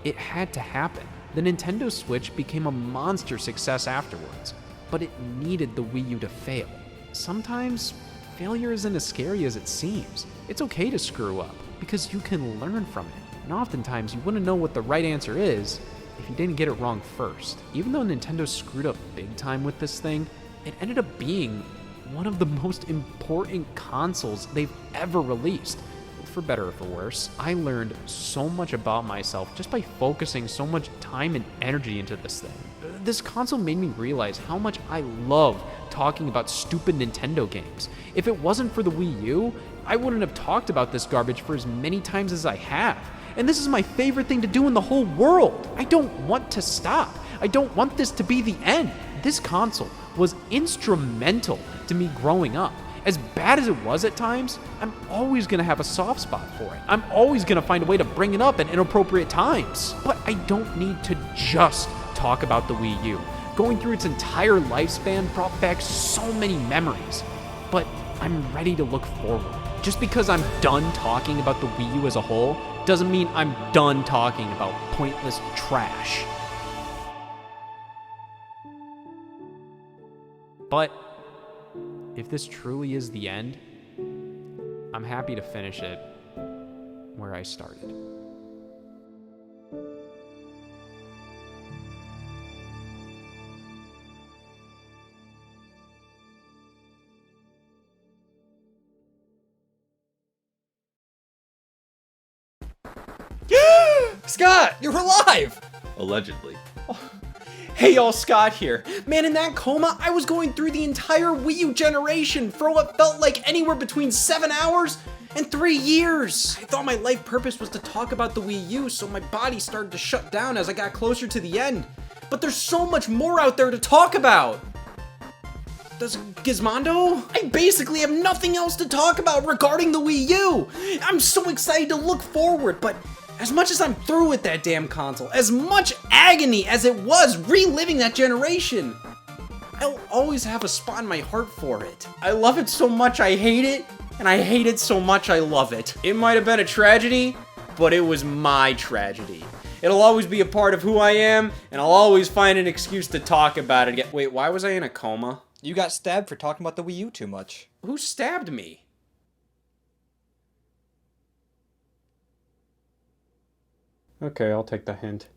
it had to happen. The Nintendo Switch became a monster success afterwards, but it needed the Wii U to fail. Sometimes, failure isn't as scary as it seems. It's okay to screw up, because you can learn from it. And oftentimes, you wouldn't know what the right answer is if you didn't get it wrong first. Even though Nintendo screwed up big time with this thing, it ended up being one of the most important consoles they've ever released. for better or for worse, I learned so much about myself just by focusing so much time and energy into this thing. This console made me realize how much I love talking about stupid Nintendo games. If it wasn't for the Wii U, I wouldn't have talked about this garbage for as many times as I have. And this is my favorite thing to do in the whole world. I don't want to stop. I don't want this to be the end. This console was instrumental to me growing up. As bad as it was at times, I'm always gonna have a soft spot for it. I'm always gonna find a way to bring it up at inappropriate times. But I don't need to just talk about the Wii U. Going through its entire lifespan brought back so many memories. But I'm ready to look forward. Just because I'm done talking about the Wii U as a whole doesn't mean I'm done talking about pointless trash. But if this truly is the end, I'm happy to finish it where I started. Scott, you're alive! Allegedly. Hey y'all, Scott here. Man, in that coma, I was going through the entire Wii U generation for what felt like anywhere between 7 hours and 3 years. I thought my life purpose was to talk about the Wii U, so my body started to shut down as I got closer to the end. But there's so much more out there to talk about. Does Gizmondo? I basically have nothing else to talk about regarding the Wii U. I'm so excited to look forward, but as much as I'm through with that damn console, as much agony as it was reliving that generation, I'll always have a spot in my heart for it. I love it so much I hate it, and I hate it so much I love it. It might have been a tragedy, but it was my tragedy. It'll always be a part of who I am, and I'll always find an excuse to talk about it again. Wait, why was I in a coma? You got stabbed for talking about the Wii U too much. Who stabbed me? Okay, I'll take the hint.